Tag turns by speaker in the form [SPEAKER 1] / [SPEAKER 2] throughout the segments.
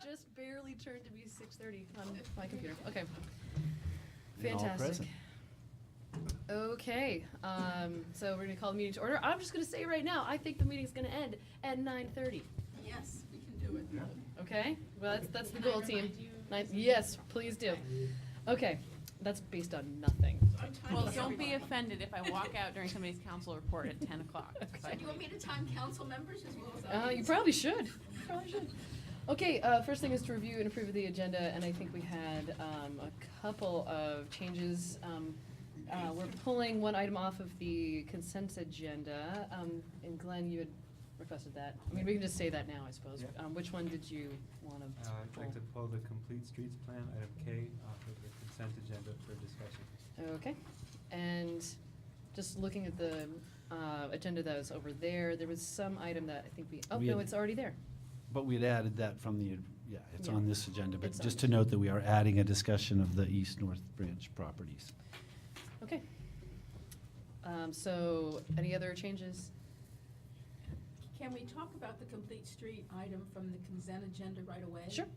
[SPEAKER 1] just barely turned to be 6:30 on my computer. Okay.
[SPEAKER 2] And all
[SPEAKER 1] Fantastic.
[SPEAKER 2] present.
[SPEAKER 1] Okay, so we're gonna call the meeting to order. I'm just gonna say right now, I think the meeting's gonna end at 9:30.
[SPEAKER 3] Yes, we can do it.
[SPEAKER 1] Okay? Well, that's the
[SPEAKER 3] Can I
[SPEAKER 1] goal, team.
[SPEAKER 3] remind you?
[SPEAKER 1] Yes, please do. Okay, that's based on nothing.
[SPEAKER 4] Well, don't be offended if I walk out during somebody's council report at 10 o'clock.
[SPEAKER 3] So do you want me to time council members as well as?
[SPEAKER 1] You probably should. You probably should. Okay, first thing is to review and approve the agenda, and I think we had a couple of changes. We're pulling one item off of the consent agenda, and Glenn, you had requested that. I mean, we can just say that now, I suppose.
[SPEAKER 5] Yeah.
[SPEAKER 1] Which one did you want to pull?
[SPEAKER 5] I'd like to pull the complete streets plan, item K, off of the consent agenda for discussion.
[SPEAKER 1] Okay, and just looking at the agenda that was over there, there was some item that I think oh,
[SPEAKER 2] We
[SPEAKER 1] no,
[SPEAKER 2] had-
[SPEAKER 1] it's already there.
[SPEAKER 2] But we'd added that from the, yeah, it's
[SPEAKER 1] Yeah.
[SPEAKER 2] on this agenda, but
[SPEAKER 1] It's on
[SPEAKER 2] just
[SPEAKER 1] this.
[SPEAKER 2] to note that we are adding a discussion of the East-North Branch properties.
[SPEAKER 1] Okay. So, any other changes?
[SPEAKER 3] Can we talk about the complete street item from the consent agenda right away?
[SPEAKER 1] Sure.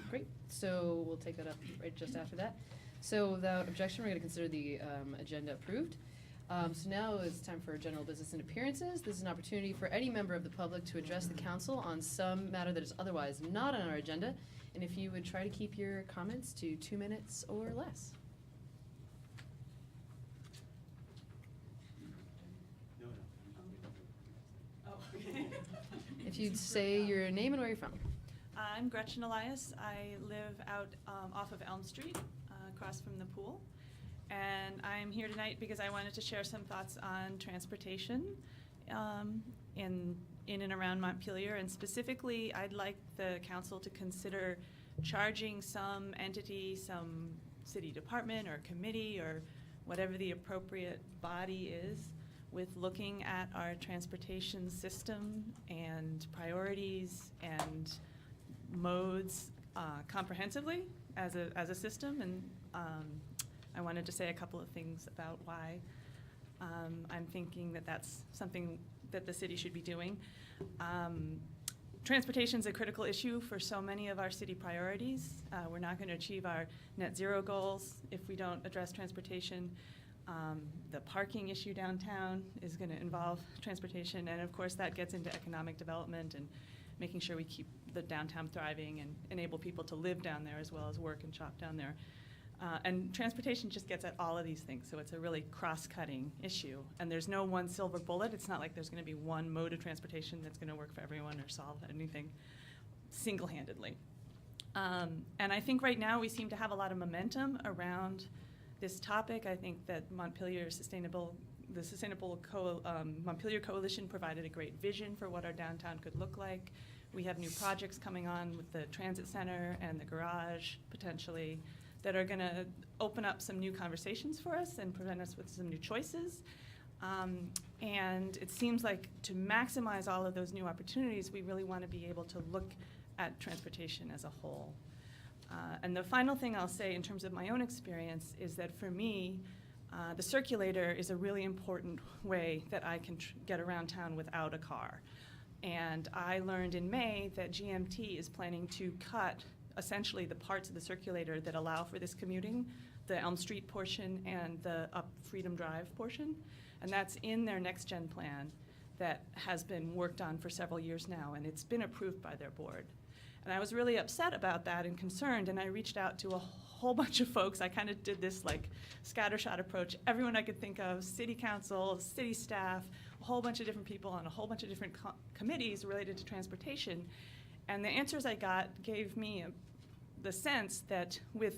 [SPEAKER 1] Great. So we'll take that up right just after that. So without objection, we're going to consider the agenda approved. So now it's time for general business and appearances. This is an opportunity for any member of the public to address the council on some matter that is otherwise not on our agenda. And if you would try to keep your comments to 2 minutes or less. If you'd say your name and where you're from.
[SPEAKER 6] I'm Gretchen Elias. I live out off of Elm Street, across from the pool. And I'm here tonight because I wanted to share some thoughts on transportation in and around Montpelier. And specifically, I'd like the council to consider charging some entity, some city department or committee or whatever the appropriate body is, with looking at our transportation system and priorities and modes comprehensively as a system. And I wanted to say a couple of things about why I'm thinking that that's something that the city should be doing. Transportation is a critical issue for so many of our city priorities. We're not going to achieve our net zero goals if we don't address transportation. The parking issue downtown is going to involve transportation, and of course that gets into economic development and making sure we keep the downtown thriving and enable people to live down there as well as work and shop down there. And transportation just gets at all of these things, so it's a really cross-cutting issue. And there's no one silver bullet. It's not like there's going to be one mode of transportation that's going to work for everyone or solve anything single-handedly. And I think right now we seem to have a lot of momentum around this topic. I think that Montpelier Montpelier Coalition provided a great vision for what our downtown could look like. We have new projects coming on with the transit center and the garage potentially that are going to open up some new conversations for us and present us with some new choices. And it seems like to maximize all of those new opportunities, we really want to be able to look at transportation as a whole. And the final thing I'll say in terms of my own experience is that for me, the circulator is a really important way that I can get around town without a car. And I learned in May that GMT is planning to cut essentially the parts of the circulator that allow for this commuting, the Elm Street portion and the up Freedom Drive portion. And that's in their next gen plan that has been worked on for several years now, and it's been approved by their board. And I was really upset about that and concerned, and I reached out to a whole bunch of folks. I kind of did this like scattershot approach, everyone I could think of, city council, city staff, a whole bunch of different people on a whole bunch of different committees related to transportation. And the answers I got gave me the sense that with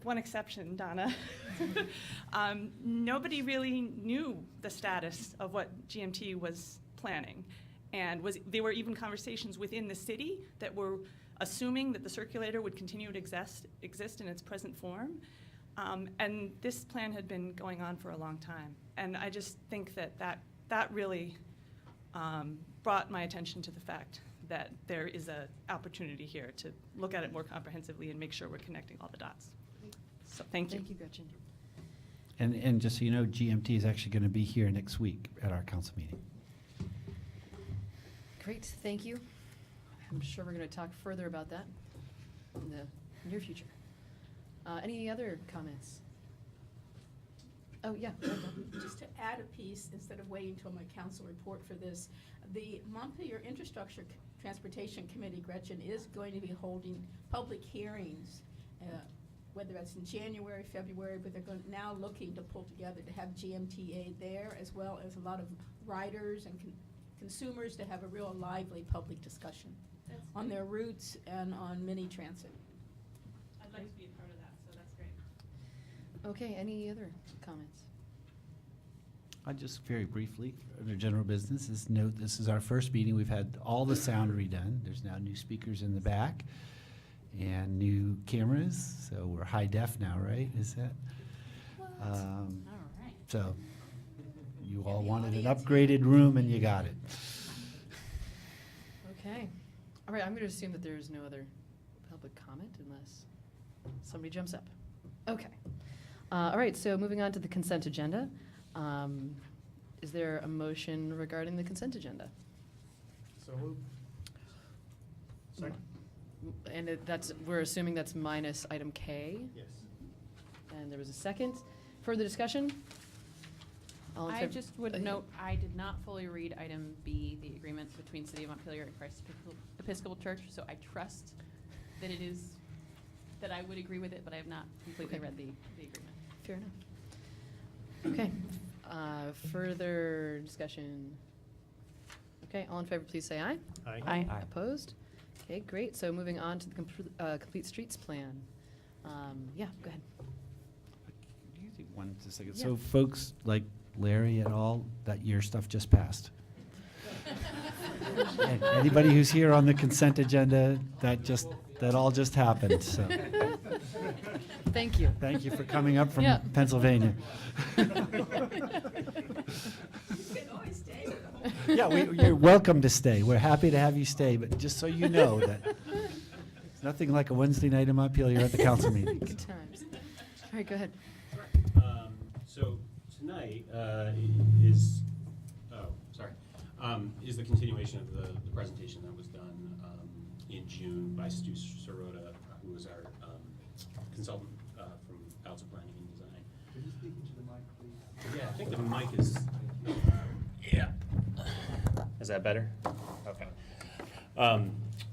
[SPEAKER 6] one exception, Donna, nobody really knew the status of what GMT was planning. And there were even conversations within the city that were assuming that the circulator would continue to exist in its present form. And this plan had been going on for a long time. And I just think that really brought my attention to the fact that there is an opportunity here to look at it more comprehensively and make sure we're connecting all the dots. So thank you.
[SPEAKER 1] Thank you, Gretchen.
[SPEAKER 2] And just so you know, GMT is actually going to be here next week at our council meeting.
[SPEAKER 1] Great, thank you. I'm sure we're going to talk further about that in the near future. Any other comments? Oh, yeah. go ahead, Dawn.
[SPEAKER 3] Just to add a piece, instead of waiting until my council report for this, the Montpelier Infrastructure Transportation Committee, Gretchen, is going to be holding public hearings, whether that's in January, February, but they're now looking to pull together to have GMTA there, as well as a lot of riders and consumers to have a real lively public discussion on their routes and on mini transit.
[SPEAKER 6] I'd like to be a part of that, so that's great.
[SPEAKER 1] Okay, any other comments?
[SPEAKER 2] I just very briefly, under general business, is note this is our first meeting. We've had all the sound redone. There's now new speakers in the back and new cameras, so we're high def now, right? Is that?
[SPEAKER 4] All right.
[SPEAKER 2] So you
[SPEAKER 3] Yeah,
[SPEAKER 2] all
[SPEAKER 3] the
[SPEAKER 2] wanted an
[SPEAKER 3] audience.
[SPEAKER 2] upgraded room and you got it.
[SPEAKER 1] Okay. All right, I'm going to assume that there's no other public comment unless somebody jumps up. Okay. All right, so moving on to the consent agenda. Is there a motion regarding the consent agenda?
[SPEAKER 5] So moved. Second.
[SPEAKER 1] And we're assuming that's minus item K,
[SPEAKER 5] Yes.
[SPEAKER 1] and there was a second. Further discussion? All in
[SPEAKER 4] I
[SPEAKER 1] favor-
[SPEAKER 4] just would note, I did not fully read item B, the agreement between City of Montpelier and Christ Episcopal Church, so I trust that it is, that I would agree with it, but I have not completely
[SPEAKER 1] Okay.
[SPEAKER 4] read the agreement.
[SPEAKER 1] Fair enough. Okay. Further discussion? Okay, all in favor, please say aye.
[SPEAKER 4] Aye.
[SPEAKER 1] Opposed? Okay, great. So moving on to the Complete Streets Plan. Yeah, go ahead.
[SPEAKER 2] Do you think one just a second?
[SPEAKER 1] Yeah.
[SPEAKER 2] So folks like Larry et al., that your stuff just passed. And anybody who's here on the consent agenda, that all just happened, so.
[SPEAKER 1] Thank you.
[SPEAKER 2] Thank you for coming up from
[SPEAKER 1] Yeah.
[SPEAKER 2] Pennsylvania.
[SPEAKER 3] You can always stay for the whole.
[SPEAKER 2] Yeah, you're welcome to stay. We're happy to have you stay, but just so you know that it's nothing like a Wednesday night in Montpelier at the council meeting.
[SPEAKER 1] Good times. All right, go ahead.
[SPEAKER 7] So tonight is, is the continuation of the presentation that was done in June by Stu Sirota, who was our consultant from Alta Planning and Design.
[SPEAKER 5] Could you speak into the mic, please?
[SPEAKER 7] Yeah, I think the mic is, yeah. Is that better? Okay.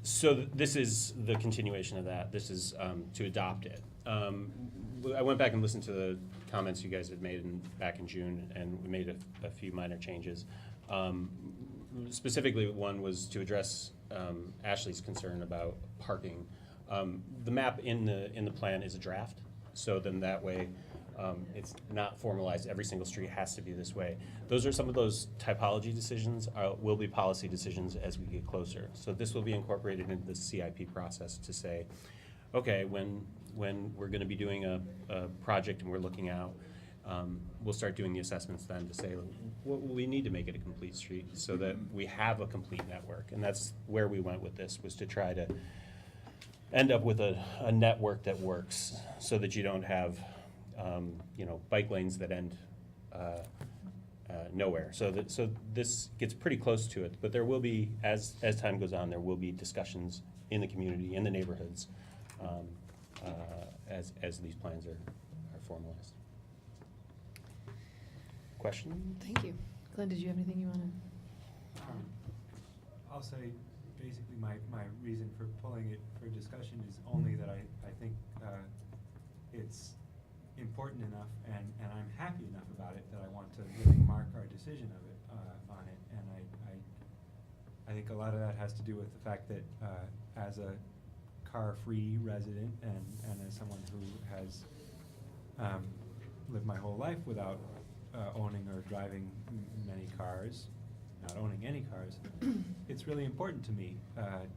[SPEAKER 7] So this is the continuation of that. This is to adopt it. I went back and listened to the comments you guys had made back in June, and we made a few minor changes. Specifically, one was to address Ashley's concern about parking. The map in the plan is a draft, so then that way it's not formalized. Every single street has to be this way. Those are some of those typology decisions will be policy decisions as we get closer. So this will be incorporated into the CIP process to say, okay, when we're going to be doing a project and we're looking out, we'll start doing the assessments then to say, what will we need to make it a complete street so that we have a complete network? And that's where we went with this, was to try to end up with a network that works so that you don't have bike lanes that end nowhere. So this gets pretty close to it, but there will be, as time goes on, there will be discussions in the community, in the neighborhoods, as these plans are formalized. Question?
[SPEAKER 1] Thank you. Glenn, did you have anything you want to?
[SPEAKER 5] I'll say, basically, my reason for pulling it for discussion is only that I think it's important enough, and I'm happy enough about it that I want to really mark our decision of it on it. And I think a lot of that has to do with the fact that as a car-free resident and as someone who has lived my whole life without owning or driving many cars, not owning any cars, it's really important to me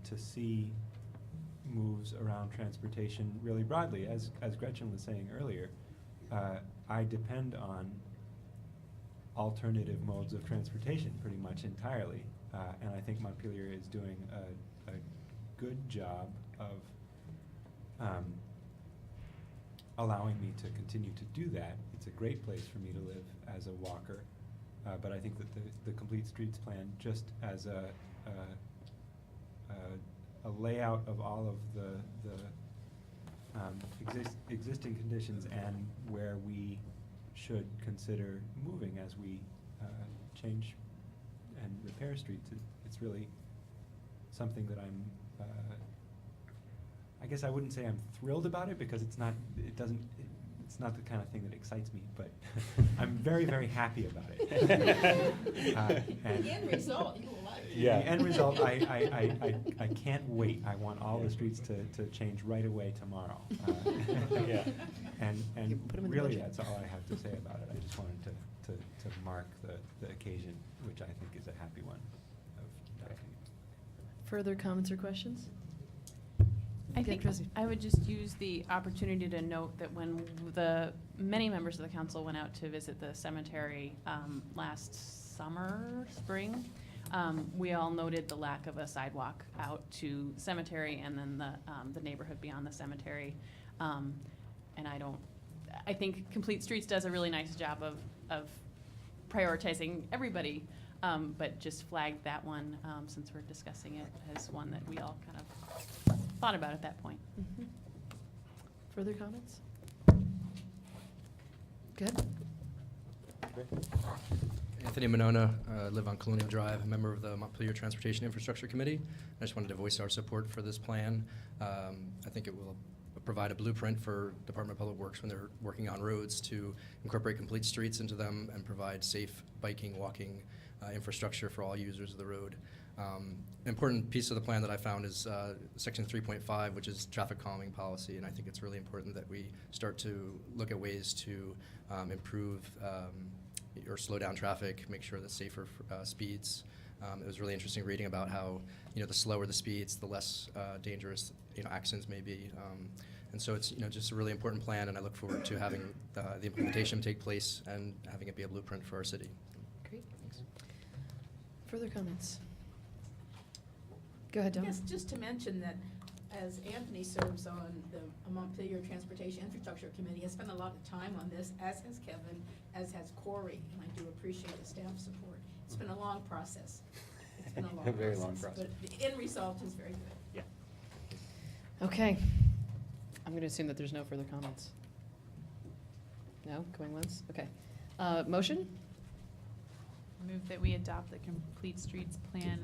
[SPEAKER 5] to see moves around transportation really broadly. As Gretchen was saying earlier, I depend on alternative modes of transportation pretty much entirely, and I think Montpelier is doing a good job of allowing me to continue to do that. It's a great place for me to live as a walker, but I think that the Complete Streets Plan, just as a layout of all of the existing conditions and where we should consider moving as we change and repair streets. It's really something that I'm, I guess I wouldn't say I'm thrilled about it, because it's not the kind of thing that excites me, but I'm very, very happy about it.
[SPEAKER 3] The end result, you will like.
[SPEAKER 5] Yeah. The end result, I can't wait. I want all the streets to change right away tomorrow.
[SPEAKER 7] Yeah.
[SPEAKER 5] And
[SPEAKER 1] Put 'em in the
[SPEAKER 5] really,
[SPEAKER 1] budget.
[SPEAKER 5] that's all I have to say about it. I just wanted to mark the occasion, which I think is a happy one of adopting it.
[SPEAKER 1] Further comments or questions?
[SPEAKER 4] I
[SPEAKER 1] Yeah,
[SPEAKER 4] think
[SPEAKER 1] Tracy.
[SPEAKER 4] I would just use the opportunity to note that when the many members of the council went out to visit the cemetery last spring, we all noted the lack of a sidewalk out to cemetery and then the neighborhood beyond the cemetery. And I think Complete Streets does a really nice job of prioritizing everybody, but just flagged that one since we're discussing it as one that we all kind of thought about at that point.
[SPEAKER 1] Mhm. Further comments? Good.
[SPEAKER 8] Anthony Monona, live on Colonial Drive, a member of the Montpelier Transportation Infrastructure Committee. I just wanted to voice our support for this plan. I think it will provide a blueprint for Department of Public Works when they're working on roads to incorporate complete streets into them and provide safe biking, walking infrastructure for all users of the road. An important piece of the plan that I found is section 3.5, which is traffic calming policy, and I think it's really important that we start to look at ways to improve or slow down traffic, make sure that safer speeds. It was really interesting reading about how, the slower the speeds, the less dangerous, accidents may be. And so it's, just a really important plan, and I look forward to having the implementation take place and having it be a blueprint for our city.
[SPEAKER 1] Great.
[SPEAKER 8] Thanks.
[SPEAKER 1] Further comments? Go ahead, Dawn.
[SPEAKER 3] Yes, just to mention that as Anthony serves on the Montpelier Transportation Infrastructure Committee, has spent a lot of time on this, as has Kevin, as has Corey, and I do appreciate the staff support. It's been a long process. It's been a long process.
[SPEAKER 7] Very long process.
[SPEAKER 3] But the end result is very good.
[SPEAKER 7] Yeah.
[SPEAKER 1] Okay. I'm going to assume that there's no further comments. No? Going once? Okay. Motion?
[SPEAKER 4] Move that we adopt the Complete Streets plan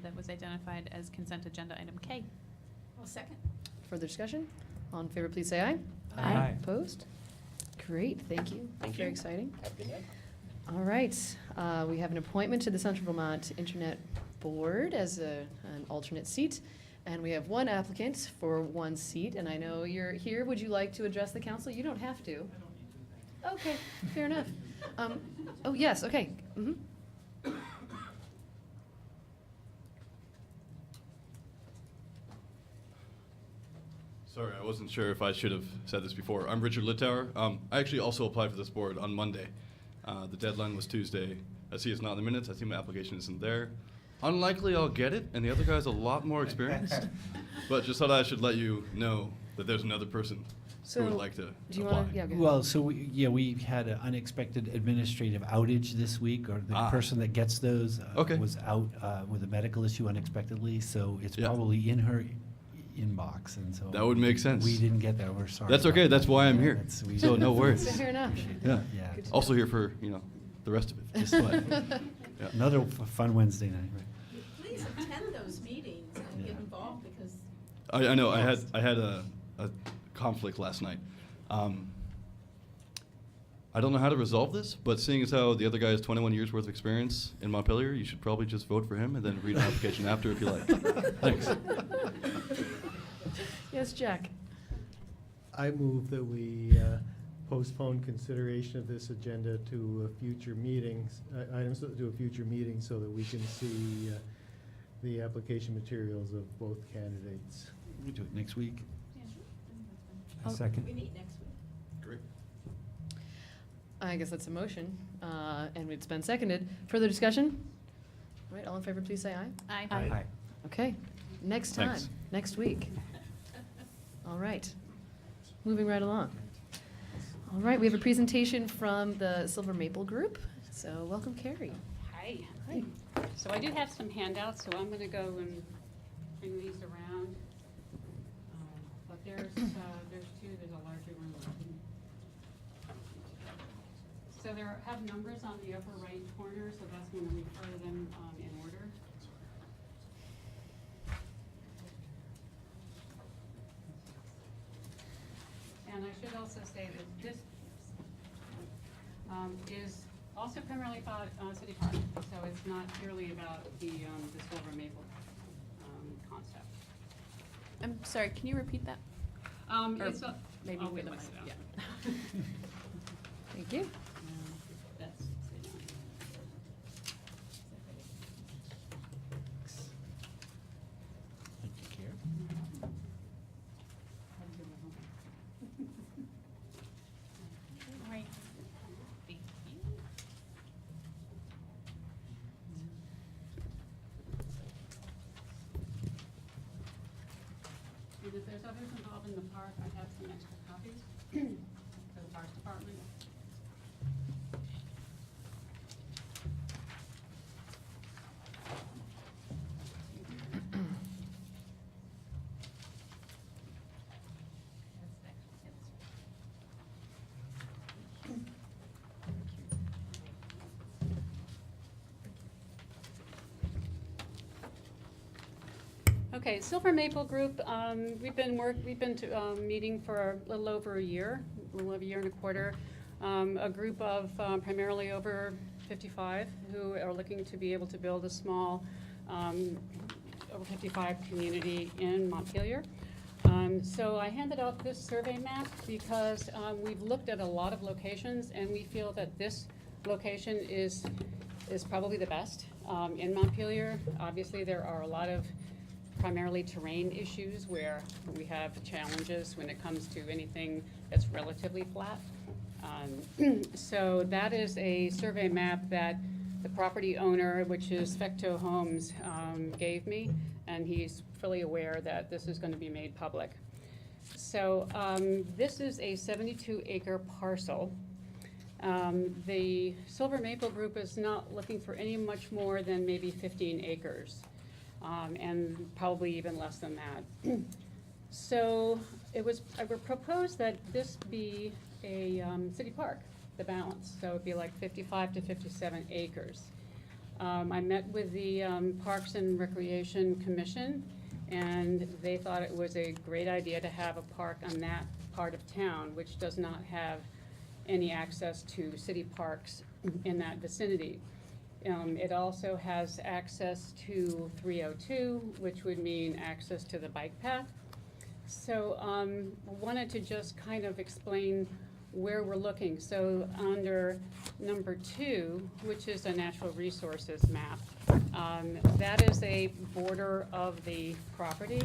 [SPEAKER 4] that was identified as consent agenda item K.
[SPEAKER 3] Well, second.
[SPEAKER 1] Further discussion? All in favor, please say aye.
[SPEAKER 5] Aye. Aye.
[SPEAKER 1] Opposed? Great, thank you.
[SPEAKER 7] Thank
[SPEAKER 1] Very
[SPEAKER 7] you.
[SPEAKER 1] exciting.
[SPEAKER 7] Have a good night.
[SPEAKER 1] All right, we have an appointment to the Central Vermont Internet Board as an alternate seat, and we have one applicant for one seat, and I know you're here. Would you like to address the council? You don't have to. Okay, fair enough. Oh, yes, okay. Mhm.
[SPEAKER 9] Sorry, I wasn't sure if I should have said this before. I'm Richard Littauer. I actually also applied for this board on Monday. The deadline was Tuesday. I see it's not in the minutes. I see my application isn't there. Unlikely I'll get it, and the other guy's a lot more experienced. But just thought I should let you know that there's another person who would like to
[SPEAKER 1] Do you
[SPEAKER 9] apply.
[SPEAKER 1] want to, yeah, go ahead.
[SPEAKER 2] Well, so we had an unexpected administrative outage this week, or the person that gets those
[SPEAKER 9] Okay.
[SPEAKER 2] was out with a medical issue unexpectedly, so it's
[SPEAKER 9] Yeah.
[SPEAKER 2] probably in her inbox, and so.
[SPEAKER 9] That would make sense.
[SPEAKER 2] We didn't get that, we're sorry.
[SPEAKER 9] That's
[SPEAKER 2] about
[SPEAKER 9] okay, that's
[SPEAKER 2] that.
[SPEAKER 9] why I'm
[SPEAKER 2] Yeah,
[SPEAKER 9] here.
[SPEAKER 2] that's-
[SPEAKER 9] So no worries.
[SPEAKER 1] Fair enough.
[SPEAKER 9] Yeah.
[SPEAKER 2] Yeah.
[SPEAKER 1] Good to
[SPEAKER 9] Also
[SPEAKER 1] know.
[SPEAKER 9] here for, the rest of it.
[SPEAKER 2] Just what?
[SPEAKER 9] Yeah.
[SPEAKER 2] Another fun Wednesday night, right?
[SPEAKER 3] Please attend those meetings and get
[SPEAKER 2] Yeah.
[SPEAKER 3] involved, because
[SPEAKER 9] I know, I had a conflict last night. I don't know how to resolve this, but seeing as how the other guy has 21 years worth of experience in Montpelier, you should probably just vote for him and then read an application after if you like. Thanks.
[SPEAKER 1] Yes, Jack.
[SPEAKER 10] I move that we postpone consideration of this agenda to a future meetings, items to a future meeting, so that we can see the application materials of both candidates.
[SPEAKER 2] We do it next week.
[SPEAKER 5] A second.
[SPEAKER 3] we meet next week.
[SPEAKER 9] Great.
[SPEAKER 1] I guess that's a motion, and it's been seconded. Further discussion? All right, all in favor, please say aye.
[SPEAKER 4] Aye.
[SPEAKER 5] Aye.
[SPEAKER 1] Okay, next time,
[SPEAKER 9] Thanks.
[SPEAKER 1] next week. All right, moving right along. All right, we have a presentation from the Silver Maple Group, so welcome, Carrie.
[SPEAKER 11] Hi.
[SPEAKER 1] Hi.
[SPEAKER 11] So I do have some handouts, so I'm going to go and bring these around. There's two, there's a larger one. So there have numbers on the upper right corner, so that's going to refer them in order. And I should also say that this is also primarily about City Park, so it's not purely about the Silver Maple concept.
[SPEAKER 4] I'm sorry, can you repeat that? Or
[SPEAKER 11] It's a,
[SPEAKER 4] maybe
[SPEAKER 11] I'll
[SPEAKER 4] for
[SPEAKER 11] wait
[SPEAKER 4] the
[SPEAKER 11] myself.
[SPEAKER 4] mic,
[SPEAKER 11] Yeah.
[SPEAKER 1] Thank you.
[SPEAKER 11] That's,
[SPEAKER 2] Thank you, Karen.
[SPEAKER 4] Right. Thank you.
[SPEAKER 11] and if there's others involved in the park, I have some extra copies for the Parks Department. Okay, Silver Maple Group, we've been meeting for a little over a year and a quarter. A group of primarily over 55 who are looking to be able to build a small over 55 community in Montpelier. So I handed out this survey map because we've looked at a lot of locations and we feel that this location is probably the best in Montpelier. Obviously, there are a lot of primarily terrain issues where we have challenges when it comes to anything that's relatively flat. So that is a survey map that the property owner, which is Fecto Homes, gave me, and he's fully aware that this is going to be made public. So this is a 72-acre parcel. The Silver Maple Group is not looking for any much more than maybe 15 acres. And probably even less than that. So I would propose that this be a city park, the balance. So it'd be like 55 to 57 acres. I met with the Parks and Recreation Commission, and they thought it was a great idea to have a park on that part of town, which does not have any access to city parks in that vicinity. It also has access to 302, which would mean access to the bike path. So wanted to just kind of explain where we're looking. So under number 2, which is a natural resources map, that is a border of the property.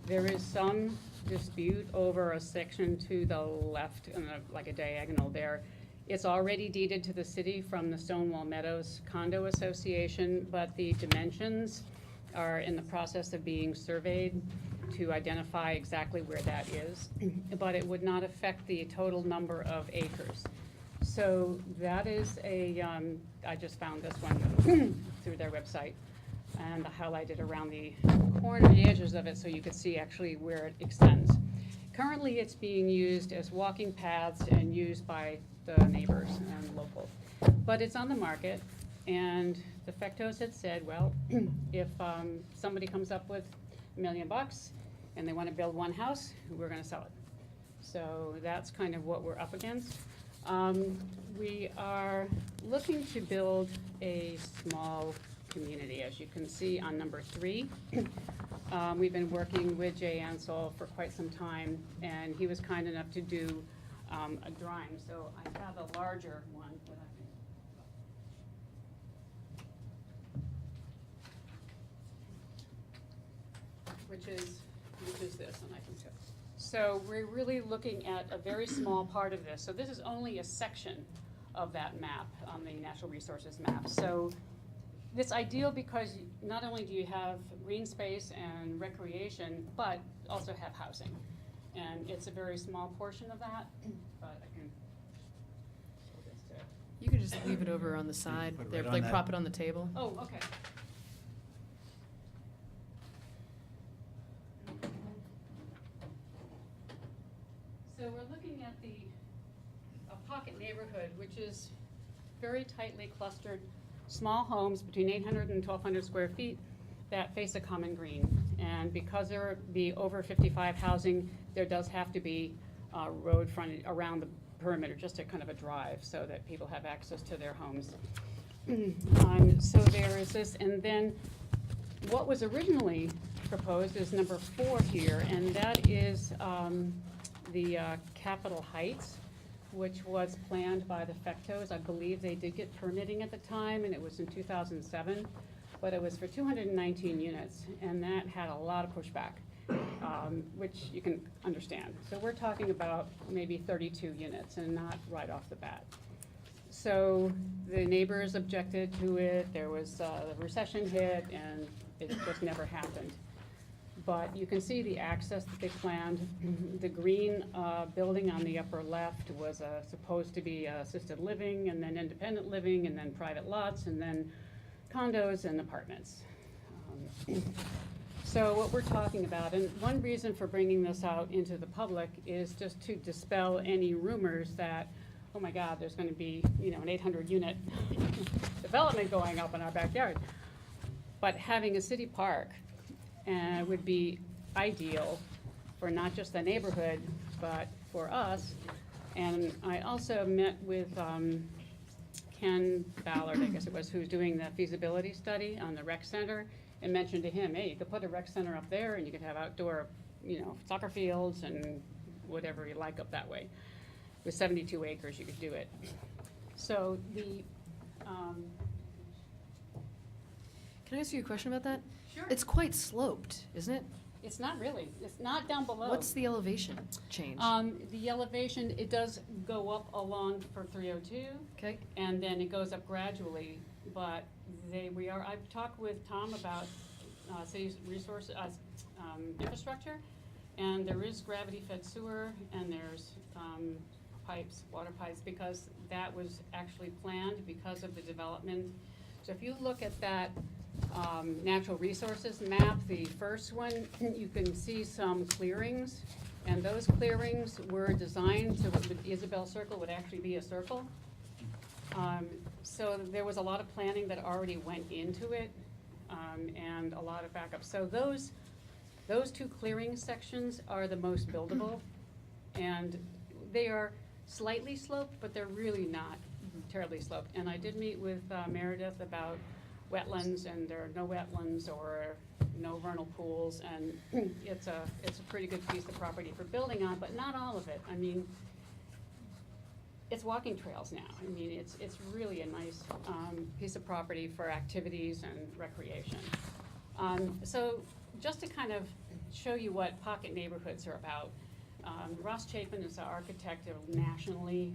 [SPEAKER 11] There is some dispute over a section to the left, like a diagonal there. It's already deeded to the city from the Stonewall Meadows Condo Association, but the dimensions are in the process of being surveyed to identify exactly where that is, but it would not affect the total number of acres. So that is I just found this one through their website, and I highlighted around the corner, the edges of it, so you could see actually where it extends. Currently, it's being used as walking paths and used by the neighbors and local. But it's on the market, and the Fectos had said, well, if somebody comes up with $1 million and they want to build one house, we're going to sell it. So that's kind of what we're up against. We are looking to build a small community, as you can see on number 3. We've been working with Jay Ansel for quite some time, and he was kind enough to do a drawing. So I have a larger one that I can, which is this, and I can tell. So we're really looking at a very small part of this. So this is only a section of that map on the natural resources map. So it's ideal because not only do you have green space and recreation, but also have housing. And it's a very small portion of that, but I can show this to.
[SPEAKER 1] You could just leave it over on the side,
[SPEAKER 2] Put it
[SPEAKER 1] there,
[SPEAKER 2] right on
[SPEAKER 1] like
[SPEAKER 2] that.
[SPEAKER 1] prop it on the table.
[SPEAKER 11] Oh, okay. So we're looking at a pocket neighborhood, which is very tightly clustered, small homes between 800 and 1,200 square feet that face a common green. And because there be over 55 housing, there does have to be road frontage around the perimeter, just a kind of a drive, so that people have access to their homes. So there is this, and then what was originally proposed is number 4 here, and that is the Capitol Heights, which was planned by the Fectos. I believe they did get permitting at the time, and it was in 2007, but it was for 219 units, and that had a lot of pushback, which you can understand. So we're talking about maybe 32 units, and not right off the bat. So the neighbors objected to it, there was, the recession hit, and it just never happened. But you can see the access that they planned. The green building on the upper left was supposed to be assisted living, and then independent living, and then private lots, and then condos and apartments. So what we're talking about, and one reason for bringing this out into the public is just to dispel any rumors that, oh my God, there's going to be, you know, an 800-unit development going up in our backyard. But having a city park would be ideal for not just the neighborhood, but for us. And I also met with Ken Ballard, I guess it was, who's doing the feasibility study on the rec center, and mentioned to him, hey, you could put a rec center up there, and you could have outdoor, you know, soccer fields and whatever you like up that way. With 72 acres, you could do it. So the,
[SPEAKER 1] Can I ask you a question about that?
[SPEAKER 11] Sure.
[SPEAKER 1] It's quite sloped, isn't it?
[SPEAKER 11] It's not really, it's not down below.
[SPEAKER 1] What's the elevation change?
[SPEAKER 11] The elevation, it does go up along for 302,
[SPEAKER 1] Okay,
[SPEAKER 11] and then it goes up gradually, but I've talked with Tom about city's resource, infrastructure, and there is gravity-fed sewer, and there's pipes, water pipes, because that was actually planned because of the development. So if you look at that natural resources map, the first one, you can see some clearings, and those clearings were designed so that the Isabel Circle would actually be a circle. So there was a lot of planning that already went into it, and a lot of backup. So those 2 clearing sections are the most buildable, and they are slightly sloped, but they're really not terribly sloped. And I did meet with Meredith about wetlands, and there are no wetlands or no vernal pools, and it's a pretty good piece of property for building on, but not all of it. I mean, it's walking trails now. I mean, it's really a nice piece of property for activities and recreation. So just to kind of show you what pocket neighborhoods are about, Ross Chapin is the architect nationally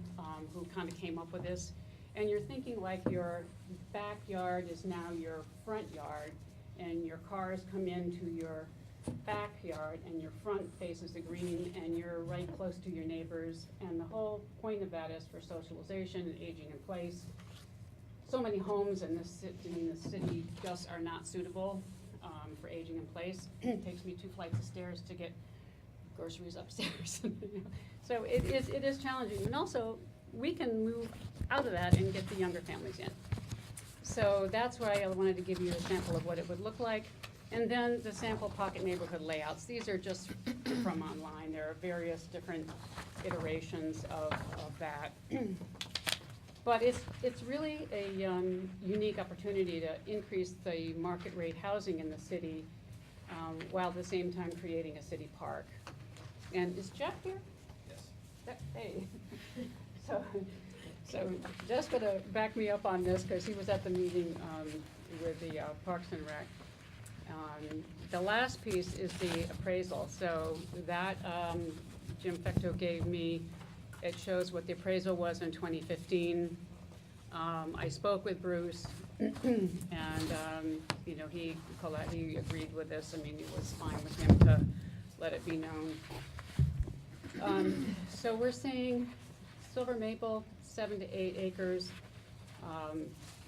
[SPEAKER 11] who kind of came up with this. And you're thinking like your backyard is now your front yard, and your cars come into your backyard, and your front faces the green, and you're right close to your neighbors. And the whole point of that is for socialization and aging in place. So many homes in the city just are not suitable for aging in place. It takes me 2 flights of stairs to get groceries upstairs. So it is challenging. And also, we can move out of that and get the younger families in. So that's why I wanted to give you a sample of what it would look like. And then the sample pocket neighborhood layouts. These are just from online. There are various different iterations of that. But it's really a unique opportunity to increase the market rate housing in the city while at the same time creating a city park. And is Jeff here? Yes. Hey. So Jeff's going to back me up on this because he was at the meeting with the Parks and Rec. The last piece is the appraisal. So that Jim Fecto gave me, it shows what the appraisal was in 2015. I spoke with Bruce, and you know, he agreed with this. I mean, it was fine with him to let it be known. So we're saying Silver Maple, 7 to 8 acres.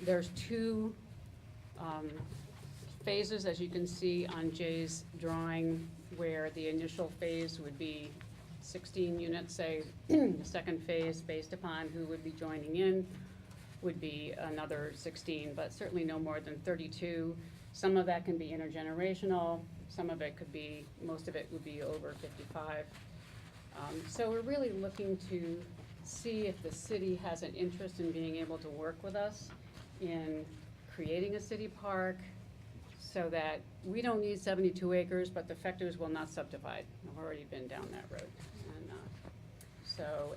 [SPEAKER 11] There's 2 phases, as you can see on Jay's drawing, where the initial phase would be 16 units, say, the second phase, based upon who would be joining in, would be another 16, but certainly no more than 32. Some of that can be intergenerational, some of it could be, most of it would be over 55. So we're really looking to see if the city has an interest in being able to work with us in creating a city park so that we don't need 72 acres, but the Fectors will not subdivide. I've already been down that road.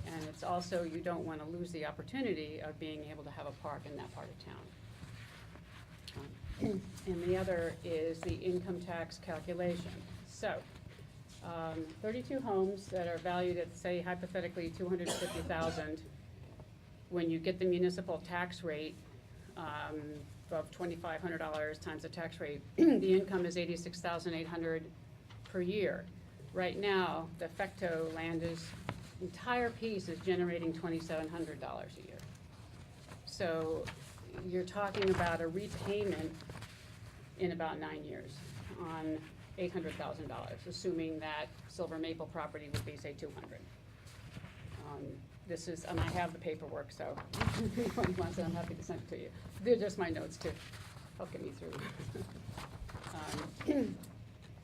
[SPEAKER 11] And it's also, you don't want to lose the opportunity of being able to have a park in that part of town. And the other is the income tax calculation. So, 32 homes that are valued at, say, hypothetically, $250,000. When you get the municipal tax rate of $2,500 times the tax rate, the income is $86,800 per year. Right now, the Fecto land entire piece is generating $2,700 a year. So you're talking about a repayment in about 9 years on $800,000, assuming that Silver Maple property would be, say, $200,000. This is, and I have the paperwork, so if anyone wants it, I'm happy to send it to you. They're just my notes to help get me through.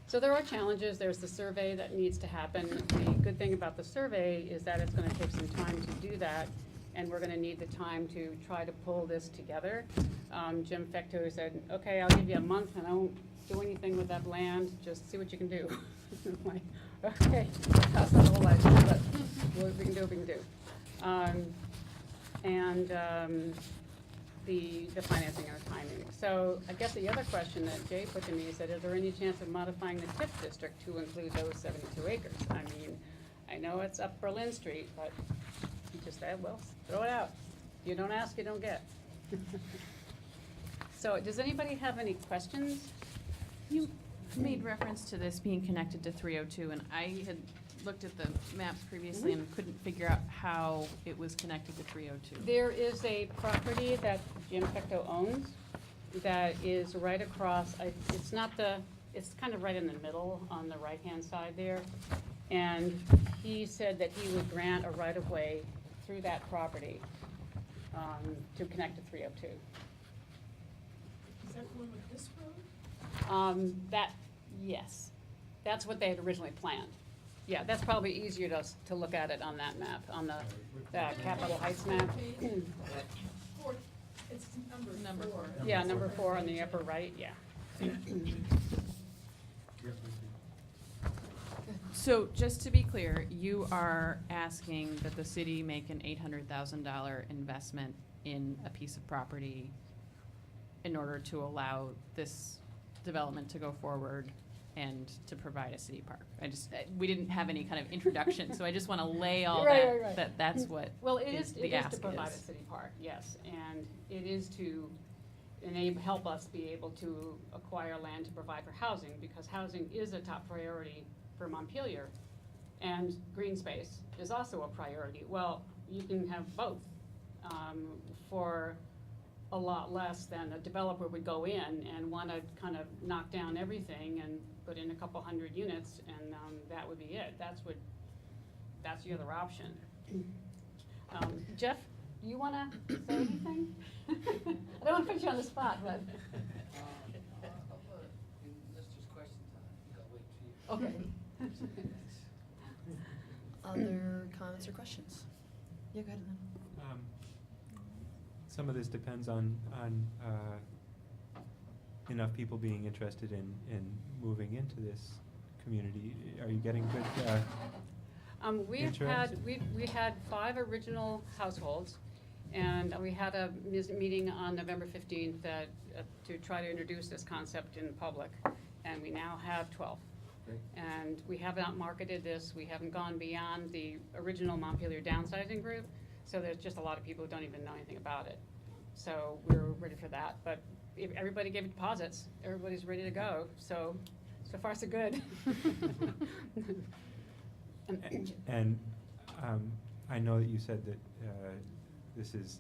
[SPEAKER 11] So there are challenges. There's the survey that needs to happen. The good thing about the survey is that it's going to take some time to do that, and we're going to need the time to try to pull this together. Jim Fecto said, okay, I'll give you a month and I won't do anything with that land, just see what you can do. I'm like, okay, that's not a whole lot, but what we can do, we can do. The financing and the timing. So I guess the other question that Jay put to me is that, is there any chance of modifying the TIF district to include those 72 acres? I mean, I know it's up Berlin Street, but you just said, well, throw it out. You don't ask, you don't get. So does anybody have any questions?
[SPEAKER 4] You made reference to this being connected to 302, and I had looked at the maps previously and couldn't figure out how it was connected to 302.
[SPEAKER 11] There is a property that Jim Fecto owns that is right across, it's kind of right in the middle on the right-hand side there. And he said that he would grant a right-of-way through that property to connect to 302.
[SPEAKER 3] Is that the one with this road?
[SPEAKER 11] Yes, that's what they had originally planned. Yeah, that's probably easier to look at it on that map, on the Capitol Heights map.
[SPEAKER 3] It's number four.
[SPEAKER 11] Yeah, number 4 on the upper right, yeah.
[SPEAKER 4] So just to be clear, you are asking that the city make an $800,000 investment in a piece of property in order to allow this development to go forward and to provide a city park. We didn't have any kind of introduction, so I just want to lay all
[SPEAKER 11] Right.
[SPEAKER 4] that's what
[SPEAKER 11] Well, it is
[SPEAKER 4] the
[SPEAKER 11] to
[SPEAKER 4] ask
[SPEAKER 11] provide a
[SPEAKER 4] is.
[SPEAKER 11] city park, yes, and it is to help us be able to acquire land to provide for housing, because housing is a top priority for Montpelier, and green space is also a priority. Well, you can have both for a lot less than a developer would go in and want to kind of knock down everything and put in a couple hundred units, and that would be it. That's the other option. Jeff, do you want to say anything? I don't want to put you on the spot, but.
[SPEAKER 12] Let's just question time. I'll wait for you.
[SPEAKER 11] Okay.
[SPEAKER 1] Other comments or questions? Yeah, go ahead.
[SPEAKER 5] Some of this depends on enough people being interested in moving into this community. Are you getting good
[SPEAKER 11] We had 5 original households, and we had a meeting on November 15th to try to introduce this concept in public, and we now have 12.
[SPEAKER 5] Great.
[SPEAKER 11] And we have not marketed this. We haven't gone beyond the original Montpelier downsizing group, so there's just a lot of people who don't even know anything about it. So we're ready for that. But if everybody gave deposits, everybody's ready to go. So far so good.
[SPEAKER 5] And I know that you said that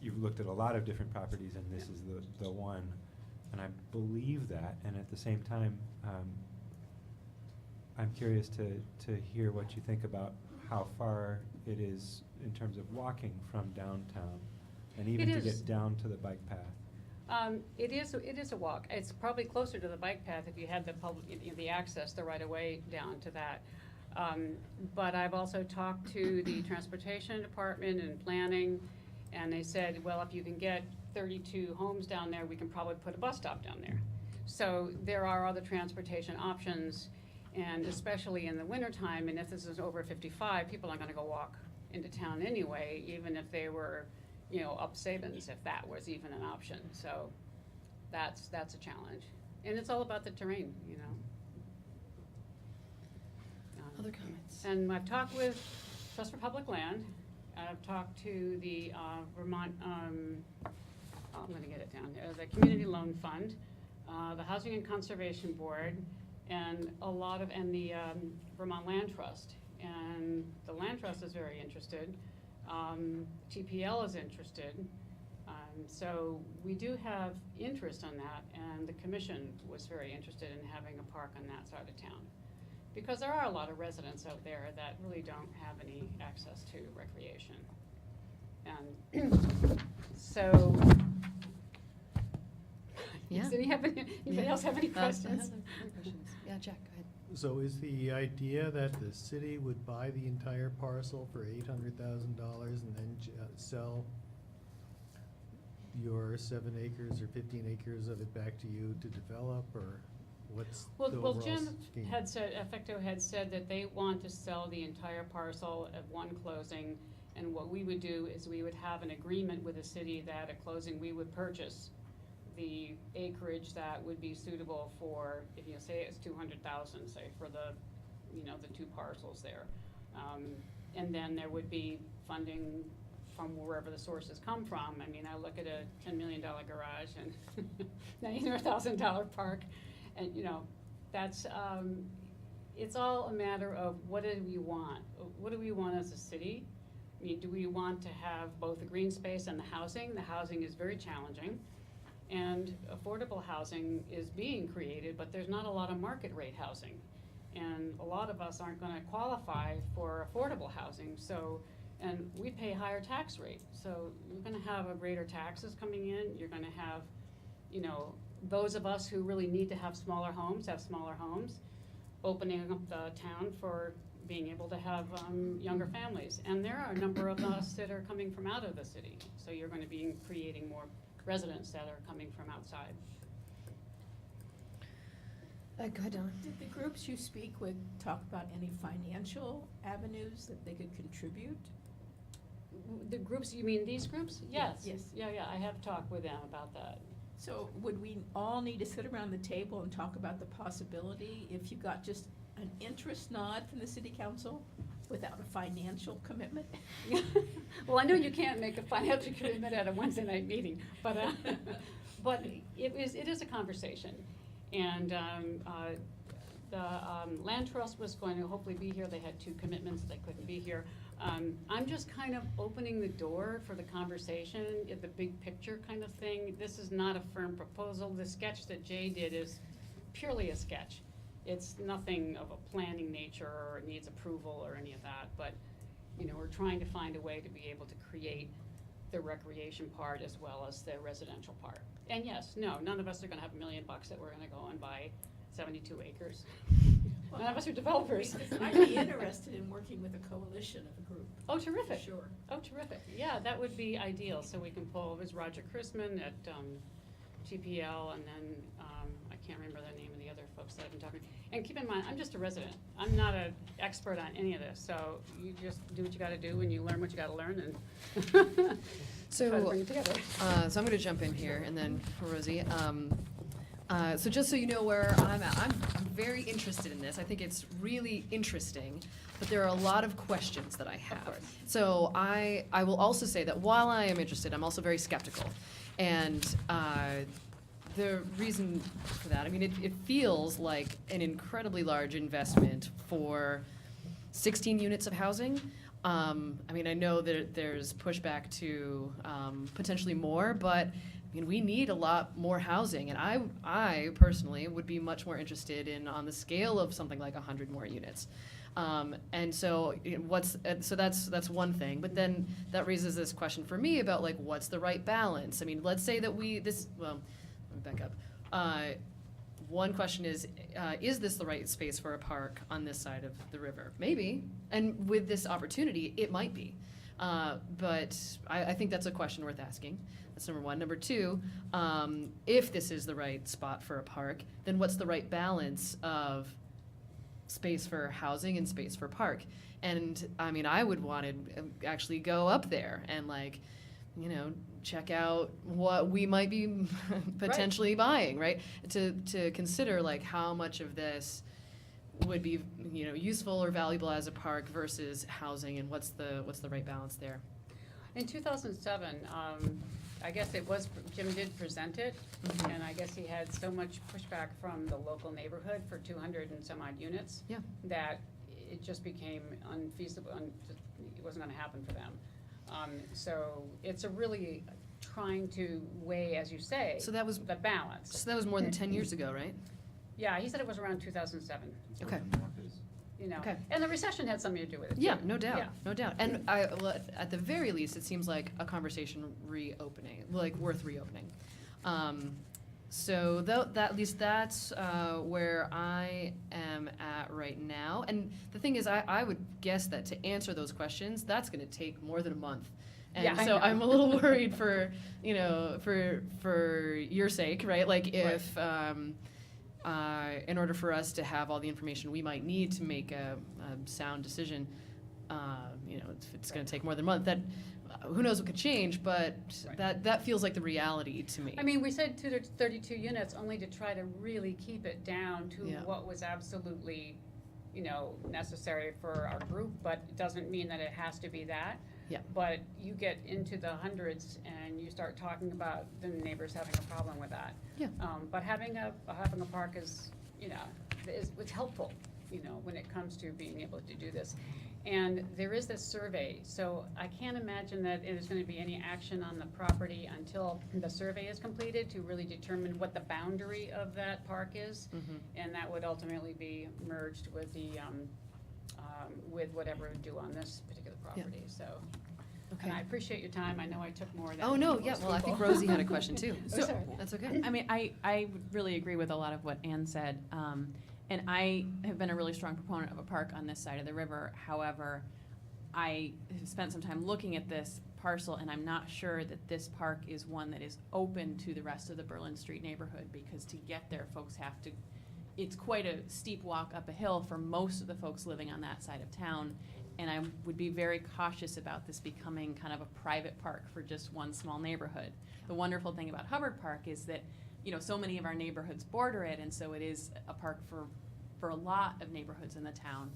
[SPEAKER 5] you've looked at a lot of different properties, and this is the one, and I believe that. And at the same time, I'm curious to hear what you think about how far it is in terms of walking from downtown, and even
[SPEAKER 11] It
[SPEAKER 5] to
[SPEAKER 11] is.
[SPEAKER 5] get down to the bike path.
[SPEAKER 11] It is a walk. It's probably closer to the bike path if you had the public, the access, the right of way down to that. But I've also talked to the transportation department and planning, and they said, well, if you can get 32 homes down there, we can probably put a bus stop down there. So there are other transportation options, and especially in the wintertime, and if this is over 55, people aren't gonna go walk into town anyway, even if they were, up savings, if that was even an option. So that's a challenge. And it's all about the terrain,
[SPEAKER 1] Other comments?
[SPEAKER 11] And I've talked with Trust for Public Land. I've talked to the Vermont, I'm gonna get it down, the Community Loan Fund, the Housing and Conservation Board, and and the Vermont Land Trust. And the Land Trust is very interested. TPL is interested. So we do have interest on that, and the commission was very interested in having a park on that side of town. Because there are a lot of residents out there that really don't have any access to recreation. And so,
[SPEAKER 1] Yeah.
[SPEAKER 11] does anybody else have any questions?
[SPEAKER 1] Other questions? Yeah, Jack, go ahead.
[SPEAKER 10] So is the idea that the city would buy the entire parcel for $800,000 and then sell your 7 acres or 15 acres of it back to you to develop, or what's the
[SPEAKER 11] Well,
[SPEAKER 10] overall
[SPEAKER 11] Jim
[SPEAKER 10] scheme?
[SPEAKER 11] had said, Effecto had said that they want to sell the entire parcel at one closing, and what we would do is we would have an agreement with the city that at closing, we would purchase the acreage that would be suitable for, if you say it's 200,000, say, for the, the two parcels there. And then there would be funding from wherever the sources come from. I mean, I look at a $10 million garage and $900,000 park, and, that's, it's all a matter of what do we want? What do we want as a city? I mean, do we want to have both the green space and the housing? The housing is very challenging. And affordable housing is being created, but there's not a lot of market rate housing. And a lot of us aren't gonna qualify for affordable housing, so, and we pay higher tax rate. So you're gonna have a greater taxes coming in, you're gonna have, those of us who really need to have smaller homes, opening up the town for being able to have younger families. And there are a number of us that are coming from out of the city, so you're gonna be creating more residents that are coming from outside.
[SPEAKER 1] Go ahead, Donna.
[SPEAKER 3] Did the groups you speak with talk about any financial avenues that they could contribute?
[SPEAKER 11] The groups, you mean these groups? Yes.
[SPEAKER 3] Yes.
[SPEAKER 11] Yeah, I have talked with them about that.
[SPEAKER 3] So would we all need to sit around the table and talk about the possibility if you got just an interest nod from the city council without a financial commitment?
[SPEAKER 11] Well, I know you can't make a financial commitment at a Wednesday night meeting, but it is a conversation. And the Land Trust was going to hopefully be here. They had 2 commitments. They couldn't be here. I'm just kind of opening the door for the conversation, the big picture kind of thing. This is not a firm proposal. The sketch that Jay did is purely a sketch. It's nothing of a planning nature or it needs approval or any of that, but, we're trying to find a way to be able to create the recreation part as well as the residential part. And yes, no, none of us are gonna have $1 million that we're gonna go and buy 72 acres. None of us are developers.
[SPEAKER 3] I'd be interested in working with a coalition of a group.
[SPEAKER 11] Oh, terrific.
[SPEAKER 3] Sure.
[SPEAKER 11] Oh, terrific. Yeah, that would be ideal. So we can pull, there's Roger Chrisman at TPL, and then I can't remember the name of the other folks that I've been talking to. And keep in mind, I'm just a resident. I'm not an expert on any of this. So you just do what you gotta do and you learn what you gotta learn and try to
[SPEAKER 1] So,
[SPEAKER 11] bring it together.
[SPEAKER 1] so I'm gonna jump in here, and then Rosie. So just so you know where I'm at, I'm very interested in this. I think it's really interesting, but there are a lot of questions that I have.
[SPEAKER 11] course.
[SPEAKER 1] So I will also say that while I am interested, I'm also very skeptical. And the reason for that, I mean, it feels like an incredibly large investment for 16 units of housing. I mean, I know that there's pushback to potentially more, but I mean, we need a lot more housing, and I personally would be much more interested in on the scale of something like 100 more units. And so so that's one thing, but then that raises this question for me about like, what's the right balance? I mean, let's say that well, let me back up. One question is this the right space for a park on this side of the river? Maybe, and with this opportunity, it might be. But I think that's a question worth asking. That's number one. Number two, if this is the right spot for a park, then what's the right balance of space for housing and space for park? And I mean, I would want to actually go up there and like, you know, check out what we might be potentially buying, right? To consider like how much of this would be, you know, useful or valuable as a park versus housing, and what's the right balance there?
[SPEAKER 11] In 2007, I guess it was, Jim did present it, and I guess he had so much pushback from the local neighborhood for 200 and some odd units.
[SPEAKER 1] Yeah.
[SPEAKER 11] That it just became unfeasible, it wasn't gonna happen for them. So it's a really trying to weigh, as you say,
[SPEAKER 1] So that was
[SPEAKER 11] the balance.
[SPEAKER 1] So that was more than 10 years ago, right?
[SPEAKER 11] Yeah, he said it was around 2007,
[SPEAKER 1] Okay.
[SPEAKER 11] you know.
[SPEAKER 1] Okay.
[SPEAKER 11] And the recession had something to do with it, too.
[SPEAKER 1] Yeah, no doubt,
[SPEAKER 11] Yeah.
[SPEAKER 1] no doubt. And well, at the very least, it seems like a conversation reopening, like worth reopening. So at least that's where I am at right now. And the thing is, I would guess that to answer those questions, that's going to take more than a month. And
[SPEAKER 11] Yeah, I
[SPEAKER 1] so
[SPEAKER 11] know.
[SPEAKER 1] I'm a little worried for, you know, for your sake, right? Like if, in order for us to have all the information we might need to make a sound decision, you know, it's going to take more than a month. That who knows what could change, but that feels like the reality to me.
[SPEAKER 11] I mean, we said 32 units only to try to really keep it down to
[SPEAKER 1] Yeah.
[SPEAKER 11] what was absolutely, you know, necessary for our group, but it doesn't mean that it has to be that.
[SPEAKER 1] Yeah.
[SPEAKER 11] But you get into the hundreds and you start talking about the neighbors having a problem with that.
[SPEAKER 1] Yeah.
[SPEAKER 11] But having a park is, you know, it's helpful, you know, when it comes to being able to do this. And there is this survey, so I can't imagine that there's gonna be any action on the property until the survey is completed to really determine what the boundary of that park is.
[SPEAKER 1] Mhm.
[SPEAKER 11] And that would ultimately be merged with the, with whatever we do on this particular property, so.
[SPEAKER 1] Okay.
[SPEAKER 11] And I appreciate your time, I know I took more than
[SPEAKER 1] Oh, no,
[SPEAKER 11] most
[SPEAKER 1] yeah, well, I think
[SPEAKER 11] people.
[SPEAKER 1] Rosie had a question too.
[SPEAKER 11] Oh, sorry.
[SPEAKER 1] That's okay.
[SPEAKER 4] I mean, I would really agree with a lot of what Ann said. And I have been a really strong proponent of a park on this side of the river. However, I have spent some time looking at this parcel, and I'm not sure that this park is one that is open to the rest of the Berlin Street neighborhood, because to get there, folks have to, it's quite a steep walk up a hill for most of the folks living on that side of town. And I would be very cautious about this becoming kind of a private park for just one small neighborhood. The wonderful thing about Hubbard Park is that, you know, so many of our neighborhoods border it, and so it is a park for a lot of neighborhoods in the town.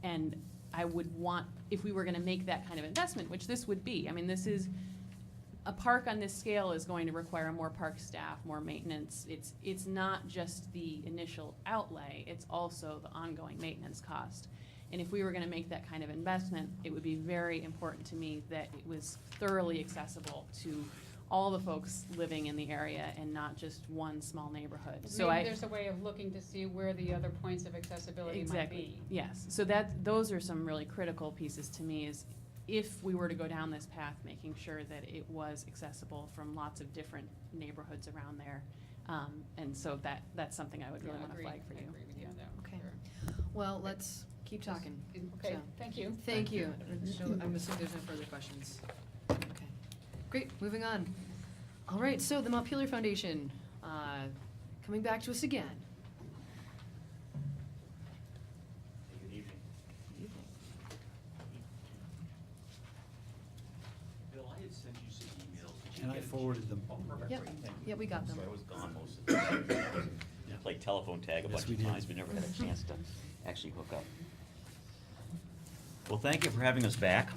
[SPEAKER 4] And I would want, if we were gonna make that kind of investment, which this would be, I mean, this is, a park on this scale is going to require more park staff, more maintenance. It's not just the initial outlay, it's also the ongoing maintenance cost. And if we were gonna make that kind of investment, it would be very important to me that it was thoroughly accessible to all the folks living in the area and not just one small neighborhood. So
[SPEAKER 11] Maybe there's a way of looking to see where the other points of accessibility might
[SPEAKER 4] Exactly,
[SPEAKER 11] be.
[SPEAKER 4] yes. So those are some really critical pieces to me, is if we were to go down this path, making sure that it was accessible from lots of different neighborhoods around there. And so that's something I would really
[SPEAKER 11] Yeah,
[SPEAKER 4] want to
[SPEAKER 11] agreed.
[SPEAKER 4] flag for
[SPEAKER 11] I
[SPEAKER 4] you.
[SPEAKER 11] agree with you on that.
[SPEAKER 1] Okay.
[SPEAKER 11] Sure.
[SPEAKER 1] Well, let's keep talking.
[SPEAKER 11] Okay,
[SPEAKER 1] So,
[SPEAKER 11] thank you.
[SPEAKER 1] Thank you. So I'm assuming there's no further questions. Okay. Great, moving on. All right, so the Montpelier Foundation, coming back to us again.
[SPEAKER 13] Good evening. Bill, I had sent you some emails. Did you
[SPEAKER 2] And I
[SPEAKER 13] get a
[SPEAKER 2] forwarded them.
[SPEAKER 13] Oh, perfect.
[SPEAKER 1] Yep.
[SPEAKER 13] Great, thank you.
[SPEAKER 1] Yep, we got them.
[SPEAKER 13] So I was gone most of the time.
[SPEAKER 2] Yeah.
[SPEAKER 13] Played telephone tag a
[SPEAKER 2] Yes,
[SPEAKER 13] bunch
[SPEAKER 2] we
[SPEAKER 13] of
[SPEAKER 2] did.
[SPEAKER 13] times, but never had a chance to actually hook up. Well, thank you for having us back.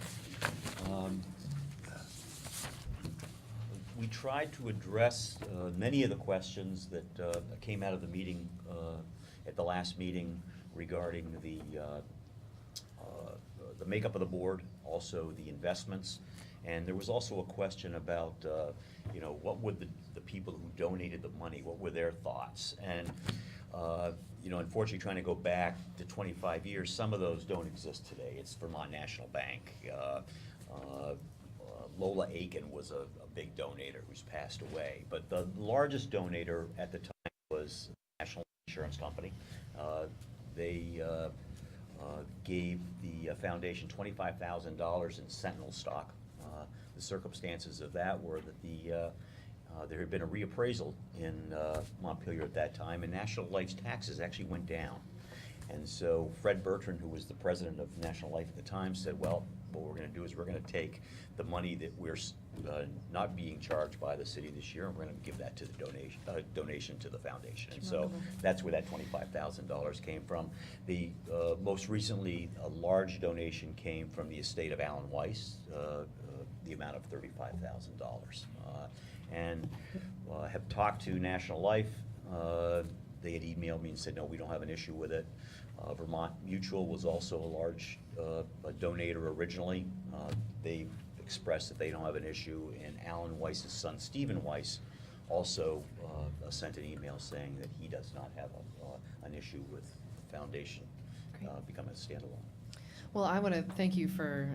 [SPEAKER 13] We tried to address many of the questions that came out of the meeting, at the last meeting, regarding the makeup of the board, also the investments. And there was also a question about, you know, what would the people who donated the money, what were their thoughts? And Unfortunately, trying to go back to 25 years, some of those don't exist today. It's Vermont National Bank. Lola Aiken was a big donator who's passed away, but the largest donator at the time was National Insurance Company. They gave the foundation $25,000 in Sentinel stock. The circumstances of that were that there had been a reappraisal in Montpelier at that time, and National Life's taxes actually went down. And so Fred Bertrand, who was the president of National Life at the time, said, well, what we're going to do is we're going to take the money that we're not being charged by the city this year, and we're going to give that to the donation to the foundation. And so that's where that $25,000 came from. The most recently, a large donation came from the estate of Alan Weiss, the amount of $35,000. And have talked to National Life. They had emailed me and said, no, we don't have an issue with it. Vermont Mutual was also a large donator originally. They expressed that they don't have an issue, and Alan Weiss's son, Stephen Weiss, also sent an email saying that he does not have an issue with the foundation becoming a standalone.
[SPEAKER 1] Well, I want to thank you for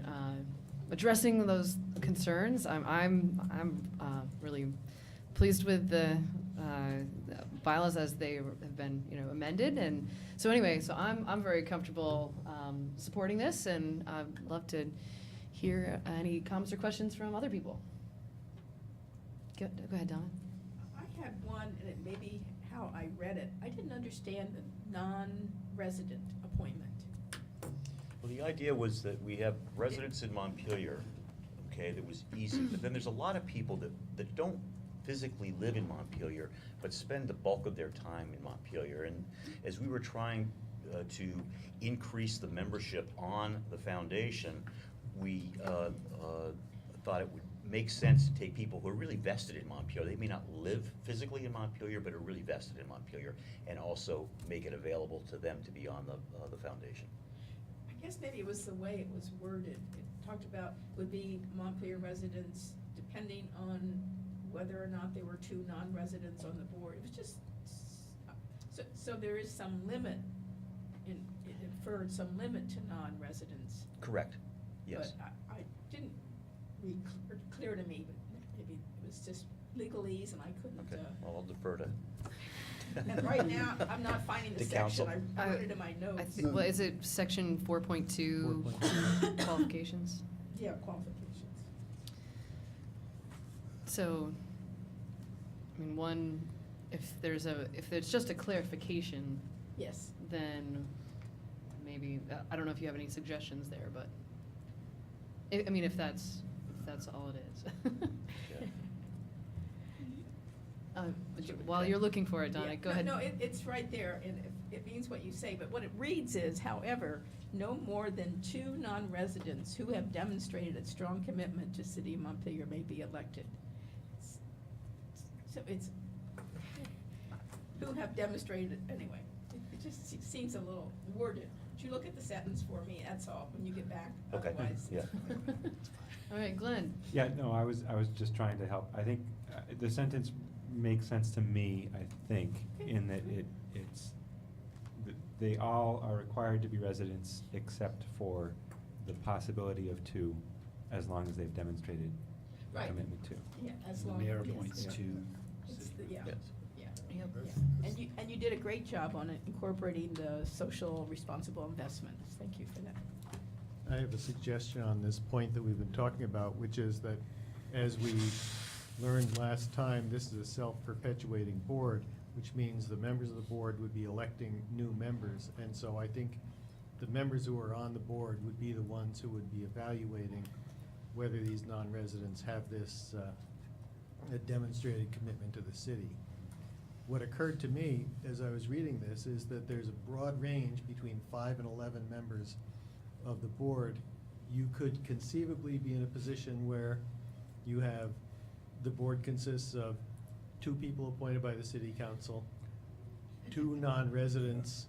[SPEAKER 1] addressing those concerns. I'm really pleased with the bylaws as they have been, amended. And so anyway, so I'm very comfortable supporting this, and I'd love to hear any comments or questions from other people. Go ahead, Donna.
[SPEAKER 3] I had one, and it may be how I read it. I didn't understand the non-resident appointment.
[SPEAKER 13] Well, the idea was that we have residents in Montpelier, okay, that was easy, but then there's a lot of people that don't physically live in Montpelier, but spend the bulk of their time in Montpelier. And as we were trying to increase the membership on the foundation, we thought it would make sense to take people who are really vested in Montpelier. They may not live physically in Montpelier, but are really vested in Montpelier, and also make it available to them to be on the foundation.
[SPEAKER 3] I guess maybe it was the way it was worded. It talked about would be Montpelier residents depending on whether or not there were two non-residents on the board. It was just, so there is some limit, it inferred some limit to non-residents.
[SPEAKER 13] Correct, yes.
[SPEAKER 3] But I didn't read clear to me, but maybe it was just legalese and I couldn't.
[SPEAKER 13] Okay, well, I'll defer to.
[SPEAKER 3] And right now, I'm not finding the
[SPEAKER 13] The
[SPEAKER 3] section.
[SPEAKER 13] council.
[SPEAKER 3] I wrote it in my notes.
[SPEAKER 1] Well, is it section 4.2 qualifications?
[SPEAKER 3] Yeah, qualifications.
[SPEAKER 1] So, I mean, if it's just a clarification,
[SPEAKER 3] Yes.
[SPEAKER 1] then maybe, I don't know if you have any suggestions there, but, if that's all it is. While you're looking for it, Donna,
[SPEAKER 3] Yeah.
[SPEAKER 1] go ahead.
[SPEAKER 3] No, it's right there, and it means what you say, but what it reads is, however, no more than two non-residents who have demonstrated a strong commitment to City of Montpelier may be elected. So it's, who have demonstrated, anyway, it just seems a little worded. Would you look at the sentence for me, that's all, when you get back,
[SPEAKER 13] Okay,
[SPEAKER 3] otherwise.
[SPEAKER 13] yeah.
[SPEAKER 1] All right, Glenn.
[SPEAKER 5] Yeah, no, I was just trying to help. I think the sentence makes sense to me, I think, in that they all are required to be residents except for the possibility of two, as long as they've demonstrated a
[SPEAKER 3] Right.
[SPEAKER 5] commitment to.
[SPEAKER 3] Yeah, as
[SPEAKER 2] The
[SPEAKER 3] long.
[SPEAKER 2] mayor
[SPEAKER 3] yes.
[SPEAKER 2] appoints
[SPEAKER 5] Yeah.
[SPEAKER 2] two.
[SPEAKER 3] It's the- Yeah,
[SPEAKER 13] Yes.
[SPEAKER 3] yeah.
[SPEAKER 1] Yep.
[SPEAKER 3] Yeah. And you did a great job on it, incorporating the social responsible investments. Thank you for that.
[SPEAKER 10] I have a suggestion on this point that we've been talking about, which is that, as we learned last time, this is a self-perpetuating board, which means the members of the board would be electing new members. And so I think the members who are on the board would be the ones who would be evaluating whether these non-residents have this a demonstrated commitment to the city. What occurred to me as I was reading this is that there's a broad range between 5 and 11 members of the board. You could conceivably be in a position where you have, the board consists of 2 people appointed by the city council, 2 non-residents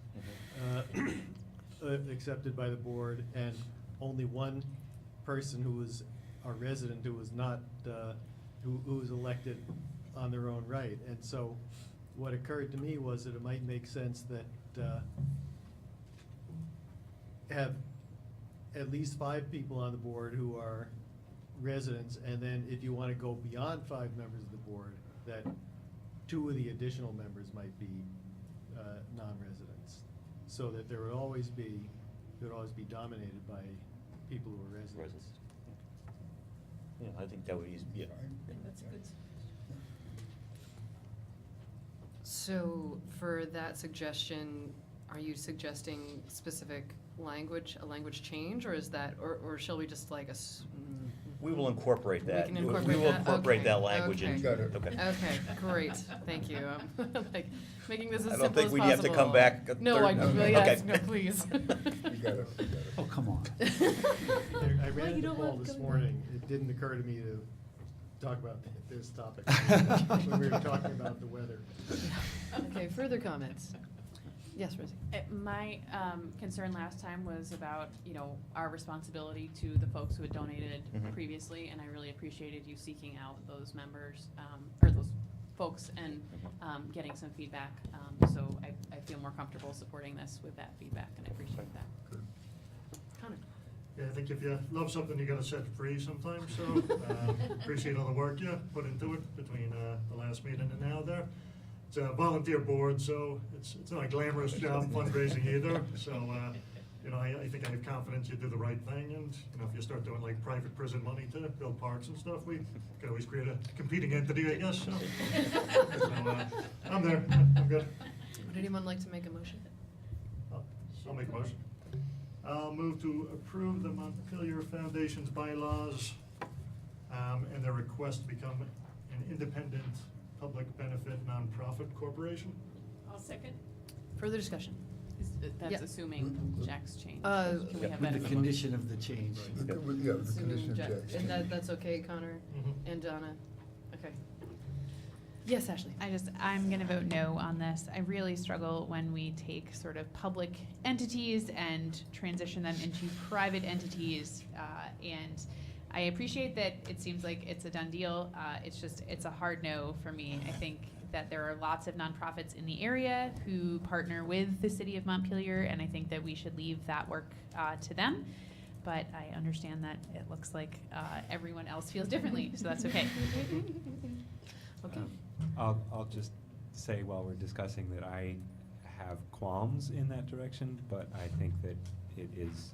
[SPEAKER 10] accepted by the board, and only 1 person who was a resident who was not, who was elected on their own right. And so what occurred to me was that it might make sense that have at least 5 people on the board who are residents, and then if you want to go beyond 5 members of the board, that 2 of the additional members might be non-residents, so that there would always be dominated by people who are residents.
[SPEAKER 13] Yeah, I think that would ease, yeah.
[SPEAKER 3] That's good.
[SPEAKER 1] So for that suggestion, are you suggesting specific language, a language change, or is that, or shall we just like
[SPEAKER 13] We will incorporate that.
[SPEAKER 1] We can incorporate
[SPEAKER 13] We will
[SPEAKER 1] that?
[SPEAKER 13] incorporate
[SPEAKER 1] Okay,
[SPEAKER 13] that language
[SPEAKER 1] okay.
[SPEAKER 13] into, okay.
[SPEAKER 1] Okay, great, thank you. Like, making this as
[SPEAKER 13] I
[SPEAKER 1] simple
[SPEAKER 13] don't think
[SPEAKER 1] as
[SPEAKER 13] we'd have to come
[SPEAKER 1] possible.
[SPEAKER 13] back a
[SPEAKER 1] No,
[SPEAKER 13] third-
[SPEAKER 1] I,
[SPEAKER 13] no.
[SPEAKER 1] yes,
[SPEAKER 13] Okay.
[SPEAKER 1] no, please.
[SPEAKER 2] Oh, come on.
[SPEAKER 10] I
[SPEAKER 1] Well,
[SPEAKER 10] ran
[SPEAKER 1] you
[SPEAKER 10] into
[SPEAKER 1] know
[SPEAKER 10] Paul
[SPEAKER 1] what?
[SPEAKER 10] this
[SPEAKER 1] Going
[SPEAKER 10] morning. It didn't occur to me to talk about this topic when we were talking about the weather.
[SPEAKER 1] Okay, further comments? Yes, Rosie?
[SPEAKER 4] My concern last time was about, our responsibility to the folks who had donated
[SPEAKER 13] Mhm.
[SPEAKER 4] previously, and I really appreciated you seeking out those members, or those folks, and getting some feedback. So I feel more comfortable supporting this with that feedback, and I appreciate that.
[SPEAKER 1] Connor?
[SPEAKER 14] Yeah, I think if you love something, you gotta set it free sometimes, so appreciate all the work you put into it between the last meeting and now there. It's a volunteer board, so it's not a glamorous job fundraising either, so, I think I have confidence you do the right thing, and, if you start doing like private prison money to build parks and stuff, we could always create a competing entity, I guess, so. I'm there, I'm good.
[SPEAKER 1] Would anyone like to make a motion?
[SPEAKER 14] I'll make a motion. I'll move to approve the Montpelier Foundation's bylaws, and their request to become an independent, public benefit, nonprofit corporation.
[SPEAKER 3] I'll second.
[SPEAKER 1] Further discussion?
[SPEAKER 4] That's
[SPEAKER 1] Yeah.
[SPEAKER 4] assuming Jack's change.
[SPEAKER 1] Uh,
[SPEAKER 4] Can we have
[SPEAKER 2] With
[SPEAKER 4] that
[SPEAKER 2] the
[SPEAKER 4] as a
[SPEAKER 2] condition of the change.
[SPEAKER 1] Assuming And that's okay, Connor
[SPEAKER 14] Mhm.
[SPEAKER 1] and Donna? Okay. Yes, Ashley?
[SPEAKER 15] I'm gonna vote no on this. I really struggle when we take sort of public entities and transition them into private entities. And I appreciate that it seems like it's a done deal. It's a hard no for me. I think that there are lots of nonprofits in the area who partner with the city of Montpelier, and I think that we should leave that work to them. But I understand that it looks like everyone else feels differently, so that's okay.
[SPEAKER 1] Okay.
[SPEAKER 5] I'll just say while we're discussing that I have qualms in that direction, but I think that it is,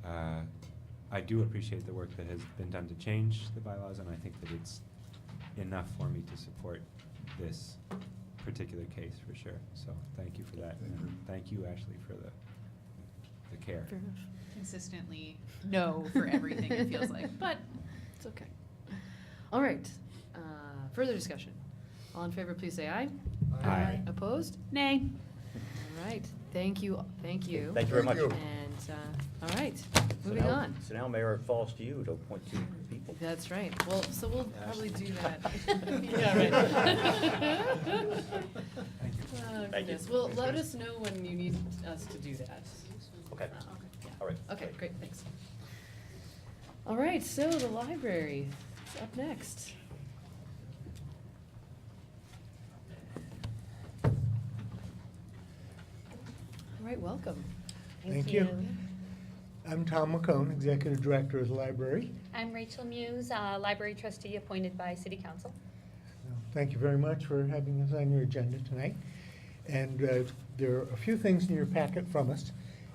[SPEAKER 5] I do appreciate the work that has been done to change the bylaws, and I think that it's enough for me to support this particular case for sure. So thank you for that. And thank you, Ashley, for the care.
[SPEAKER 1] Fair enough.
[SPEAKER 15] Consistently no for everything, it feels like, but
[SPEAKER 1] It's okay. All right. Further discussion? All in favor, please say aye.
[SPEAKER 5] Aye.
[SPEAKER 1] Opposed?
[SPEAKER 15] nay.
[SPEAKER 1] All right. Thank you. Thank you.
[SPEAKER 13] Thank you very much.
[SPEAKER 1] And, all right,
[SPEAKER 13] So
[SPEAKER 1] moving
[SPEAKER 13] now-
[SPEAKER 1] on.
[SPEAKER 13] So now, Mayor, it falls to you to appoint 2 people.
[SPEAKER 1] That's right. Well, so we'll probably do that.
[SPEAKER 13] Yeah, right.
[SPEAKER 5] Thank you.
[SPEAKER 1] Oh,
[SPEAKER 13] Thank you.
[SPEAKER 1] goodness. Well, let us know when you need us to do that.
[SPEAKER 13] Okay,
[SPEAKER 1] Yeah.
[SPEAKER 13] all right.
[SPEAKER 1] Okay, great, thanks. All right, so the library is up next. All right, welcome.
[SPEAKER 16] Thank you. I'm Tom McCone, Executive Director of the library.
[SPEAKER 17] I'm Rachel Muse, Library Trustee appointed by City Council.
[SPEAKER 16] Thank you very much for having us on your agenda tonight. And there are a few things in your packet from us,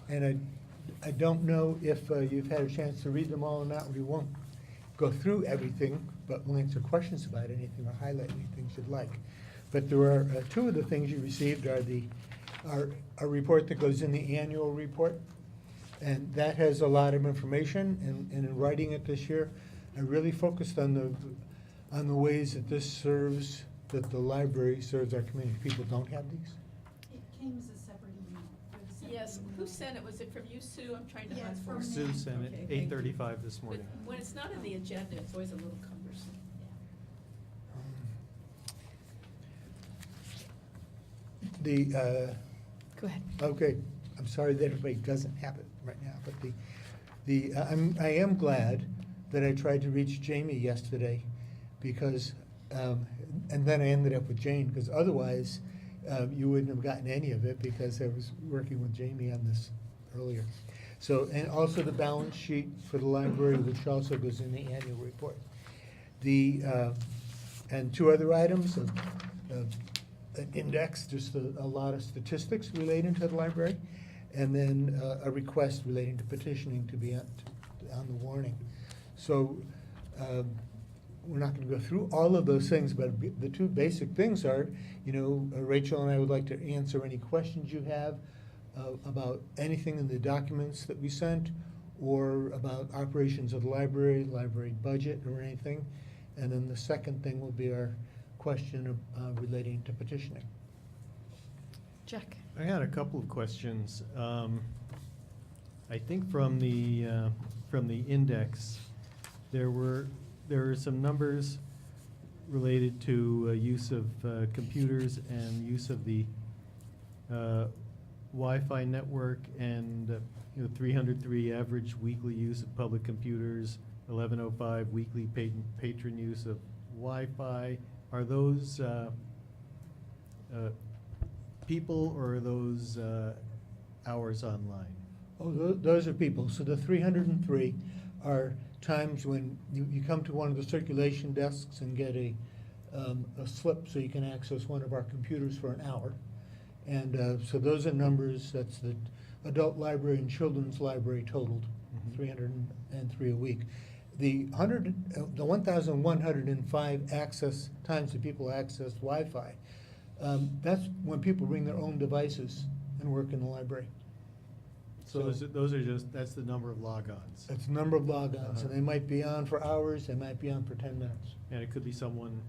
[SPEAKER 16] and I don't know if you've had a chance to read them all or not. We won't go through everything, but we'll answer questions about anything or highlight any things you'd like. But there are 2 of the things you received are a report that goes in the annual report, and that has a lot of information. And in writing it this year, I really focused on the ways that this serves, that the library serves our community. People don't have these.
[SPEAKER 3] It came as a separate email. Yes, who sent it? Was it from you, Sue? I'm trying to hunt for it.
[SPEAKER 10] Sue sent it,
[SPEAKER 3] Okay, thank you.
[SPEAKER 10] 8:35 this
[SPEAKER 3] But
[SPEAKER 10] morning.
[SPEAKER 3] when it's not in the agenda, it's always a little cumbersome.
[SPEAKER 1] Go ahead.
[SPEAKER 16] Okay, I'm sorry that everybody doesn't have it right now, but I am glad that I tried to reach Jamie yesterday, because And then I ended up with Jane, because otherwise, you wouldn't have gotten any of it, because I was working with Jamie on this earlier. So, and also the balance sheet for the library, which also goes in the annual report. And two other items, an index, just a lot of statistics relating to the library, and then a request relating to petitioning to be on the warning. So we're not going to go through all of those things, but the two basic things are, Rachel and I would like to answer any questions you have about anything in the documents that we sent, or about operations of the library budget, or anything. And then the second thing will be our question relating to petitioning.
[SPEAKER 1] Jack.
[SPEAKER 10] I had a couple of questions. I think from the index, there are some numbers related to use of computers and use of the Wi-Fi network, and 303 average weekly use of public computers, 1105 weekly patron use of Wi-Fi. Are those people, or are those hours online?
[SPEAKER 16] Oh, those are people. So the 303 are times when you come to one of the circulation desks and get a slip so you can access one of our computers for an hour. And so those are numbers, that's the adult library and children's library totaled, 303 a week. The 1,105 access times that people access Wi-Fi, that's when people bring their own devices and work in the library.
[SPEAKER 10] So that's the number of logons.
[SPEAKER 16] That's the number of logons, and they might be on for hours, they might be on for 10 minutes.
[SPEAKER 10] And it could be someone,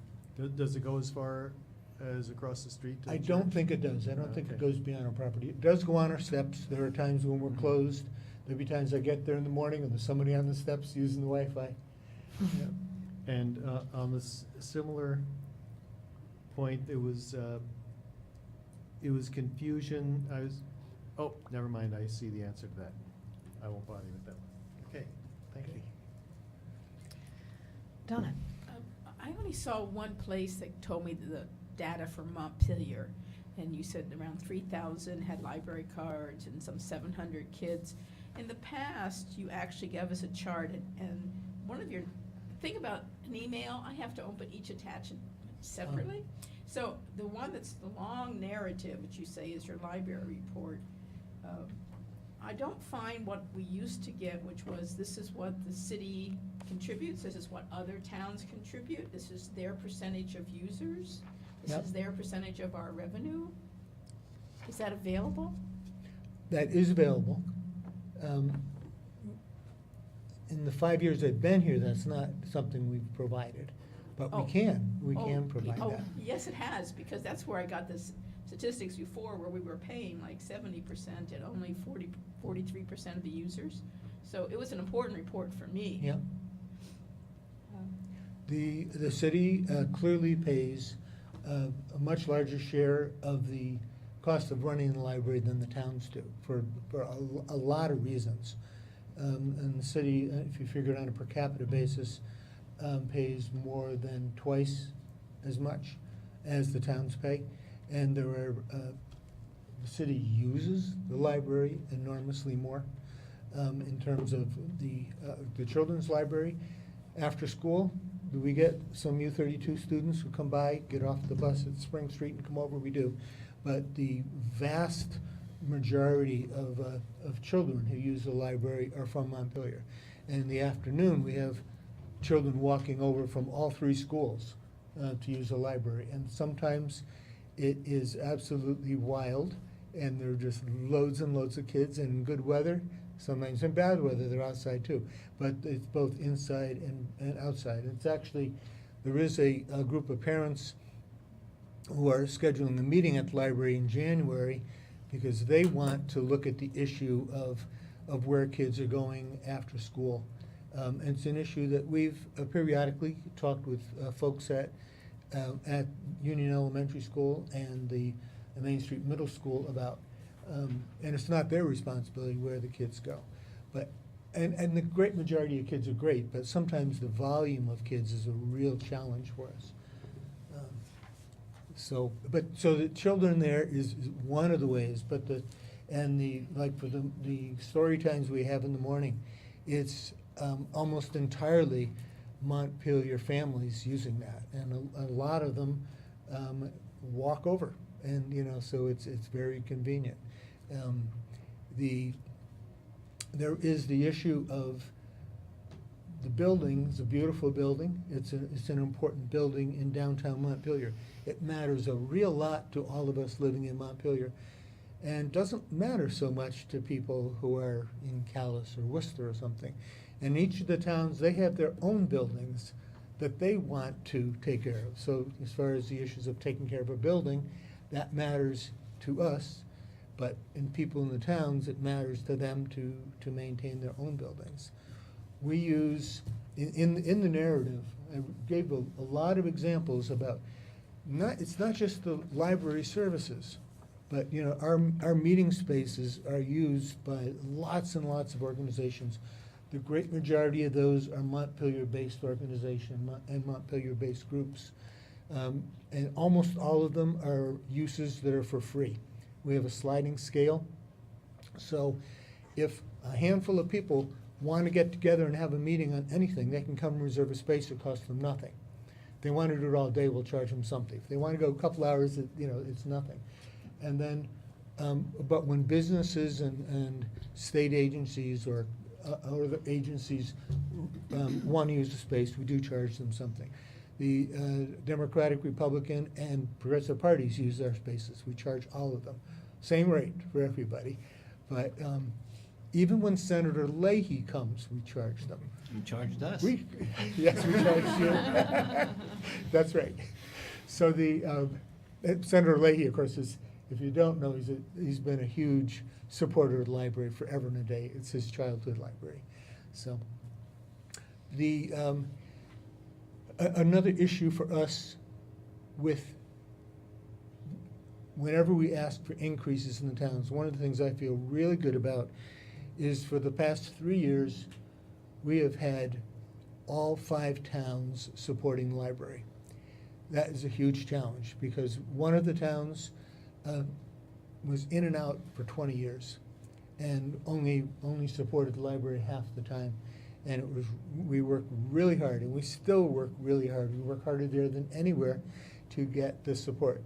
[SPEAKER 10] does it go as far as across the street to the
[SPEAKER 16] I don't
[SPEAKER 10] church?
[SPEAKER 16] think it does. I don't think it
[SPEAKER 10] Okay.
[SPEAKER 16] goes beyond our property. It does go on our steps. There are times when we're closed. There'll be times I get there in the morning and there's somebody on the steps using the Wi-Fi. Yeah.
[SPEAKER 10] And on this similar point, it was confusion. Oh, never mind, I see the answer to that. I won't bother you with that one. Okay, thank you.
[SPEAKER 1] Donna.
[SPEAKER 3] I only saw one place that told me the data for Montpelier, and you said around 3,000 had library cards and some 700 kids. In the past, you actually gave us a chart, and one of your, think about an email, I have to open each attachment separately. So the one that's the long narrative, which you say is your library report, I don't find what we used to get, which was this is what the city contributes, this is what other towns contribute, this is their percentage of users, this
[SPEAKER 16] Yep.
[SPEAKER 3] is their percentage of our revenue. Is that available?
[SPEAKER 16] That is available. In the 5 years I've been here, that's not something we've provided, but we can provide that.
[SPEAKER 3] Yes, it has, because that's where I got this statistics before, where we were paying like 70% and only 43% of the users. So it was an important report for me.
[SPEAKER 16] Yeah. The city clearly pays a much larger share of the cost of running the library than the towns do, for a lot of reasons. And the city, if you figure it on a per capita basis, pays more than twice as much as the towns pay. And the city uses the library enormously more in terms of the children's library. After school, do we get some U32 students who come by, get off the bus at Spring Street and come over? We do. But the vast majority of children who use the library are from Montpelier. And in the afternoon, we have children walking over from all three schools to use the library. And sometimes it is absolutely wild, and there are just loads and loads of kids, and in good weather, sometimes in bad weather, they're outside too. But it's both inside and outside. It's actually, there is a group of parents who are scheduling a meeting at the library in January because they want to look at the issue of where kids are going after school. It's an issue that we've periodically talked with folks at Union Elementary School and the Main Street Middle School about, and it's not their responsibility where the kids go. But, and the great majority of kids are great, but sometimes the volume of kids is a real challenge for us. So the children there is one of the ways, but like for the story times we have in the morning, it's almost entirely Montpelier families using that, and a lot of them walk over, and so it's very convenient. There is the issue of the building. It's a beautiful building. It's an important building in downtown Montpelier. It matters a real lot to all of us living in Montpelier, and doesn't matter so much to people who are in Calais or Worcester or something. And each of the towns, they have their own buildings that they want to take care of. So as far as the issues of taking care of a building, that matters to us, but in people in the towns, it matters to them to maintain their own buildings. We use, in the narrative, I gave a lot of examples about, it's not just the library services, but our meeting spaces are used by lots and lots of organizations. The great majority of those are Montpelier-based organizations and Montpelier-based groups. And almost all of them are uses that are for free. We have a sliding scale. So if a handful of people want to get together and have a meeting on anything, they can come and reserve a space. It costs them nothing. If they want to do it all day, we'll charge them something. If they want to go a couple hours, it's nothing. And then, but when businesses and state agencies or other agencies want to use the space, we do charge them something. The Democratic, Republican, and Progressive parties use their spaces. We charge all of them. Same rate for everybody. But even when Senator Leahy comes, we charge them.
[SPEAKER 2] You charged us.
[SPEAKER 16] Yes, we charged you. That's right. So Senator Leahy, of course, if you don't know, he's been a huge supporter of the library forever and a day. It's his childhood library. So another issue for us whenever we ask for increases in the towns, one of the things I feel really good about is for the past 3 years, we have had all 5 towns supporting the library. That is a huge challenge because one of the towns was in and out for 20 years and only supported the library half the time. And we worked really hard, and we still work really hard. We work harder there than anywhere to get the support.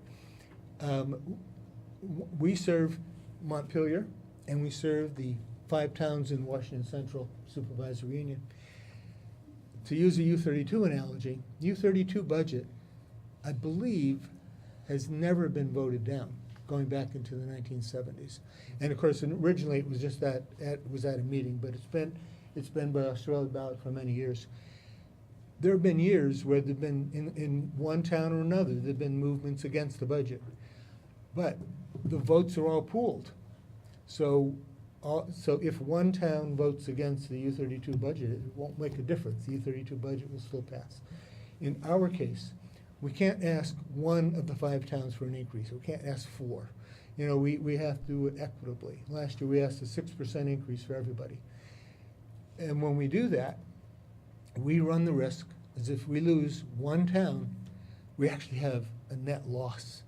[SPEAKER 16] We serve Montpelier, and we serve the 5 towns in Washington Central Supervisory Union. To use a U32 analogy, U32 budget, I believe, has never been voted down, going back into the 1970s. And of course, originally it was just that it was at a meeting, but it's been by Australia ballot for many years. There have been years where there've been in one town or another, there've been movements against the budget, but the votes are all pooled. So if one town votes against the U32 budget, it won't make a difference. The U32 budget will still pass. In our case, we can't ask one of the 5 towns for an increase. We can't ask 4. We have to do it equitably. Last year, we asked a 6% increase for everybody. And when we do that, we run the risk, as if we lose one town, we actually have a net loss.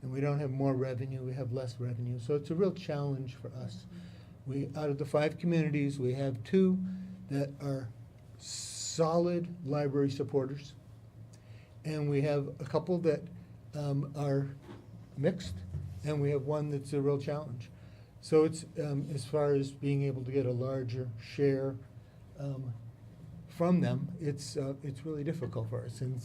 [SPEAKER 16] And we don't have more revenue, we have less revenue. So it's a real challenge for us. Out of the 5 communities, we have 2 that are solid library supporters. And we have a couple that are mixed, and we have 1 that's a real challenge. So it's, as far as being able to get a larger share from them, it's really difficult for us. And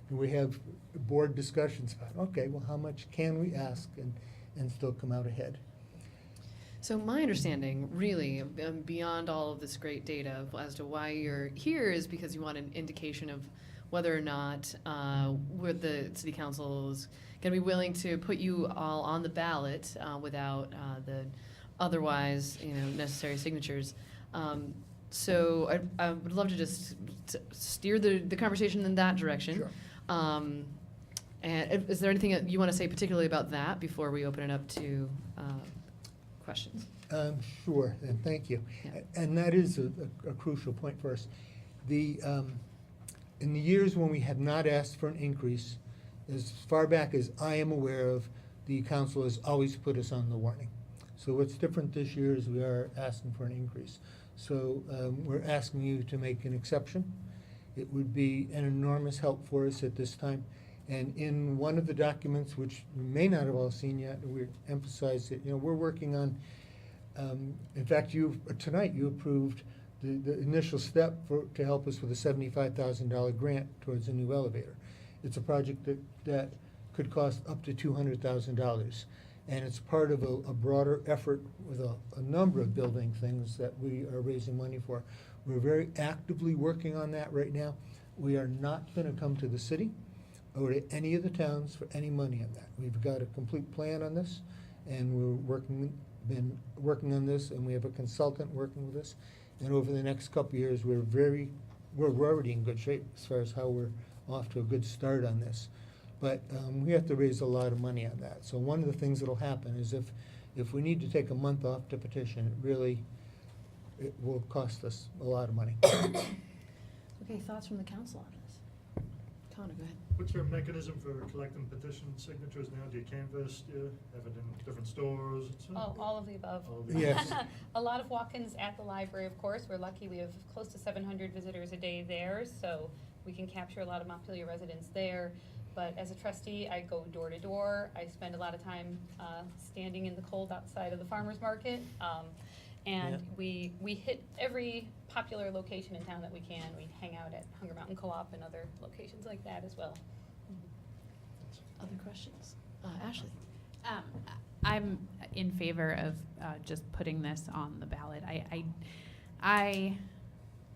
[SPEAKER 16] we have board discussions about, okay, well, how much can we ask and still come out ahead?
[SPEAKER 1] So my understanding, really, beyond all of this great data as to why you're here is because you want an indication of whether or not the city council is going to be willing to put you all on the ballot without the otherwise necessary signatures. So I would love to just steer the conversation in that direction.
[SPEAKER 16] Sure.
[SPEAKER 1] And is there anything that you want to say particularly about that before we open it up to questions?
[SPEAKER 16] Sure, and thank you.
[SPEAKER 1] Yeah.
[SPEAKER 16] And that is a crucial point for us. In the years when we have not asked for an increase, as far back as I am aware of, the council has always put us on the warning. So what's different this year is we are asking for an increase. So we're asking you to make an exception. It would be an enormous help for us at this time. And in one of the documents, which you may not have all seen yet, we emphasized that, we're working on, in fact, tonight you approved the initial step to help us with a $75,000 grant towards a new elevator. It's a project that could cost up to $200,000. And it's part of a broader effort with a number of building things that we are raising money for. We're very actively working on that right now. We are not going to come to the city or to any of the towns for any money on that. We've got a complete plan on this, and been working on this, and we have a consultant working with us. And over the next couple of years, we're already in good shape as far as how we're off to a good start on this. But we have to raise a lot of money on that. So one of the things that'll happen is if we need to take a month off to petition, it will cost us a lot of money.
[SPEAKER 1] Okay, thoughts from the council on this? Connor, go ahead.
[SPEAKER 14] What's your mechanism for collecting petition signatures now? Do you canvass, do you have it in different stores?
[SPEAKER 17] All of the above.
[SPEAKER 14] All of the
[SPEAKER 16] Yes.
[SPEAKER 17] A lot of walk-ins at the library, of course. We're lucky we have close to 700 visitors a day there, so we can capture a lot of Montpelier residents there. But as a trustee, I go door to door. I spend a lot of time standing in the cold outside of the farmer's market. And we hit every popular location in town that we can. We hang out at Hunger Mountain Co-op and other locations like that as well.
[SPEAKER 1] Other questions? Ashley?
[SPEAKER 15] I'm in favor of just putting this on the ballot. I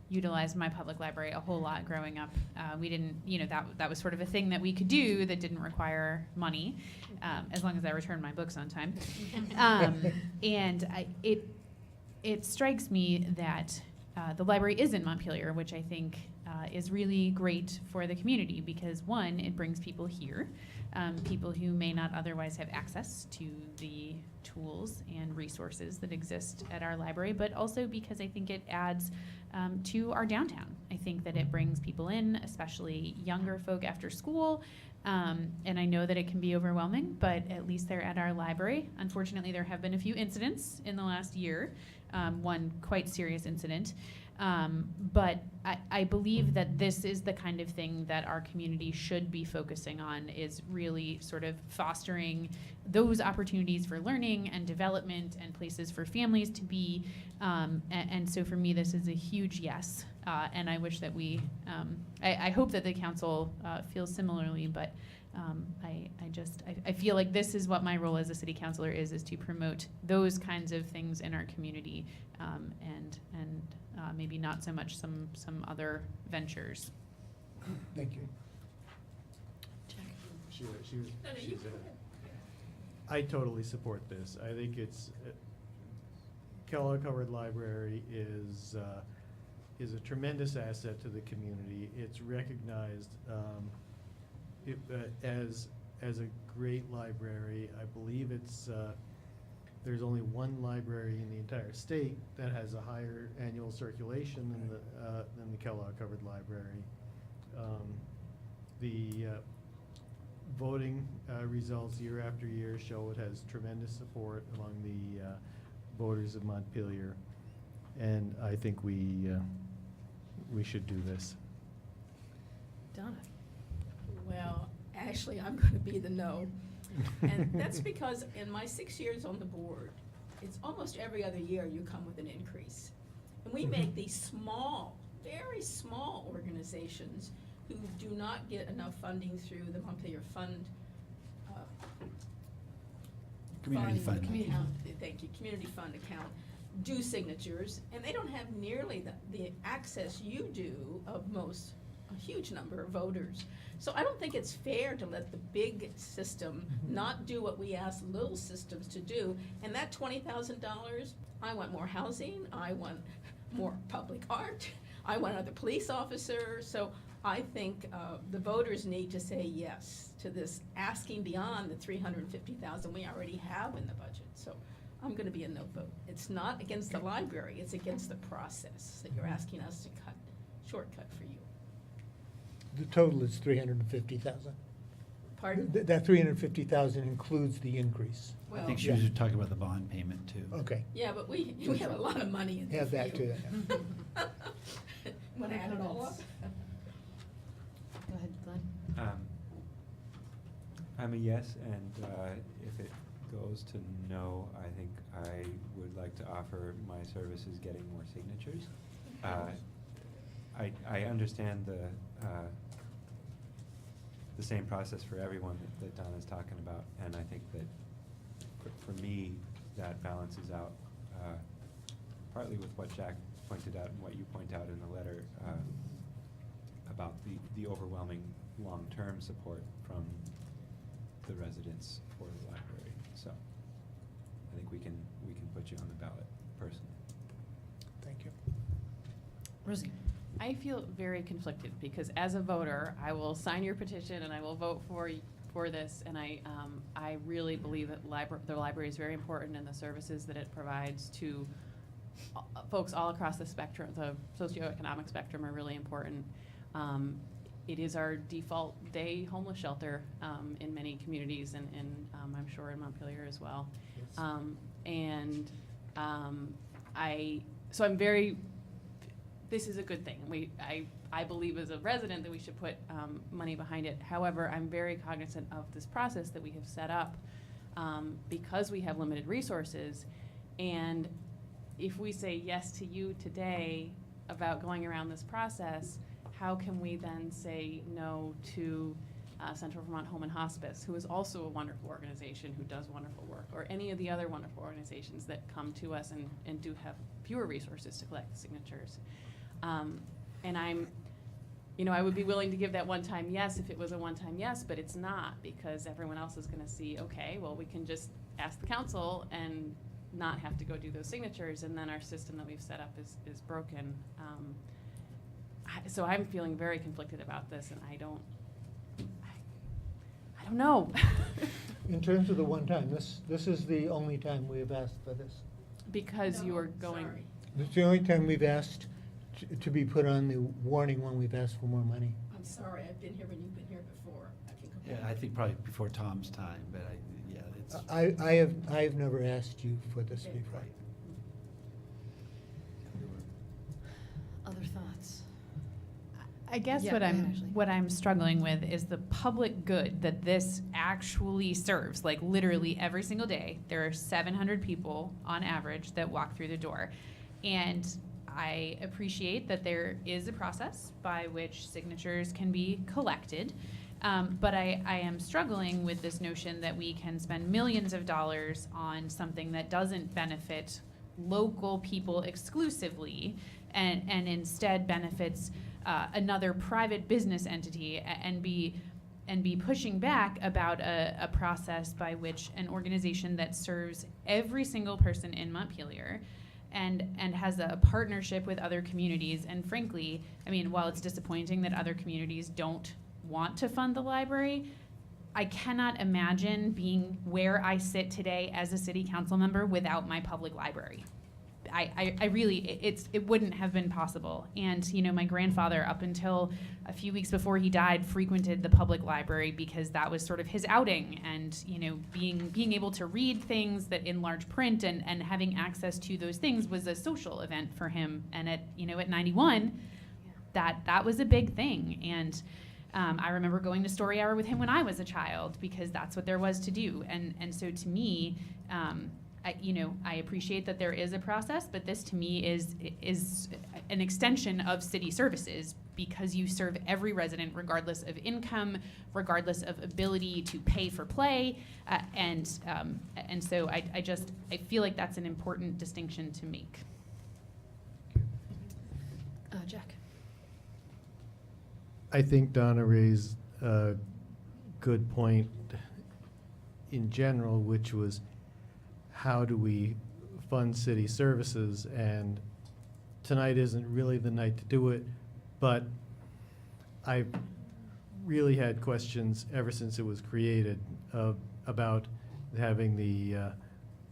[SPEAKER 15] utilized my public library a whole lot growing up. We didn't, that was sort of a thing that we could do that didn't require money, as long as I returned my books on time. And it strikes me that the library is in Montpelier, which I think is really great for the community because, one, it brings people here, people who may not otherwise have access to the tools and resources that exist at our library, but also because I think it adds to our downtown. I think that it brings people in, especially younger folk after school, and I know that it can be overwhelming, but at least they're at our library. Unfortunately, there have been a few incidents in the last year, one quite serious incident. But I believe that this is the kind of thing that our community should be focusing on, is really sort of fostering those opportunities for learning and development and places for families to be. And so for me, this is a huge yes. And I wish that I hope that the council feels similarly, but I feel like this is what my role as a city councilor is to promote those kinds of things in our community, and maybe not so much some other ventures.
[SPEAKER 16] Thank you.
[SPEAKER 10] I totally support this. I think it's Kellogg Hubbard Library is a tremendous asset to the community. It's recognized as a great library. I believe there's only one library in the entire state that has a higher annual circulation than the Kellogg Hubbard Library. The voting results year after year show it has tremendous support among the voters of Montpelier, and I think we should do this.
[SPEAKER 1] Donna?
[SPEAKER 3] Well, Ashley, I'm going to be the no. And that's because in my 6 years on the board, it's almost every other year you come with an increase. And we make these small, very small organizations who do not get enough funding through the Montpelier Fund.
[SPEAKER 2] Community fund.
[SPEAKER 3] Thank you, community fund account, do signatures, and they don't have nearly the access you do of a huge number of voters. So I don't think it's fair to let the big system not do what we ask little systems to do. And that $20,000, I want more housing, I want more public art, I want another police officer. So I think the voters need to say yes to this, asking beyond the $350,000 we already have in the budget. So I'm going to be a no vote. It's not against the library, it's against the process that you're asking us to shortcut for you.
[SPEAKER 16] The total is $350,000.
[SPEAKER 3] Pardon?
[SPEAKER 16] That 350,000 includes the increase.
[SPEAKER 2] I think she
[SPEAKER 3] Well,
[SPEAKER 2] was talking about the bond payment too.
[SPEAKER 16] Okay.
[SPEAKER 3] yeah, but we have a lot of money in the
[SPEAKER 16] Have that
[SPEAKER 3] field.
[SPEAKER 16] too.
[SPEAKER 3] When I add it all up.
[SPEAKER 1] Go ahead, Glenn.
[SPEAKER 5] I'm a yes, and if it goes to no, I think I would like to offer my services getting more signatures. I understand the same process for everyone that Donna's talking about, and I think that for me, that balances out partly with what Jack pointed out and what you point out in the letter about the overwhelming long-term support from the residents for the library. So I think we can put you on the ballot personally.
[SPEAKER 16] Thank you.
[SPEAKER 1] Rosie.
[SPEAKER 4] I feel very conflicted because as a voter, I will sign your petition and I will vote for this. And I really believe that the library is very important, and the services that it provides to folks all across the spectrum, the socioeconomic spectrum, are really important. It is our default day homeless shelter in many communities, and I'm sure in Montpelier as well.
[SPEAKER 16] Yes.
[SPEAKER 4] So I'm very. This is a good thing. I believe as a resident that we should put money behind it. However, I'm very cognizant of this process that we have set up because we have limited resources. And if we say yes to you today about going around this process, how can we then say no to Central Vermont Home and Hospice, who is also a wonderful organization who does wonderful work, or any of the other wonderful organizations that come to us and do have fewer resources to collect signatures. And I would be willing to give that one-time yes if it was a one-time yes, but it's not, because everyone else is going to see, okay, well, we can just ask the council and not have to go do those signatures, and then our system that we've set up is broken. So I'm feeling very conflicted about this, and I don't know.
[SPEAKER 16] In terms of the one time, this is the only time we have asked for this.
[SPEAKER 4] Because you
[SPEAKER 3] No,
[SPEAKER 4] are going.
[SPEAKER 3] sorry.
[SPEAKER 16] It's the only time we've asked to be put on the warning when we've asked for more money.
[SPEAKER 3] I'm sorry, I've been here when you've been here before. I can complain.
[SPEAKER 2] Yeah, I think probably before Tom's time, but it's.
[SPEAKER 16] I have never asked you for this
[SPEAKER 3] Okay.
[SPEAKER 16] before.
[SPEAKER 1] Other thoughts?
[SPEAKER 15] I guess
[SPEAKER 1] Yeah,
[SPEAKER 15] what
[SPEAKER 1] go ahead, Ashley.
[SPEAKER 15] what I'm struggling with is the public good that this actually serves. Like literally every single day, there are 700 people on average that walk through the door, and I appreciate that there is a process by which signatures can be collected. But I am struggling with this notion that we can spend millions of dollars on something that doesn't benefit local people exclusively, and instead benefits another private business entity, and be pushing back about a process by which an organization that serves every single person in Montpelier and has a partnership with other communities. And frankly, I mean, while it's disappointing that other communities don't want to fund the library, I cannot imagine being where I sit today as a city council member without my public library. I really, it wouldn't have been possible. And, my grandfather, up until a few weeks before he died, frequented the public library because that was sort of his outing. And, being able to read things that in large print and having access to those things was a social event for him. And at 91, that was a big thing. And I remember going to story hour with him when I was a child because that's what there was to do. And so to me, I appreciate that there is a process, but this to me is an extension of city services because you serve every resident regardless of income, regardless of ability to pay for play, and so I feel like that's an important distinction to make.
[SPEAKER 1] Jack.
[SPEAKER 10] I think Donna raised a good point in general, which was how do we fund city services? And tonight isn't really the night to do it, but I've really had questions ever since it was created about having the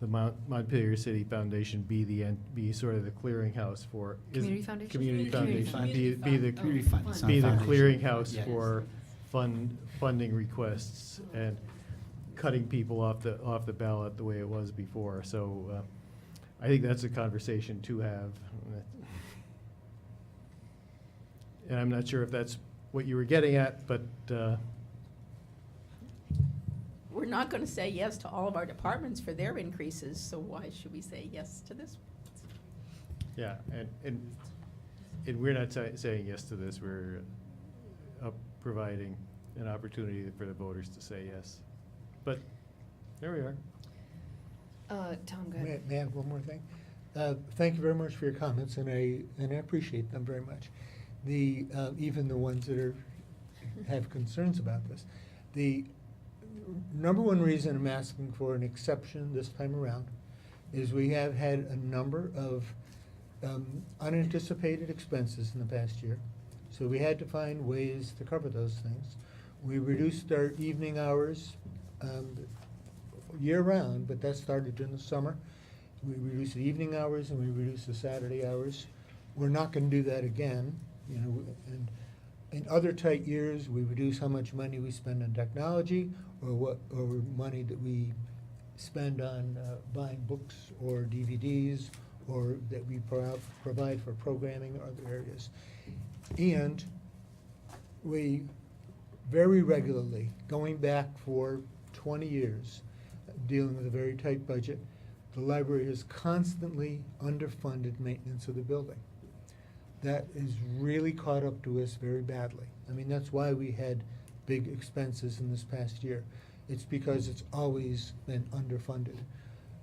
[SPEAKER 10] Montpelier City Foundation be sort of the clearinghouse for
[SPEAKER 1] Community Foundation?
[SPEAKER 10] Community
[SPEAKER 1] Community
[SPEAKER 10] Foundation
[SPEAKER 1] Fund.
[SPEAKER 10] be the
[SPEAKER 2] Community fund. It's not
[SPEAKER 10] be
[SPEAKER 2] a
[SPEAKER 10] the
[SPEAKER 2] foundation.
[SPEAKER 10] clearinghouse
[SPEAKER 2] Yes.
[SPEAKER 10] for funding requests and cutting people off the ballot the way it was before. So I think that's a conversation to have. And I'm not sure if that's what you were getting at, but
[SPEAKER 3] We're not going to say yes to all of our departments for their increases, so why should we say yes to this?
[SPEAKER 10] yeah, and we're not saying yes to this. We're providing an opportunity for the voters to say yes. But there we are.
[SPEAKER 1] Tom, go ahead.
[SPEAKER 16] May I have one more thing? Thank you very much for your comments, and I appreciate them very much. Even the ones that have concerns about this. The number one reason I'm asking for an exception this time around is we have had a number of unanticipated expenses in the past year. So we had to find ways to cover those things. We reduced our evening hours year-round, but that started in the summer. We reduced the evening hours and we reduced the Saturday hours. We're not going to do that again. You know, and in other tight years, we reduce how much money we spend on technology or money that we spend on buying books or DVDs or that we provide for programming or other areas. And we very regularly, going back for 20 years, dealing with a very tight budget, the library has constantly underfunded maintenance of the building. That is really caught up to us very badly. I mean, that's why we had big expenses in this past year. It's because it's always been underfunded.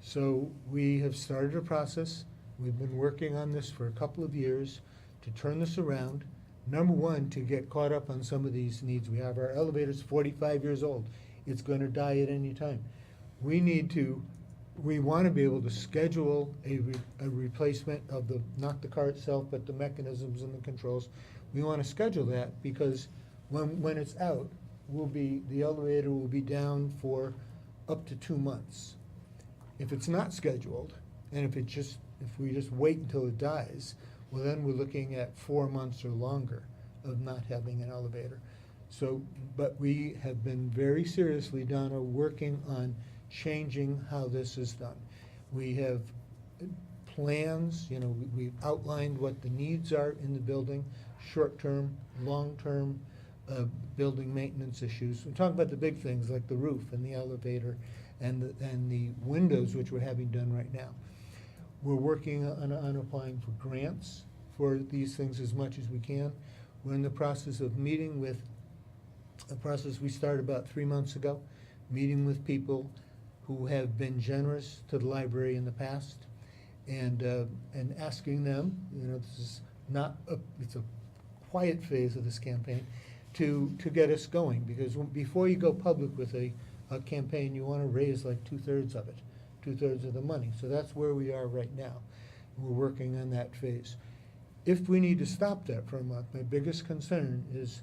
[SPEAKER 16] So we have started a process. We've been working on this for a couple of years to turn this around. Number one, to get caught up on some of these needs. We have our elevators 45 years old. It's going to die at any time. We want to be able to schedule a replacement of not the car itself, but the mechanisms and the controls. We want to schedule that because when it's out, the elevator will be down for up to 2 months. If it's not scheduled, and if we just wait until it dies, well, then we're looking at 4 months or longer of not having an elevator. So, but we have been very seriously, Donna, working on changing how this is done. We have plans, you know, we've outlined what the needs are in the building, short-term, long-term building maintenance issues. We're talking about the big things like the roof and the elevator and the windows, which we're having done right now. We're working on applying for grants for these things as much as we can. We're in the process of meeting with a process we started about 3 months ago, meeting with people who have been generous to the library in the past and asking them, you know, this is not it's a quiet phase of this campaign, to get us going, because before you go public with a campaign, you want to raise like 2/3 of it, 2/3 of the money. So that's where we are right now. We're working on that phase. If we need to stop that for a month, my biggest concern is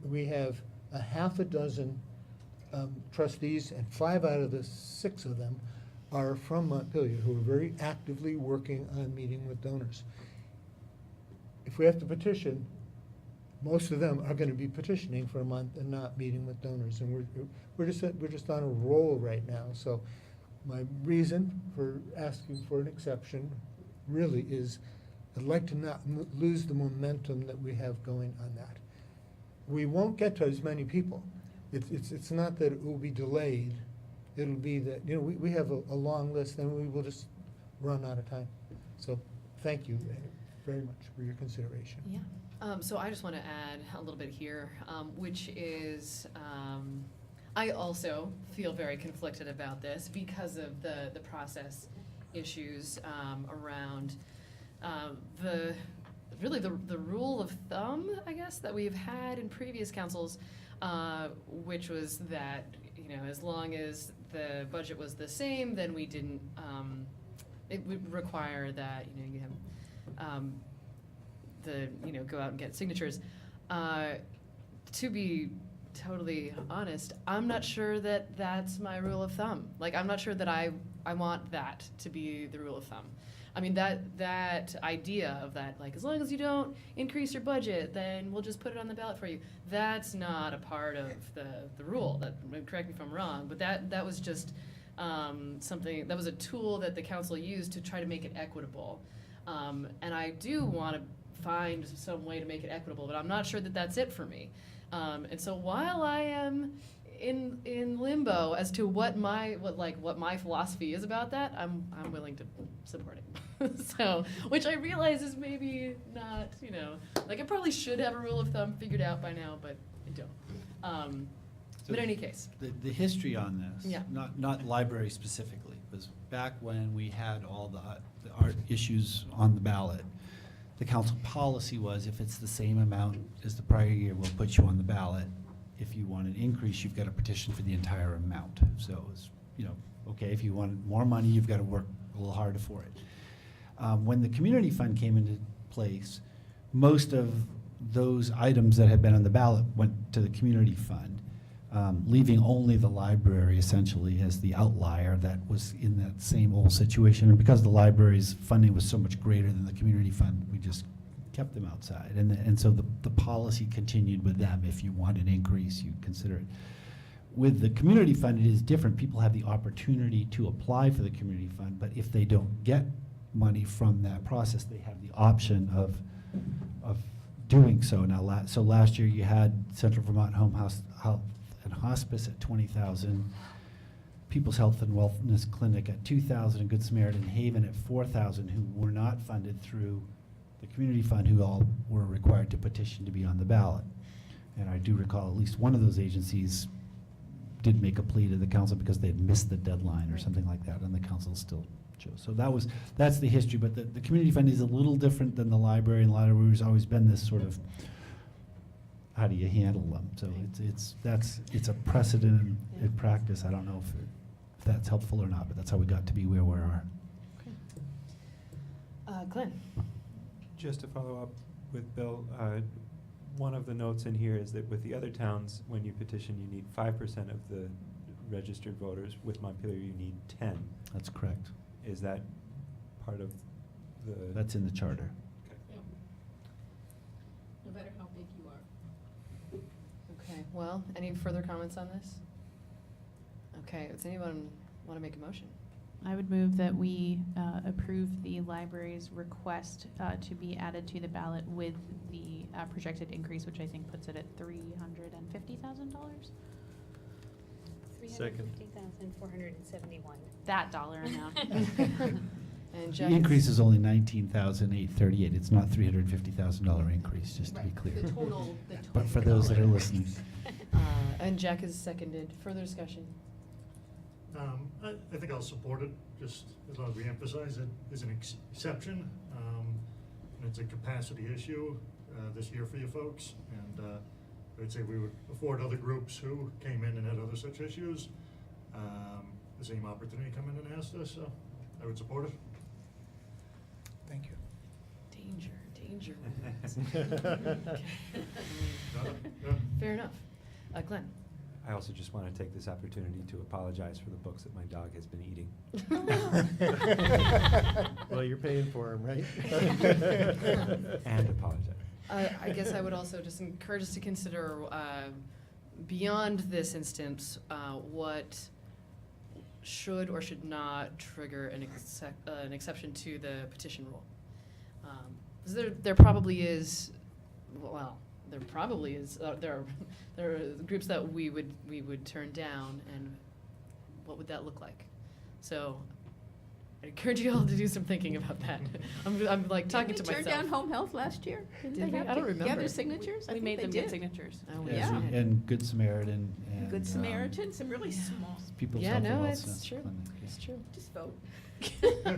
[SPEAKER 16] we have a half a dozen trustees, and 5 out of the 6 of them are from Montpelier, who are very actively working on meeting with donors. If we have to petition, most of them are going to be petitioning for a month and not meeting with donors, and we're just on a roll right now. So my reason for asking for an exception really is I'd like to not lose the momentum that we have going on that. We won't get to as many people. It's not that it will be delayed. It'll be that, you know, we have a long list and we will just run out of time. So thank you very much for your consideration.
[SPEAKER 1] Yeah. So I just want to add a little bit here, which is I also feel very conflicted about this because of the process issues around the rule of thumb, I guess, that we've had in previous councils, which was that, you know, as long as the budget was the same, then we didn't, it would require that, you know, you have go out and get signatures. To be totally honest, I'm not sure that that's my rule of thumb. Like, I'm not sure that I want that to be the rule of thumb. I mean, that idea of that, like, as long as you don't increase your budget, then we'll just put it on the ballot for you. That's not a part of the rule. Correct me if I'm wrong, but that was just something, that was a tool that the council used to try to make it equitable. And I do want to find some way to make it equitable, but I'm not sure that that's it for me. And so while I am in limbo as to what my philosophy is about that, I'm willing to support it. So, which I realize is maybe not, like I probably should have a rule of thumb figured out by now, but I don't. But in any case.
[SPEAKER 2] The history on this,
[SPEAKER 1] Yeah.
[SPEAKER 2] not library specifically, was back when we had all the art issues on the ballot. The council policy was if it's the same amount as the prior year, we'll put you on the ballot. If you want an increase, you've got to petition for the entire amount. So it's, okay, if you want more money, you've got to work a little harder for it. When the community fund came into place, most of those items that had been on the ballot went to the community fund, leaving only the library essentially as the outlier that was in that same old situation. And because the library's funding was so much greater than the community fund, we just kept them outside. And so the policy continued with them. If you want an increase, you consider it. With the community fund, it is different. People have the opportunity to apply for the community fund, but if they don't get money from that process, they have the option of doing so. Now, so last year you had Central Vermont Home Health and Hospice at $20,000, People's Health and Wellness Clinic at $2,000, and Good Samaritan Haven at $4,000, who were not funded through the community fund, who all were required to petition to be on the ballot. And I do recall at least one of those agencies did make a plea to the council because they had missed the deadline or something like that, and the council still chose. So that's the history, but the community fund is a little different than the library, and the library has always been this sort of, how do you handle them? So it's a precedent in practice. I don't know if that's helpful or not, but that's how we got to be where we are.
[SPEAKER 1] Glenn?
[SPEAKER 5] Just to follow up with Bill, one of the notes in here is that with the other towns, when you petition, you need 5% of the registered voters. With Montpelier, you need 10.
[SPEAKER 2] That's correct.
[SPEAKER 5] Is that part of the?
[SPEAKER 2] That's in the charter.
[SPEAKER 3] Yeah. No matter how big you are.
[SPEAKER 1] Okay, well, any further comments on this? Okay, does anyone want to make a motion?
[SPEAKER 15] I would move that we approve the library's request to be added to the ballot with the projected increase, which I think puts it at $350,000.
[SPEAKER 10] Second.
[SPEAKER 17] $350,471.
[SPEAKER 15] That dollar amount.
[SPEAKER 1] And
[SPEAKER 2] The
[SPEAKER 1] Jack
[SPEAKER 2] increase is only $19,838. It's not $350,000 increase, just to be clear.
[SPEAKER 1] The total.
[SPEAKER 2] But for those that are listening.
[SPEAKER 1] And Jack is seconded. Further discussion?
[SPEAKER 14] I think I'll support it, just as long as we emphasize it is an exception. And it's a capacity issue this year for you folks. And I would say we would afford other groups who came in and had other such issues the same opportunity to come in and ask us. So I would support it.
[SPEAKER 16] Thank you.
[SPEAKER 1] Danger.
[SPEAKER 14] Yeah.
[SPEAKER 1] Fair enough. Glenn?
[SPEAKER 5] I also just want to take this opportunity to apologize for the books that my dog has been eating.
[SPEAKER 10] Well, you're paying for them, right?
[SPEAKER 5] And apologize.
[SPEAKER 1] I guess I would also just encourage us to consider, beyond this instance, what should or should not trigger an exception to the petition rule. 'Cause there probably is, there are groups that we would turn down, and what would that look like? So I encourage you all to do some thinking about that. I'm like talking to myself.
[SPEAKER 3] Did they turn down home health last year? Didn't
[SPEAKER 1] Did
[SPEAKER 3] they
[SPEAKER 1] we?
[SPEAKER 3] have
[SPEAKER 1] I don't
[SPEAKER 3] to
[SPEAKER 1] remember.
[SPEAKER 3] gather signatures? I
[SPEAKER 4] We
[SPEAKER 3] think
[SPEAKER 4] made
[SPEAKER 3] they
[SPEAKER 4] them
[SPEAKER 3] did.
[SPEAKER 4] get signatures.
[SPEAKER 1] Oh,
[SPEAKER 3] Yeah.
[SPEAKER 2] And Good Samaritan and.
[SPEAKER 3] Good Samaritan, some really small.
[SPEAKER 2] People's
[SPEAKER 1] Yeah,
[SPEAKER 2] Health
[SPEAKER 1] no,
[SPEAKER 2] and Wellness
[SPEAKER 1] it's true.
[SPEAKER 2] Clinic, yeah.
[SPEAKER 1] It's true.
[SPEAKER 3] Just vote.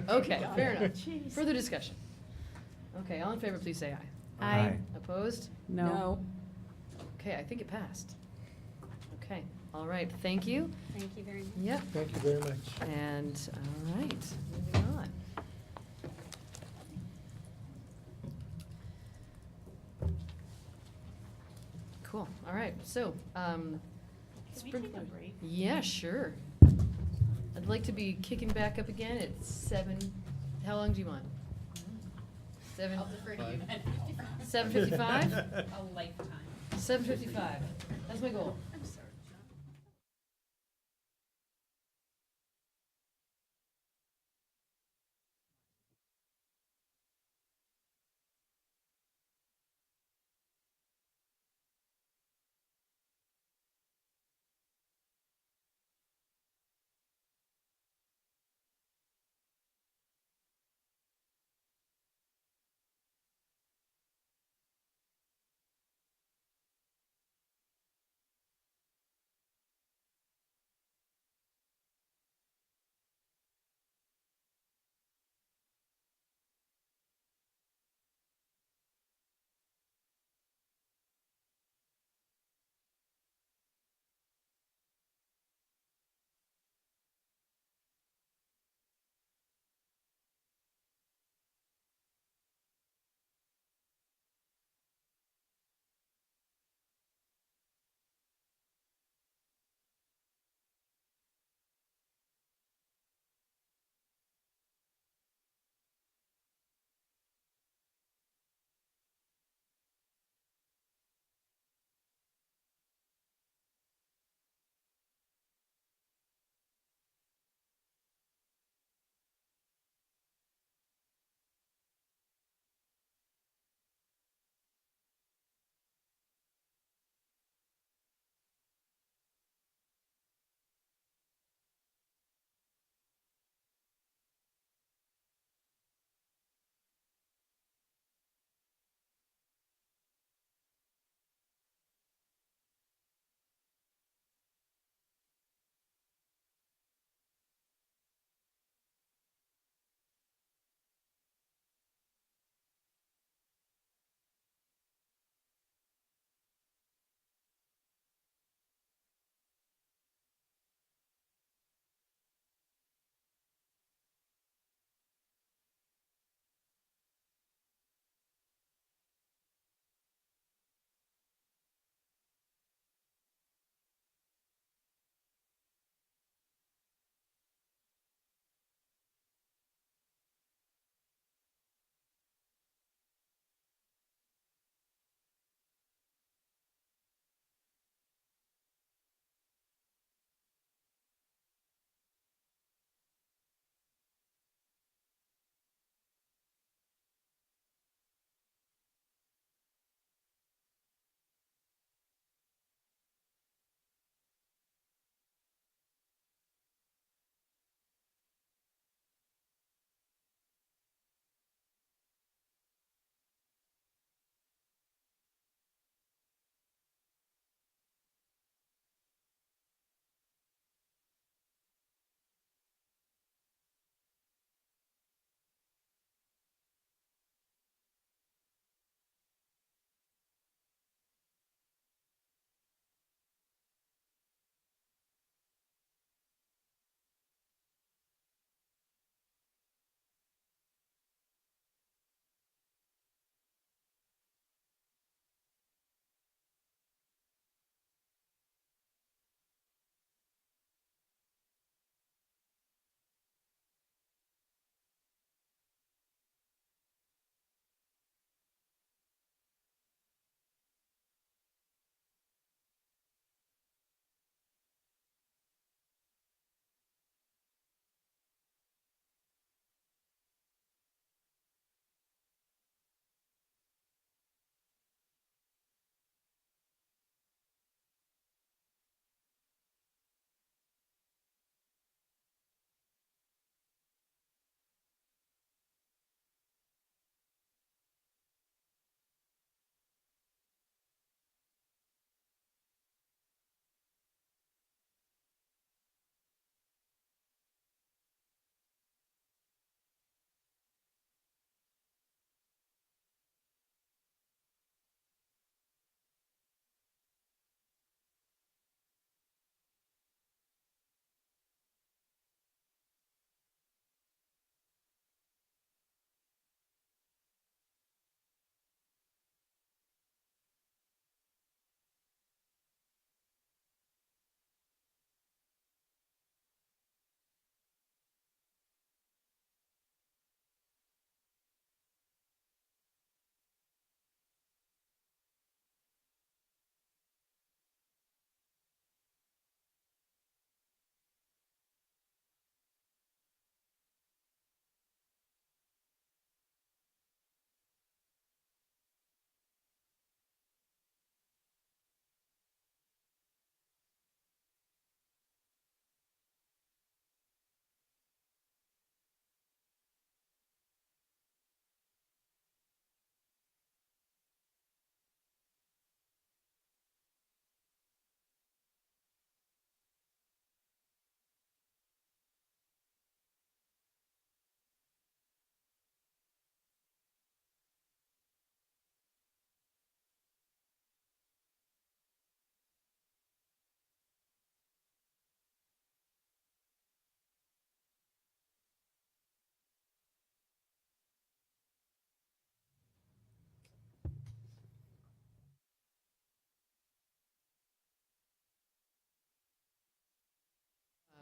[SPEAKER 1] Okay,
[SPEAKER 3] Got
[SPEAKER 1] fair
[SPEAKER 3] it.
[SPEAKER 1] enough.
[SPEAKER 3] Jeez.
[SPEAKER 1] Further discussion. Okay, all in favor, please say aye.
[SPEAKER 4] Aye.
[SPEAKER 1] Opposed?
[SPEAKER 3] No.
[SPEAKER 1] Okay, I think it passed. Okay, all right, thank you.
[SPEAKER 17] Thank you very much.
[SPEAKER 1] Yep,
[SPEAKER 16] Thank you very much.
[SPEAKER 1] and, all right, moving on. Cool, all right, so,
[SPEAKER 4] Can we take a
[SPEAKER 1] sprinkler-
[SPEAKER 4] break?
[SPEAKER 1] Yeah, sure. I'd like to be kicking back up again at 7 How long do you want? Seven.
[SPEAKER 17] I'll defer to you.
[SPEAKER 1] 7:55?
[SPEAKER 15] A lifetime.
[SPEAKER 1] 7:55. That's my goal.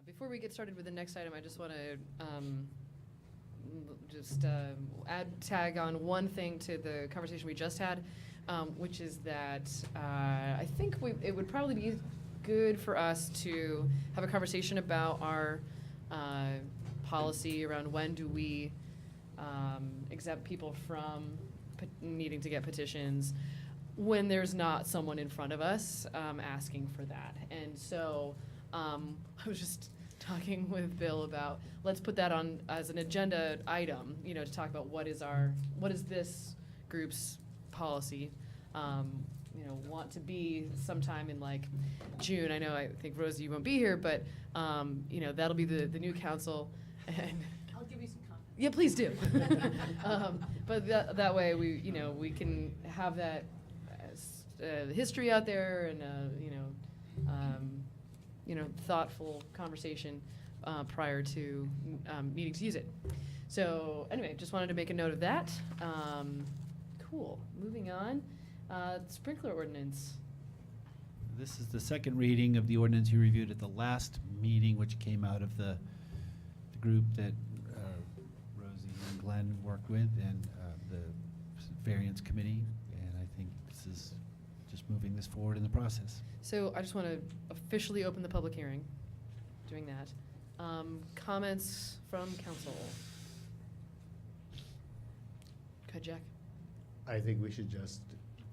[SPEAKER 1] Before we get started with the next item, I just want to tag on one thing to the conversation we just had, which is that I think it would probably be good for us to have a conversation about our policy around when do we exempt people from needing to get petitions when there's not someone in front of us asking for that. And so I was just talking with Bill about, let's put that on as an agenda item, to talk about what is this group's policy, want to be sometime in like June. I think Rosie, you won't be here, but that'll be the new council. And
[SPEAKER 3] I'll give you some comments.
[SPEAKER 1] yeah, please do. But that way we can have that history out there and thoughtful conversation prior to needing to use it. So anyway, just wanted to make a note of that. Cool. Moving on. Sprinkler ordinance.
[SPEAKER 2] This is the second reading of the ordinance you reviewed at the last meeting, which came out of the group that Rosie and Glenn worked with, and the variance committee. And I think this is just moving this forward in the process.
[SPEAKER 1] So I just want to officially open the public hearing, doing that. Comments from council? Go ahead, Jack.
[SPEAKER 10] I think we should just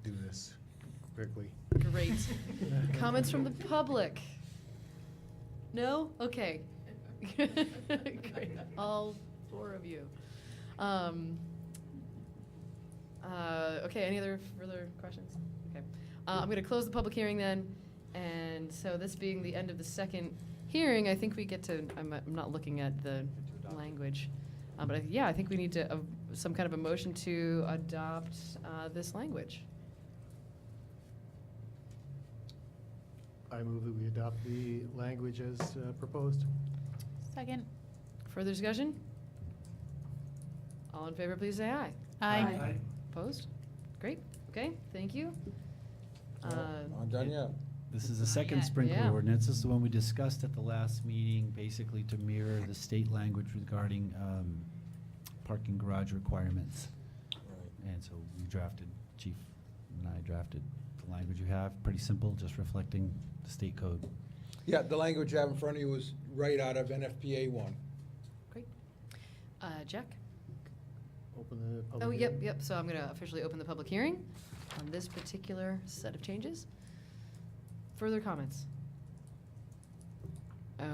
[SPEAKER 10] do this quickly.
[SPEAKER 1] Great. Comments from the public? No? Okay. Great. All four of you. Okay, any other further questions? Okay. I'm going to close the public hearing then. And so this being the end of the second hearing, I think we get to, I'm not looking at the language, but I think we need to, some kind of a motion to adopt this language.
[SPEAKER 10] I move that we adopt the language as proposed.
[SPEAKER 15] Second.
[SPEAKER 1] Further discussion? All in favor, please say aye.
[SPEAKER 15] Aye.
[SPEAKER 1] Opposed? Great. Okay, thank you.
[SPEAKER 18] I'm done yet.
[SPEAKER 2] This is the second
[SPEAKER 1] yet.
[SPEAKER 2] sprinkler
[SPEAKER 1] Yeah.
[SPEAKER 2] ordinance. This is the one we discussed at the last meeting, basically to mirror the state language regarding parking garage requirements.
[SPEAKER 18] Right.
[SPEAKER 2] And so we drafted, Chief and I drafted the language you have, pretty simple, just reflecting the state code.
[SPEAKER 18] Yeah, the language you have in front of you was right out of NFPA 1.
[SPEAKER 1] Great. Jack?
[SPEAKER 10] Open the public
[SPEAKER 1] Oh,
[SPEAKER 10] hearing.
[SPEAKER 1] yep. So I'm going to officially open the public hearing on this particular set of changes. Further comments?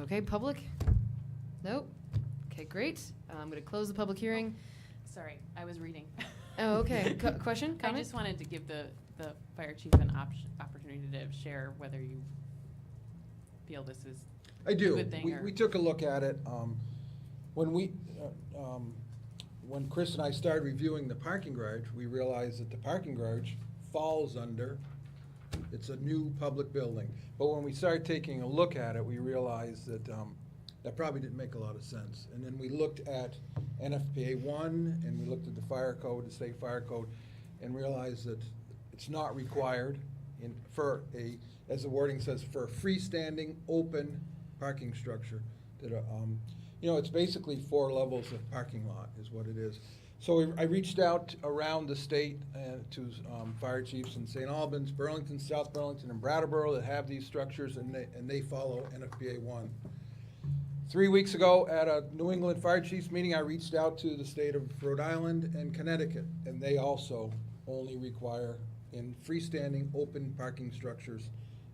[SPEAKER 1] Okay, public? Nope. Okay, great. I'm going to close the public hearing.
[SPEAKER 4] Sorry, I was reading.
[SPEAKER 1] Oh, okay. Question?
[SPEAKER 4] I
[SPEAKER 1] Comment?
[SPEAKER 4] just wanted to give the fire chief an opportunity to share whether you feel this is
[SPEAKER 18] I do.
[SPEAKER 4] a good thing or.
[SPEAKER 18] We took a look at it. When Chris and I started reviewing the parking garage, we realized that the parking garage falls under, it's a new public building. But when we started taking a look at it, we realized that that probably didn't make a lot of sense. And then we looked at NFPA 1, and we looked at the fire code, the state fire code, and realized that it's not required as the wording says, for a freestanding, open parking structure. That, it's basically 4 levels of parking lot is what it is. So I reached out around the state to fire chiefs in St. Albans, Burlington, South Burlington, and Brattleboro that have these structures, and they follow NFPA 1. 3 weeks ago at a New England Fire Chiefs meeting, I reached out to the state of Rhode Island and Connecticut, and they also only require in freestanding open parking structures.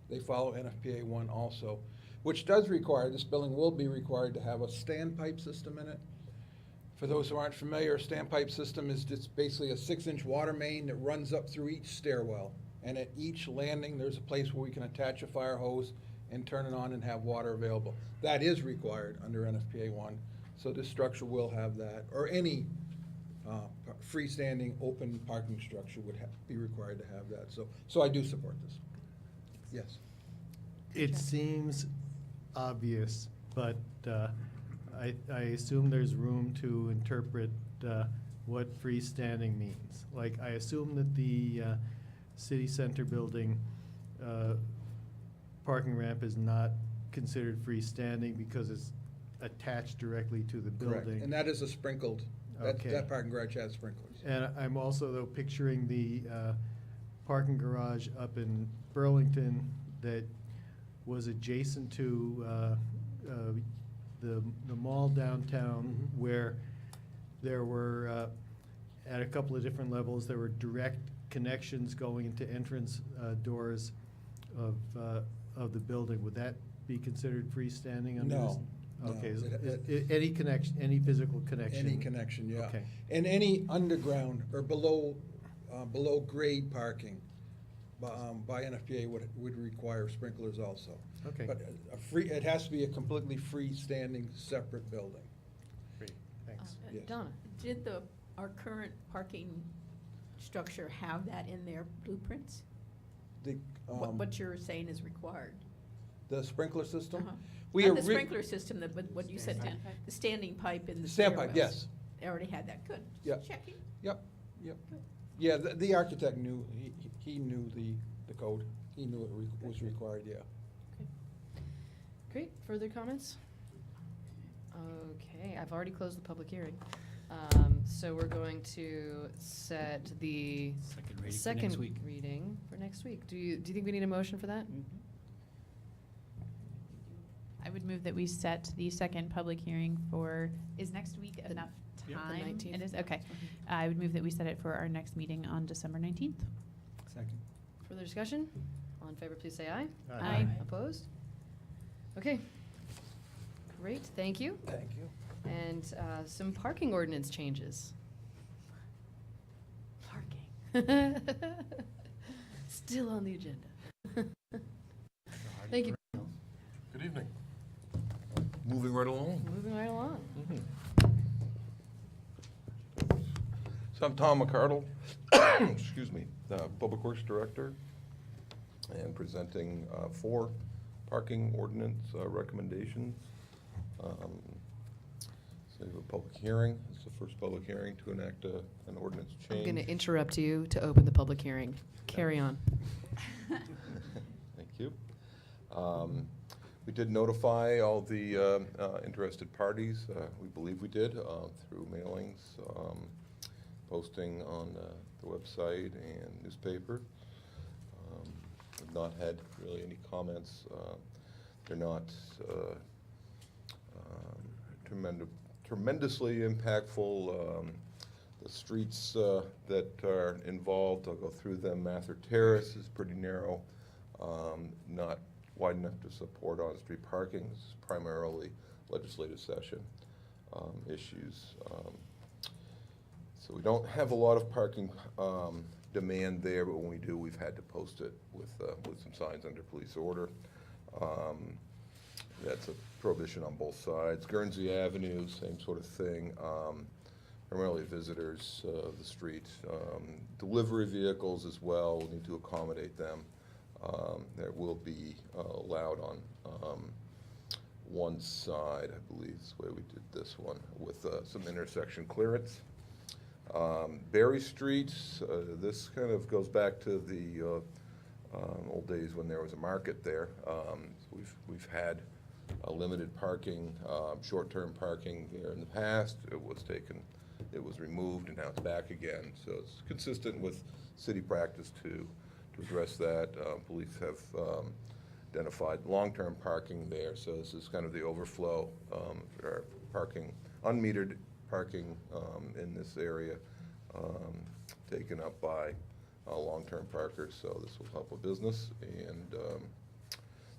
[SPEAKER 18] They follow NFPA 1 also, which does require, this building will be required to have a standpipe system in it. For those who aren't familiar, a standpipe system is just basically a 6-inch water main that runs up through each stairwell. And at each landing, there's a place where we can attach a fire hose and turn it on and have water available. That is required under NFPA 1. So this structure will have that, or any freestanding open parking structure would be required to have that. So I do support this. Yes.
[SPEAKER 10] It seems obvious, but I assume there's room to interpret what freestanding means. Like, I assume that the city center building parking ramp is not considered freestanding because it's attached directly to the
[SPEAKER 18] Correct.
[SPEAKER 10] building.
[SPEAKER 18] And that is a sprinkled,
[SPEAKER 10] Okay.
[SPEAKER 18] that parking garage has sprinklers.
[SPEAKER 10] And I'm also, though, picturing the parking garage up in Burlington that was adjacent to the mall downtown,
[SPEAKER 18] Mhm.
[SPEAKER 10] where there were, at a couple of different levels, there were direct connections going into entrance doors of the building. Would that be considered freestanding under this?
[SPEAKER 18] No, no.
[SPEAKER 10] Okay, any connection, any physical connection?
[SPEAKER 18] Any connection, yeah.
[SPEAKER 10] Okay.
[SPEAKER 18] And any underground or below grade parking by NFPA would require sprinklers also.
[SPEAKER 10] Okay.
[SPEAKER 18] But it has to be a completely freestanding, separate building.
[SPEAKER 10] Great, thanks.
[SPEAKER 18] Yes.
[SPEAKER 1] Donna?
[SPEAKER 3] Did our current parking structure have that in their blueprints?
[SPEAKER 18] The,
[SPEAKER 3] What you're saying is required?
[SPEAKER 18] the sprinkler system?
[SPEAKER 3] Uh-huh.
[SPEAKER 18] We
[SPEAKER 3] Not the
[SPEAKER 18] are re-
[SPEAKER 3] sprinkler system, but what you said,
[SPEAKER 4] Standpipe.
[SPEAKER 3] the standing pipe in the
[SPEAKER 18] Standpipe,
[SPEAKER 3] stairwells.
[SPEAKER 18] yes.
[SPEAKER 3] They already had that, good.
[SPEAKER 18] Yeah.
[SPEAKER 3] Just checking.
[SPEAKER 18] Yep. Yeah, the architect knew, he knew the code. He knew it was required, yeah.
[SPEAKER 1] Great, further comments? Okay, I've already closed the public hearing. So we're going to set the
[SPEAKER 2] Second reading for
[SPEAKER 1] second
[SPEAKER 2] next week.
[SPEAKER 1] reading for next week. Do you think we need a motion for that?
[SPEAKER 15] I would move that we set the second public hearing for, is next week enough
[SPEAKER 1] Yep. The
[SPEAKER 15] time?
[SPEAKER 1] 19th.
[SPEAKER 15] It is, okay. I would move that we set it for our next meeting on December 19th.
[SPEAKER 2] Second.
[SPEAKER 1] Further discussion? All in favor, please say aye.
[SPEAKER 15] Aye.
[SPEAKER 1] Opposed? Okay. Great, thank you.
[SPEAKER 18] Thank you.
[SPEAKER 1] And some parking ordinance changes. Parking. Still on the agenda. Thank you.
[SPEAKER 19] Good evening. Moving right along.
[SPEAKER 1] Moving right along.
[SPEAKER 19] So I'm Tom McCardle, excuse me, the Public Works Director, and presenting 4 parking ordinance recommendations. So we have a public hearing. It's the first public hearing to enact an ordinance change.
[SPEAKER 1] I'm going to interrupt you to open the public hearing. Carry on.
[SPEAKER 19] Thank you. We did notify all the interested parties. We believe we did through mailings, posting on the website and newspaper. We've not had really any comments. They're not tremendously impactful. The streets that are involved, I'll go through them. Mather Terrace is pretty narrow, not wide enough to support on-street parking. This is primarily legislative session issues. So we don't have a lot of parking demand there, but when we do, we've had to post it with some signs under police order. That's a prohibition on both sides. Guernsey Avenue, same sort of thing. Primarily visitors of the street. Delivery vehicles as well, we'll need to accommodate them. That will be allowed on one side, I believe is the way we did this one, with some intersection clearance. Berry Street, this kind of goes back to the old days when there was a market there. We've had limited parking, short-term parking there in the past. It was removed, and now it's back again. So it's consistent with city practice to address that. Police have identified long-term parking there, so this is kind of the overflow for our parking, unmetered parking in this area, taken up by long-term parkers, so this will help a business. And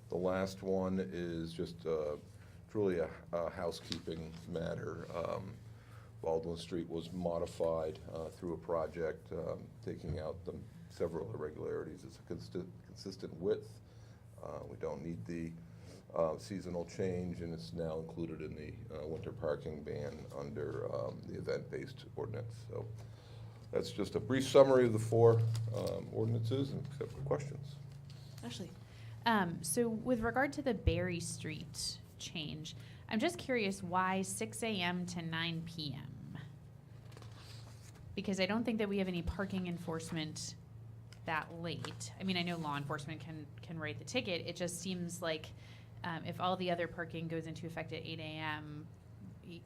[SPEAKER 19] the last one is just truly a housekeeping matter. Baldwin Street was modified through a project, taking out several irregularities. It's a consistent width. We don't need the seasonal change, and it's now included in the winter parking ban under the event-based ordinance. So that's just a brief summary of the 4 ordinances, and accept for questions.
[SPEAKER 15] Ashley. So with regard to the Berry Street change, I'm just curious why 6 a.m. to 9 p.m.? Because I don't think that we have any parking enforcement that late. I mean, I know law enforcement can write the ticket. It just seems like if all the other parking goes into effect at 8 a.m.,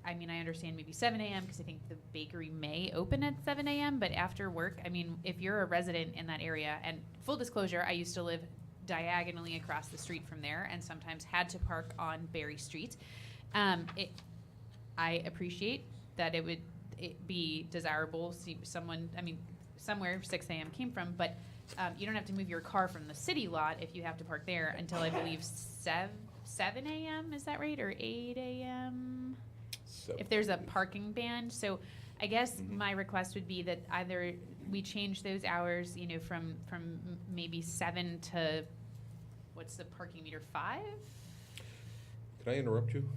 [SPEAKER 15] I mean, I understand maybe 7 a.m. because I think the bakery may open at 7 a.m., but after work, I mean, if you're a resident in that area, and full disclosure, I used to live diagonally across the street from there and sometimes had to park on Berry Street. I appreciate that it would be desirable, see someone, I mean, somewhere 6 a.m. came from, but you don't have to move your car from the city lot if you have to park there until I believe 7 a.m., is that right, or 8 a.m.? If there's a parking ban. So I guess my request would be that either we change those hours, you know, from maybe 7 to, what's the parking meter, 5?
[SPEAKER 19] Can I interrupt you?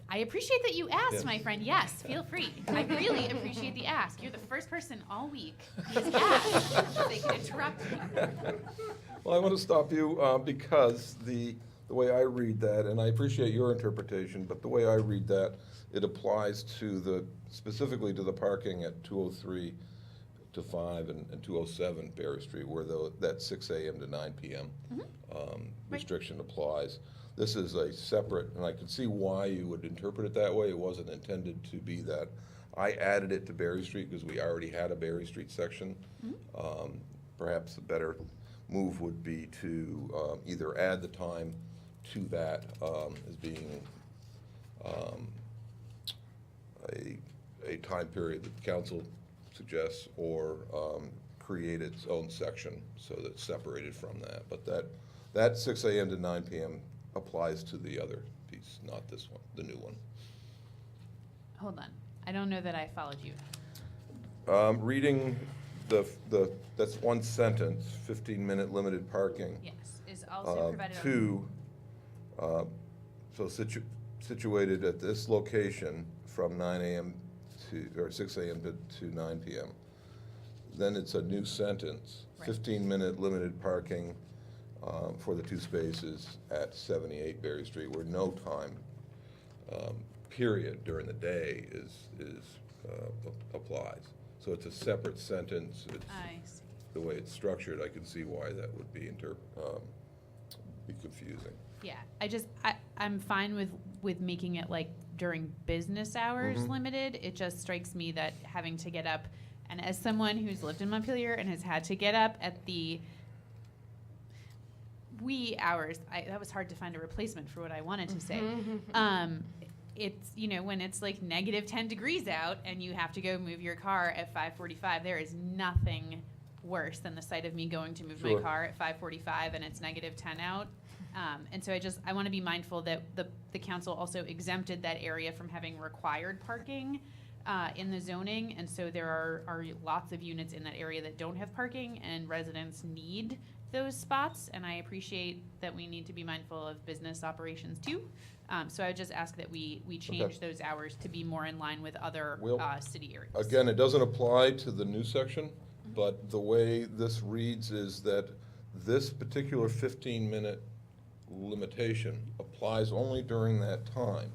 [SPEAKER 15] I appreciate that you asked,
[SPEAKER 19] Yes.
[SPEAKER 15] my friend. Yes, feel free. I really appreciate the ask. You're the first person all week who's asked if they can interrupt me.
[SPEAKER 19] Well, I want to stop you because the way I read that, and I appreciate your interpretation, but the way I read that, it applies to specifically to the parking at 203 to 5 and 207 Berry Street, where that 6 a.m. to 9 p.m. Restriction applies. This is a separate, and I can see why you would interpret it that way. It wasn't intended to be that. I added it to Berry Street because we already had a Berry Street section. Perhaps a better move would be to either add the time to that as being a time period that the council suggests, or create its own section so that it's separated from that. But that 6 a.m. to 9 p.m. applies to the other piece, not this one, the new one.
[SPEAKER 15] Hold on. I don't know that I followed you.
[SPEAKER 19] Reading that's one sentence, 15-minute limited parking.
[SPEAKER 15] Yes, is also provided on.
[SPEAKER 19] Situated at this location from 9 a.m. or 6 a.m. to 9 p.m. Then it's a new sentence, 15-minute limited parking for the 2 spaces at 78 Berry Street, where no time period during the day applies. So it's a separate sentence.
[SPEAKER 15] I see.
[SPEAKER 19] The way it's structured, I can see why that would be confusing.
[SPEAKER 15] Yeah, I'm fine with making it like during business hours limited. It just strikes me that having to get up, and as someone who's lived in Montpelier and has had to get up at the wee hours, that was hard to find a replacement for what I wanted to say. It's, you know, when it's like negative 10 degrees out and you have to go move your car at 5:45, there is nothing worse than the sight of me going to move my car at 5:45 and it's negative 10 out. And so I want to be mindful that the council also exempted that area from having required parking in the zoning. And so there are lots of units in that area that don't have parking, and residents need those spots. And I appreciate that we need to be mindful of business operations too. So I would just ask that we change those hours to be more in line with other city areas.
[SPEAKER 19] Again, it doesn't apply to the new section, but the way this reads is that this particular 15-minute limitation applies only during that time.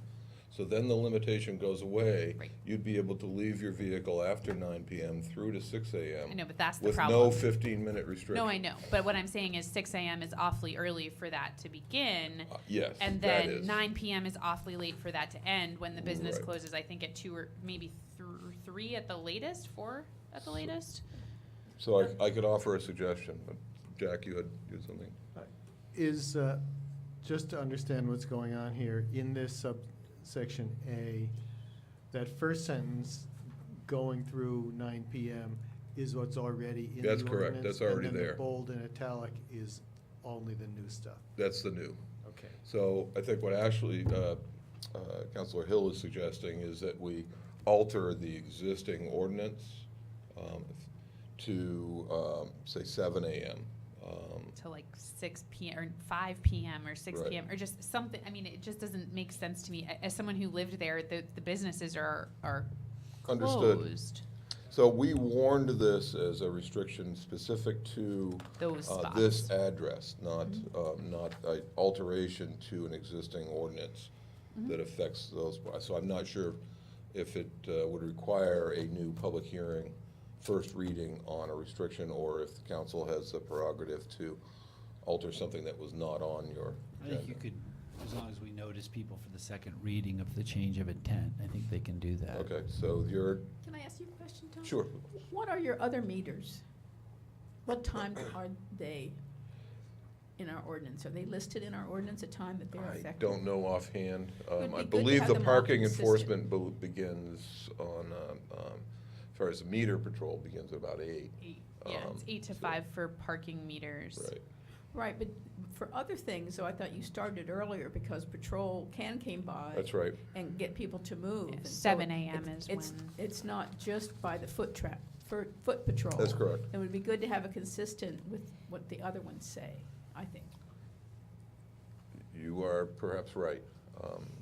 [SPEAKER 19] So then the limitation goes away.
[SPEAKER 15] Right.
[SPEAKER 19] You'd be able to leave your vehicle after 9 p.m. through to 6 a.m.
[SPEAKER 15] I know, but that's the
[SPEAKER 19] with
[SPEAKER 15] problem.
[SPEAKER 19] no 15-minute restriction.
[SPEAKER 15] No, I know. But what I'm saying is 6 a.m. is awfully early for that to begin.
[SPEAKER 19] Yes,
[SPEAKER 15] And
[SPEAKER 19] that
[SPEAKER 15] then
[SPEAKER 19] is.
[SPEAKER 15] 9 p.m. is awfully late for that to end when the business
[SPEAKER 19] Right.
[SPEAKER 15] closes, I think, at 2 or maybe 3 at the latest, 4 at the latest.
[SPEAKER 19] So I could offer a suggestion. But Jack, you had something?
[SPEAKER 10] Is, just to understand what's going on here, in this subsection A, that first sentence going through 9 p.m. is what's already in the ordinance?
[SPEAKER 19] That's correct. That's already
[SPEAKER 10] And then
[SPEAKER 19] there.
[SPEAKER 10] the bold and italic is only the new stuff?
[SPEAKER 19] That's the new.
[SPEAKER 10] Okay.
[SPEAKER 19] So I think what Ashley, Councilor Hill is suggesting is that we alter the existing ordinance to, say, 7 a.m.
[SPEAKER 15] To like 6 p.m. or 5 p.m. or 6
[SPEAKER 19] Right.
[SPEAKER 15] p.m. or just something. I mean, it just doesn't make sense to me. As someone who lived there, the businesses are
[SPEAKER 19] Understood.
[SPEAKER 15] closed.
[SPEAKER 19] So we warned this as a restriction specific to
[SPEAKER 15] Those spots.
[SPEAKER 19] this address, not an alteration to an existing ordinance that affects those. So I'm not sure if it would require a new public hearing, first reading on a restriction, or if the council has the prerogative to alter something that was not on your
[SPEAKER 2] I
[SPEAKER 19] agenda.
[SPEAKER 2] think you could, as notice people for the second reading of the change of intent. I think they can do that.
[SPEAKER 19] Okay, so you're,
[SPEAKER 3] Can I ask you a question, Tom?
[SPEAKER 19] sure.
[SPEAKER 3] What are your other meters? What times are they in our ordinance? Are they listed in our ordinance, a time that they're
[SPEAKER 19] I
[SPEAKER 3] effective?
[SPEAKER 19] don't know offhand.
[SPEAKER 3] Would be
[SPEAKER 19] I
[SPEAKER 3] good to
[SPEAKER 19] believe
[SPEAKER 3] have
[SPEAKER 19] the
[SPEAKER 3] them all
[SPEAKER 19] parking
[SPEAKER 3] consistent.
[SPEAKER 19] enforcement begins on, as far as the meter patrol begins at about 8.
[SPEAKER 4] Yeah, it's 8 to 5 for parking meters.
[SPEAKER 19] Right.
[SPEAKER 3] Right, but for other things, so I thought you started earlier because patrol came by.
[SPEAKER 19] That's right.
[SPEAKER 3] And get people to move.
[SPEAKER 4] Yeah,
[SPEAKER 3] And so
[SPEAKER 4] 7 a.m. is
[SPEAKER 3] it's,
[SPEAKER 4] when-
[SPEAKER 3] it's not just by the foot patrol.
[SPEAKER 19] That's correct.
[SPEAKER 3] It would be good to have it consistent with what the other ones say, I think.
[SPEAKER 19] You are perhaps right.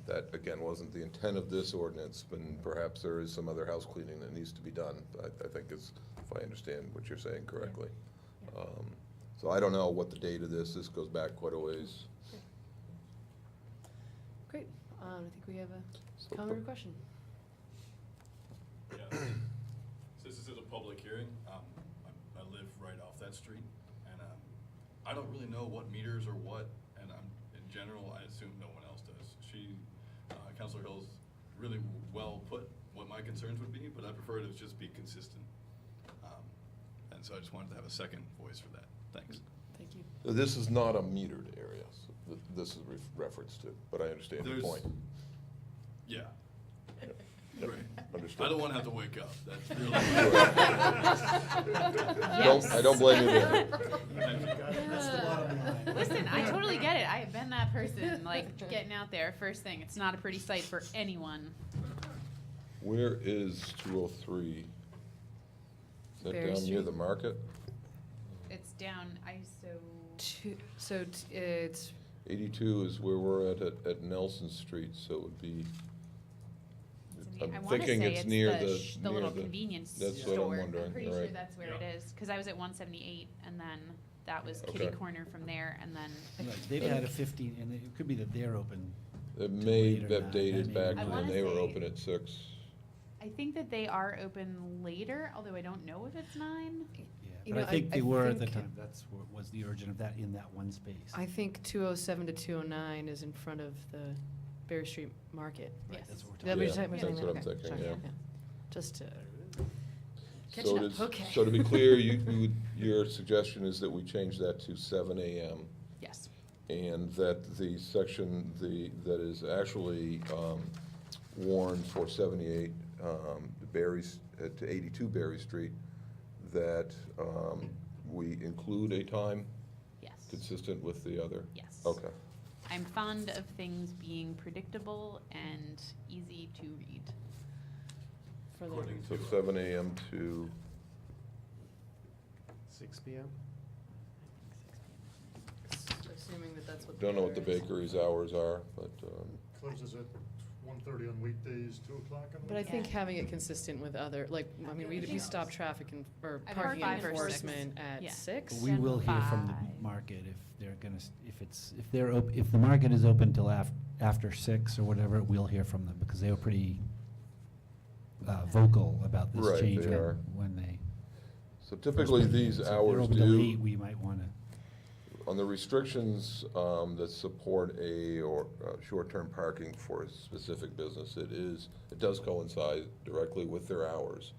[SPEAKER 19] That, again, wasn't the intent of this ordinance, but perhaps there is some other house cleaning that needs to be done. I think is, if I understand what you're saying correctly. So I don't know what the date of this goes back quite a ways.
[SPEAKER 1] Great. I think we have a
[SPEAKER 19] So-
[SPEAKER 1] comment or question.
[SPEAKER 9] Yeah. Since this is a public hearing, I live right off that street, and I don't really know what meters are what, and in general, I assume no one else does. Councilor Hill's really well put what my concerns would be, but I prefer to just be consistent. And so I just wanted to have a second voice for that. Thanks.
[SPEAKER 1] Thank you.
[SPEAKER 19] This is not a metered area, so this is reference to, but I understand your point.
[SPEAKER 9] Yeah.
[SPEAKER 19] Yep,
[SPEAKER 9] Right.
[SPEAKER 19] understood.
[SPEAKER 9] I don't want to have to wake up. That's really.
[SPEAKER 19] I don't blame you there.
[SPEAKER 14] That's the bottom line.
[SPEAKER 15] Listen, I totally get it. I have been that person, like, getting out there first thing. It's not a pretty sight for anyone.
[SPEAKER 19] Where is 203? Is that
[SPEAKER 1] Berry
[SPEAKER 19] down near
[SPEAKER 1] Street.
[SPEAKER 19] the market?
[SPEAKER 15] It's down ISO.
[SPEAKER 1] It's
[SPEAKER 19] 82 is where we're at Nelson Street, so it would be,
[SPEAKER 15] I
[SPEAKER 19] I'm
[SPEAKER 15] wanna
[SPEAKER 19] thinking
[SPEAKER 15] say
[SPEAKER 19] it's near
[SPEAKER 15] the
[SPEAKER 19] the
[SPEAKER 15] little convenience
[SPEAKER 19] that's
[SPEAKER 15] store.
[SPEAKER 19] what I'm wondering,
[SPEAKER 15] pretty sure
[SPEAKER 19] right.
[SPEAKER 15] that's where it is, because I was at 178, and then that was
[SPEAKER 19] Okay.
[SPEAKER 15] kitty corner from there, and then.
[SPEAKER 2] Right, they've had a 15, and it could be that they're open.
[SPEAKER 19] It
[SPEAKER 2] till
[SPEAKER 19] may
[SPEAKER 2] late or
[SPEAKER 19] have
[SPEAKER 2] not.
[SPEAKER 19] dated
[SPEAKER 2] That may
[SPEAKER 19] back
[SPEAKER 2] be
[SPEAKER 15] I
[SPEAKER 19] when
[SPEAKER 15] wanna
[SPEAKER 19] they were
[SPEAKER 15] say-
[SPEAKER 19] open at 6.
[SPEAKER 15] I think that they are open later, although I don't know if it's 9.
[SPEAKER 2] Yeah,
[SPEAKER 1] You
[SPEAKER 2] but
[SPEAKER 1] know,
[SPEAKER 2] I think
[SPEAKER 1] I
[SPEAKER 2] they were at the
[SPEAKER 1] think-
[SPEAKER 2] time. That's what was the origin of that in that one space.
[SPEAKER 1] I think 207 to 209 is in front of the Berry Street Market.
[SPEAKER 2] Right,
[SPEAKER 15] Yes.
[SPEAKER 2] that's what we're
[SPEAKER 1] Is that what you're
[SPEAKER 19] Yeah,
[SPEAKER 1] saying?
[SPEAKER 19] that's what I'm
[SPEAKER 1] Okay,
[SPEAKER 19] thinking,
[SPEAKER 1] sorry,
[SPEAKER 19] yeah.
[SPEAKER 1] Just to
[SPEAKER 19] So
[SPEAKER 1] catching
[SPEAKER 19] it
[SPEAKER 1] up,
[SPEAKER 19] is-
[SPEAKER 1] okay.
[SPEAKER 19] So to be clear, your suggestion is that we change that to 7 a.m.
[SPEAKER 15] Yes.
[SPEAKER 19] and that the section, that is actually warned for 78 to 82 Berry Street, that we include a time
[SPEAKER 15] Yes.
[SPEAKER 19] consistent with the other?
[SPEAKER 15] Yes.
[SPEAKER 19] Okay.
[SPEAKER 15] I'm fond of things being predictable and easy to read.
[SPEAKER 1] For the,
[SPEAKER 9] According
[SPEAKER 19] So
[SPEAKER 9] to,
[SPEAKER 19] 7 a.m. to,
[SPEAKER 10] 6 p.m.?
[SPEAKER 1] assuming that that's what.
[SPEAKER 19] don't know what the
[SPEAKER 1] order is.
[SPEAKER 19] bakery's hours are, but,
[SPEAKER 14] Closes at 1:30 on weekdays, 2 o'clock on
[SPEAKER 1] But I
[SPEAKER 14] weekends.
[SPEAKER 1] think having it consistent with other, like, I mean, we
[SPEAKER 15] think
[SPEAKER 1] stop traffic and, or
[SPEAKER 15] I've
[SPEAKER 1] parking
[SPEAKER 15] heard 5 or 6.
[SPEAKER 1] enforcement at
[SPEAKER 15] Yeah.
[SPEAKER 1] 6.
[SPEAKER 2] But we will hear from the
[SPEAKER 15] 5.
[SPEAKER 2] market if they're gonna, if the market is open till after 6 or whatever, we'll hear from them, because they were pretty vocal about this
[SPEAKER 19] Right,
[SPEAKER 2] change
[SPEAKER 19] they are.
[SPEAKER 2] when they.
[SPEAKER 19] so typically these
[SPEAKER 2] So if they're
[SPEAKER 19] hours
[SPEAKER 2] open till
[SPEAKER 19] do.
[SPEAKER 2] 8, we might wanna.
[SPEAKER 19] On the restrictions that support short-term parking for a specific business, it does coincide directly with their hours.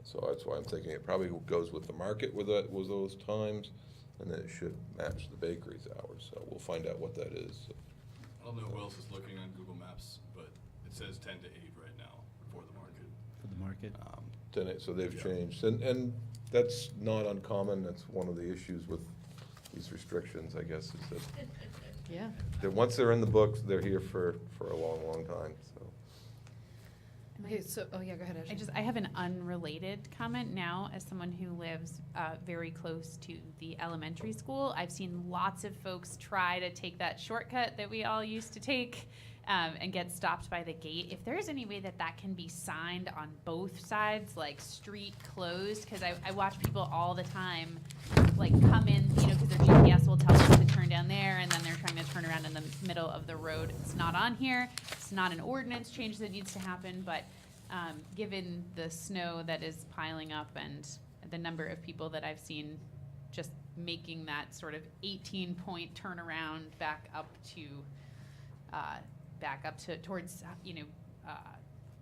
[SPEAKER 19] So that's why I'm thinking it probably goes with the market with those times, and then it should match the bakery's hours. So we'll find out what that is.
[SPEAKER 9] I don't know who else is looking on Google Maps, but it says 10 to 8 right now for the market.
[SPEAKER 2] For the market.
[SPEAKER 19] So they've
[SPEAKER 9] Yeah.
[SPEAKER 19] changed, and that's not uncommon. That's one of the issues with these restrictions, I guess, is that
[SPEAKER 1] Yeah.
[SPEAKER 19] once they're in the books, they're here for a long, long time, so.
[SPEAKER 1] Okay, so, oh yeah, go ahead, Ashley.
[SPEAKER 15] I have an unrelated comment now. As someone who lives very close to the elementary school, I've seen lots of folks try to take that shortcut that we all used to take and get stopped by the gate. If there is any way that that can be signed on both sides, like street closed, because I watch people all the time, like come in, because their GPS will tell them to turn down there, and then they're trying to turn around in the middle of the road. It's not on here. It's not an ordinance change that needs to happen, but given the snow that is piling up and the number of people that I've seen just making that sort of 18-point turnaround back up to back up towards,
[SPEAKER 19] So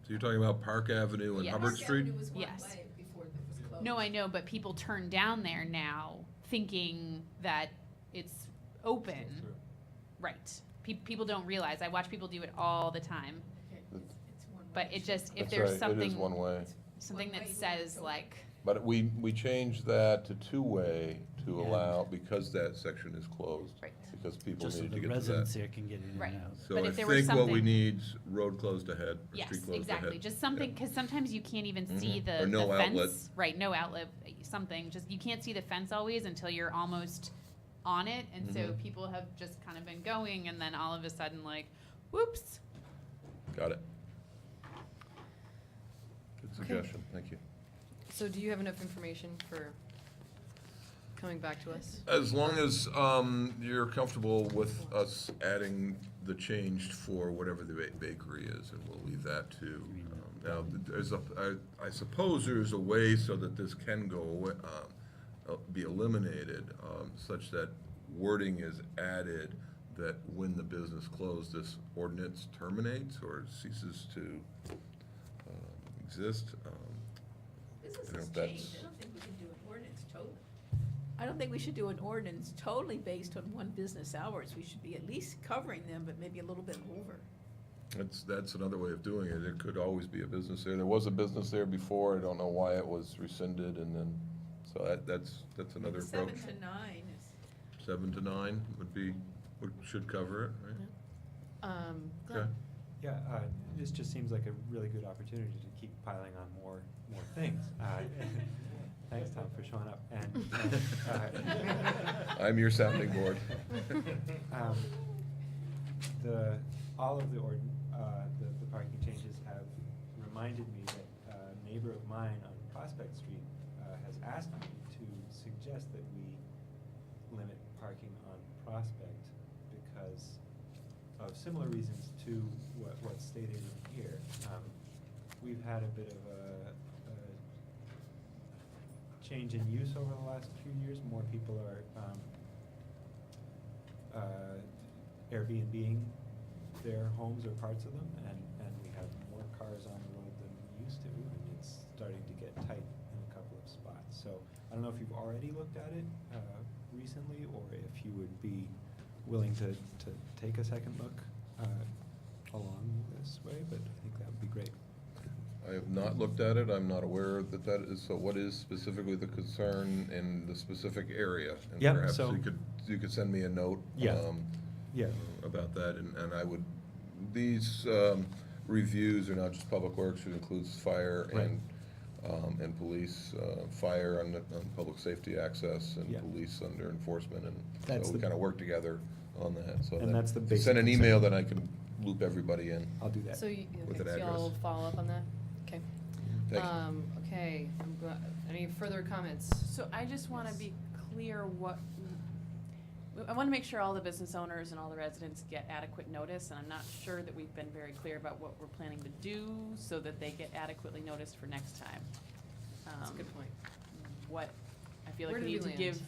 [SPEAKER 19] you're talking about Park Avenue and
[SPEAKER 15] Yes.
[SPEAKER 19] Hubbard
[SPEAKER 3] Park
[SPEAKER 19] Street?
[SPEAKER 3] Avenue was one
[SPEAKER 15] Yes.
[SPEAKER 3] way before it was closed.
[SPEAKER 15] no, I know, but people turn down there now thinking that it's open.
[SPEAKER 5] Through.
[SPEAKER 15] Right. People don't realize. I watch people do it all the time.
[SPEAKER 3] Okay, it's one way.
[SPEAKER 15] But it just, if
[SPEAKER 19] That's
[SPEAKER 15] there's
[SPEAKER 19] right,
[SPEAKER 15] something.
[SPEAKER 19] It is one way.
[SPEAKER 15] Something
[SPEAKER 3] One
[SPEAKER 15] that
[SPEAKER 3] way
[SPEAKER 15] says
[SPEAKER 3] going.
[SPEAKER 15] like,
[SPEAKER 19] But we changed that to two-way to
[SPEAKER 2] Yeah.
[SPEAKER 19] allow, because that section is closed.
[SPEAKER 15] Right.
[SPEAKER 19] Because people
[SPEAKER 2] Just so
[SPEAKER 19] needed to
[SPEAKER 2] the
[SPEAKER 19] get to
[SPEAKER 2] residents
[SPEAKER 19] that.
[SPEAKER 2] there can get in
[SPEAKER 15] Right.
[SPEAKER 2] and out.
[SPEAKER 19] So
[SPEAKER 15] But
[SPEAKER 19] I
[SPEAKER 15] if there was
[SPEAKER 19] think what we
[SPEAKER 15] something-
[SPEAKER 19] need's road closed ahead, or
[SPEAKER 15] yes,
[SPEAKER 19] street closed
[SPEAKER 15] exactly.
[SPEAKER 19] ahead.
[SPEAKER 15] Just something, because sometimes you can't even see
[SPEAKER 19] Mhm.
[SPEAKER 15] the,
[SPEAKER 19] Or no
[SPEAKER 15] the
[SPEAKER 19] outlet.
[SPEAKER 15] fence. Right, no outlet, something. Just, you can't see the fence always until you're almost on it. And so
[SPEAKER 19] Mhm.
[SPEAKER 15] people have just kind of been going, and then all of a sudden like, whoops.
[SPEAKER 19] Got it. Good suggestion, thank you.
[SPEAKER 1] So do you have enough information for coming back to us?
[SPEAKER 19] As long as you're comfortable with us adding the change for whatever the bakery is, and we'll leave that to. Now, I suppose there's a way so that this can go away, be eliminated, such that wording is added that when the business closed, this ordinance terminates or ceases to exist. I don't know
[SPEAKER 3] Businesses
[SPEAKER 19] if
[SPEAKER 3] change.
[SPEAKER 19] that's-
[SPEAKER 3] I don't think we can do an ordinance totally. I don't think we should do an ordinance totally based on one business hours. We should be at least covering them, but maybe a little bit over.
[SPEAKER 19] That's another way of doing it. It could always be a business there. There was a business there before. I don't know why it was rescinded, and then, so that's another approach.
[SPEAKER 3] 7 to 9 is.
[SPEAKER 19] 7 to 9 should cover it, right?
[SPEAKER 1] Glenn?
[SPEAKER 19] Okay.
[SPEAKER 5] Yeah, this just seems like a really good opportunity to keep piling on more things. Thanks, Tom, for showing up.
[SPEAKER 19] I'm your sounding board.
[SPEAKER 5] All of the parking changes have reminded me that a neighbor of mine on Prospect Street has asked me to suggest that we limit parking on Prospect because of similar reasons to what's stated in here. We've had a bit of a change in use over the last few years. More people are Airbnb-ing their homes or parts of them, and we have more cars on the road than we used to, and it's starting to get tight in a couple of spots. So I don't know if you've already looked at it recently, or if you would be willing to take a second look along this way, but I think that would be great.
[SPEAKER 19] I have not looked at it. I'm not aware that is, so what is specifically the concern in the specific area? And
[SPEAKER 5] Yep,
[SPEAKER 19] perhaps
[SPEAKER 5] so-
[SPEAKER 19] you could send me a note.
[SPEAKER 5] Yeah. Yeah.
[SPEAKER 19] About that, and I would, these reviews are not just Public Works, it includes fire
[SPEAKER 5] Right.
[SPEAKER 19] and police, fire on public safety access, and
[SPEAKER 5] Yeah.
[SPEAKER 19] police under enforcement, and
[SPEAKER 5] That's
[SPEAKER 19] so we
[SPEAKER 5] the-
[SPEAKER 19] kind of work together on that, so.
[SPEAKER 5] And that's the
[SPEAKER 19] so
[SPEAKER 5] basic
[SPEAKER 19] send an
[SPEAKER 5] concern.
[SPEAKER 19] email, then I can loop everybody in.
[SPEAKER 5] I'll do that.
[SPEAKER 1] So you,
[SPEAKER 19] With
[SPEAKER 1] okay,
[SPEAKER 19] an
[SPEAKER 1] so y'all
[SPEAKER 19] address.
[SPEAKER 1] follow up on that? Okay.
[SPEAKER 19] Thank you.
[SPEAKER 1] Okay, any further comments?
[SPEAKER 4] So I just want to be clear I want to make sure all the business owners and all the residents get adequate notice, and I'm not sure that we've been very clear about what we're planning to do so that they get adequately noticed for next time.
[SPEAKER 1] That's a good point.
[SPEAKER 4] I feel like
[SPEAKER 1] Where
[SPEAKER 4] we
[SPEAKER 1] did
[SPEAKER 4] need
[SPEAKER 1] we
[SPEAKER 4] to give
[SPEAKER 1] land?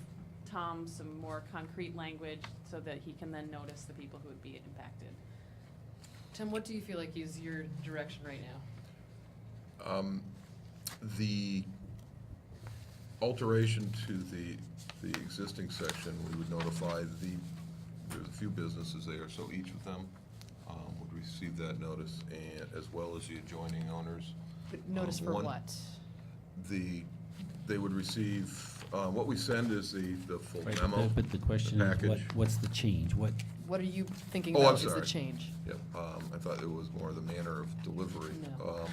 [SPEAKER 4] Tom some more concrete language so that he can then notice the people who would be impacted.
[SPEAKER 1] Tim, what do you feel like is your direction right now?
[SPEAKER 19] The alteration to the existing section, we would notify there's a few businesses there, so each of them would receive that notice, and as well as the adjoining owners.
[SPEAKER 1] But notice for what?
[SPEAKER 19] They would receive, what we send is the full
[SPEAKER 2] Right,
[SPEAKER 19] memo.
[SPEAKER 2] but the question is,
[SPEAKER 19] package.
[SPEAKER 2] what's the change? What,
[SPEAKER 1] What are you thinking
[SPEAKER 19] Oh, I'm
[SPEAKER 1] about is the
[SPEAKER 19] sorry.
[SPEAKER 1] change?
[SPEAKER 19] Yep, I thought it was more the manner of delivery.
[SPEAKER 1] No.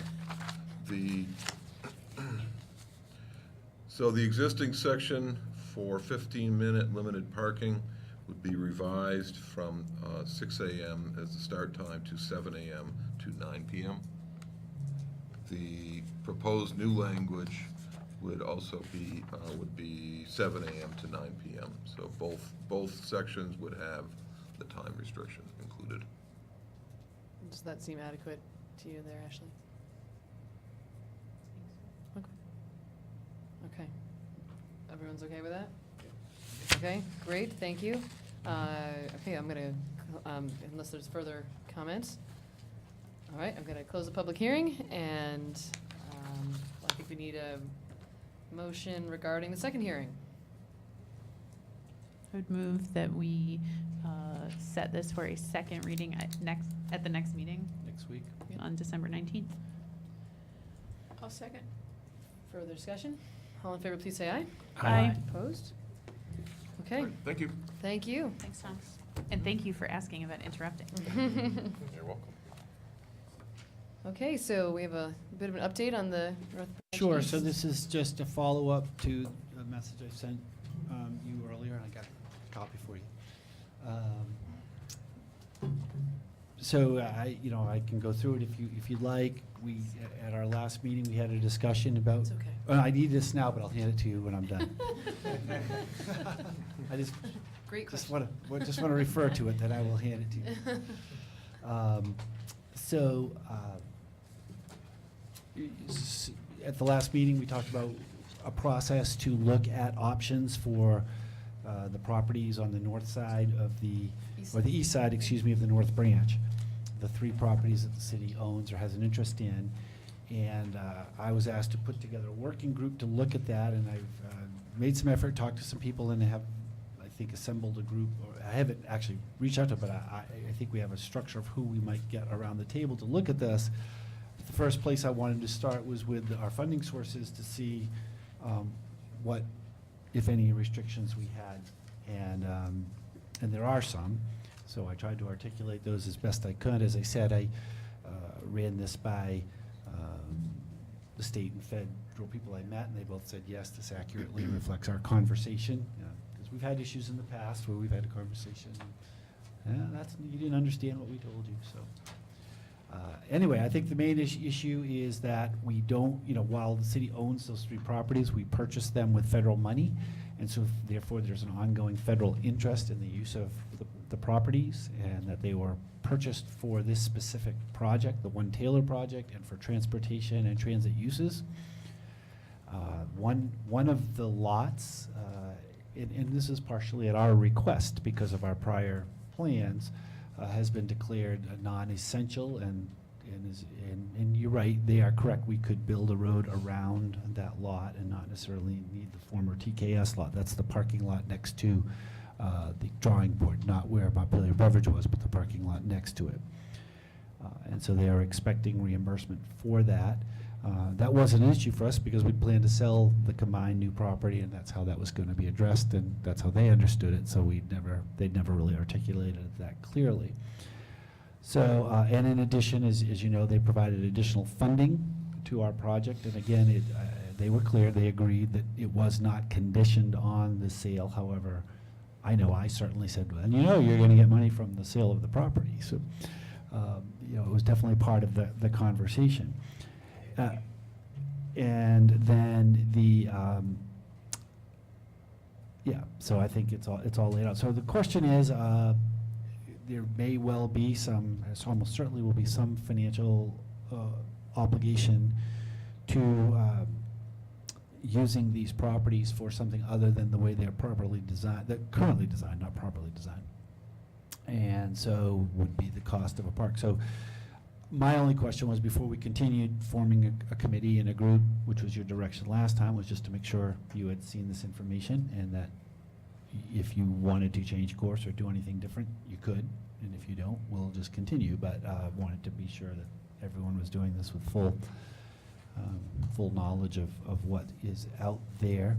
[SPEAKER 19] So the existing section for 15-minute limited parking would be revised from 6 a.m. as the start time to 7 a.m. to 9 p.m. The proposed new language would also be 7 a.m. to 9 p.m. So both sections would have the time restriction included.
[SPEAKER 1] Does that seem adequate to you there, Ashley? Okay. Everyone's okay with that? Okay, great, thank you. Okay, I'm gonna unless there's further comments. All right, I'm going to close the public hearing, and I think we need a motion regarding the second hearing.
[SPEAKER 15] I would move that we set this for a second reading at the next meeting
[SPEAKER 2] Next week.
[SPEAKER 15] on December 19th.
[SPEAKER 3] I'll second.
[SPEAKER 1] Further discussion? All in favor, please say aye.
[SPEAKER 15] Aye.
[SPEAKER 1] Opposed? Okay.
[SPEAKER 19] Thank you.
[SPEAKER 1] Thank you.
[SPEAKER 15] Thanks, Tom. And thank you for asking about interrupting.
[SPEAKER 19] You're welcome.
[SPEAKER 1] Okay, so we have a bit of an update on the North Branch
[SPEAKER 2] Sure,
[SPEAKER 1] East.
[SPEAKER 2] so this is just a follow-up to a message I sent you earlier, and I got a copy for you. So I can go through it if you'd like. We, at our last meeting, we had a discussion about.
[SPEAKER 1] It's okay.
[SPEAKER 2] I need this now, but I'll hand it to you when I'm done. I just
[SPEAKER 1] Great
[SPEAKER 2] just
[SPEAKER 1] question.
[SPEAKER 2] want to refer to it, then I will hand it to you. At the last meeting, we talked about a process to look at options for the properties on the north side of the, or the east side, excuse me, of the North Branch. The 3 properties that the city owns or has an interest in. And I was asked to put together a working group to look at that, and I've made some effort, talked to some people, and have, I think, assembled a group. Or I haven't actually reached out to, but I think we have a structure of who we might get around the table to look at this. The first place I wanted to start was with our funding sources to see what, if any, restrictions we had, and there are some. So I tried to articulate those as best I could. As I said, I ran this by the state and federal people I met, and they both said, yes, this accurately reflects our conversation. Because we've had issues in the past where we've had a conversation. You didn't understand what we told you, so. Anyway, I think the main issue is that we don't, while the city owns those 3 properties, we purchased them with federal money. And so therefore, there's an ongoing federal interest in the use of the properties, and that they were purchased for this specific project, the One Taylor project, and for transportation and transit uses. One of the lots, and this is partially at our request because of our prior plans, has been declared a non-essential, and you're right, they are correct. We could build a road around that lot and not necessarily need the former TKS lot. That's the parking lot next to the drawing board, not where Montpelier Beverage was, but the parking lot next to it. And so they are expecting reimbursement for that. That wasn't an issue for us because we planned to sell the combined new property, and that's how that was going to be addressed, and that's how they understood it. So they'd never really articulated it that clearly. So, and in addition, as you know, they provided additional funding to our project, and again, they were clear. They agreed that it was not conditioned on the sale. However, I know I certainly said, well, you're going to get money from the sale of the property. So, it was definitely part of the conversation. And then so I think it's all laid out. So the question is, there may well be some, almost certainly will be some financial obligation to using these properties for something other than the way they're properly designed, they're currently designed, not properly designed. And so would be the cost of a park. So my only question was, before we continued forming a committee and a group, which was your direction last time, was just to make sure you had seen this information, and that if you wanted to change course or do anything different, you could, and if you don't, we'll just continue. But wanted to be sure that everyone was doing this with full knowledge of what is out there.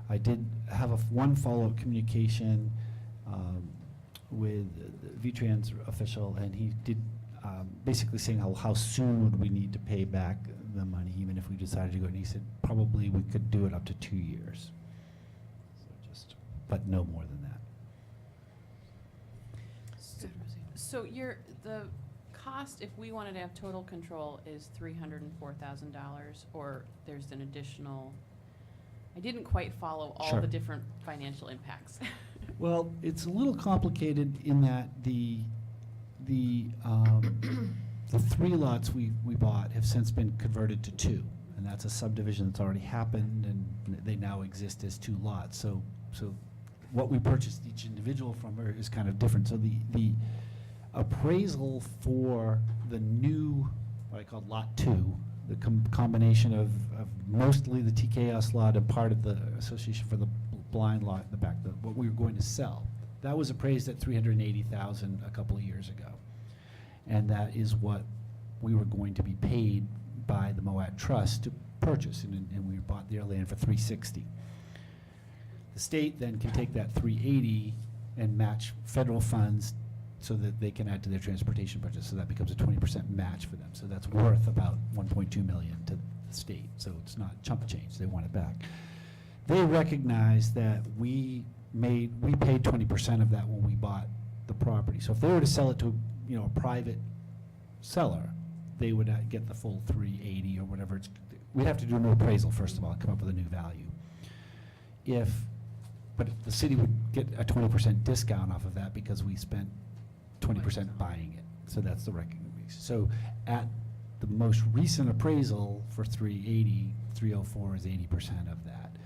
[SPEAKER 2] I did have one follow-up communication with the VTrans official, and he did basically saying how soon would we need to pay back the money, even if we decided to go. And he said probably we could do it up to 2 years. But no more than that.
[SPEAKER 4] So the cost, if we wanted to have total control, is $304,000, or there's an additional, I didn't quite follow all
[SPEAKER 2] Sure.
[SPEAKER 4] the different financial impacts.
[SPEAKER 2] Well, it's a little complicated in that the 3 lots we bought have since been converted to 2, and that's a subdivision that's already happened, and they now exist as 2 lots. So what we purchased each individual from is kind of different. So appraisal for the new, what I call Lot 2, the combination of mostly the TKS lot and part of the Association for the Blind lot in the back, what we were going to sell. That was appraised at $380,000 a couple of years ago. And that is what we were going to be paid by the Moat Trust to purchase, and we bought their land for $360,000. The state then can take that $380,000 and match federal funds so that they can add to their transportation budget, so that becomes a 20% match for them. So that's worth about $1.2 million to the state, so it's not chump change, they want it back. They recognize that we paid 20% of that when we bought the property. So if they were to sell it to, you know, a private seller, they would get the full $380,000 or whatever. We'd have to do an appraisal first of all, come up with a new value. But the city would get a 20% discount off of that because we spent 20% buying it. So that's the recognition. So at the most recent appraisal for $380,000, $304,000 is 80% of that.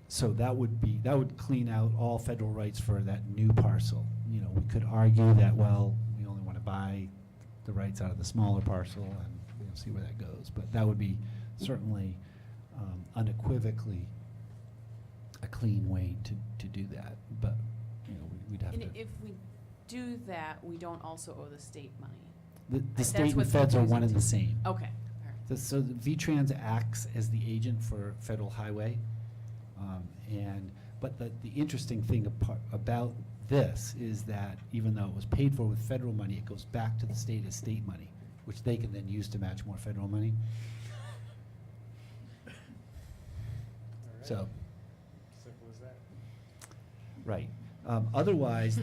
[SPEAKER 2] So that would clean out all federal rights for that new parcel. You know, we could argue that, well, we only want to buy the rights out of the smaller parcel, and we'll see where that goes. But that would be certainly unequivocally a clean way to do that. But you know, we'd have
[SPEAKER 4] And
[SPEAKER 2] to.
[SPEAKER 4] if we do that, we don't also owe the state money.
[SPEAKER 2] The
[SPEAKER 4] That's
[SPEAKER 2] state and
[SPEAKER 4] what's
[SPEAKER 2] feds are
[SPEAKER 4] confusing
[SPEAKER 2] one and
[SPEAKER 4] to
[SPEAKER 2] the
[SPEAKER 4] me.
[SPEAKER 2] same.
[SPEAKER 4] Okay, all right.
[SPEAKER 2] So the V-Trans acts as the agent for federal highway. But the interesting thing about this is that even though it was paid for with federal money, it goes back to the state as state money, which they can then use to match more federal money. So,
[SPEAKER 5] Simple as that.
[SPEAKER 2] right. Otherwise,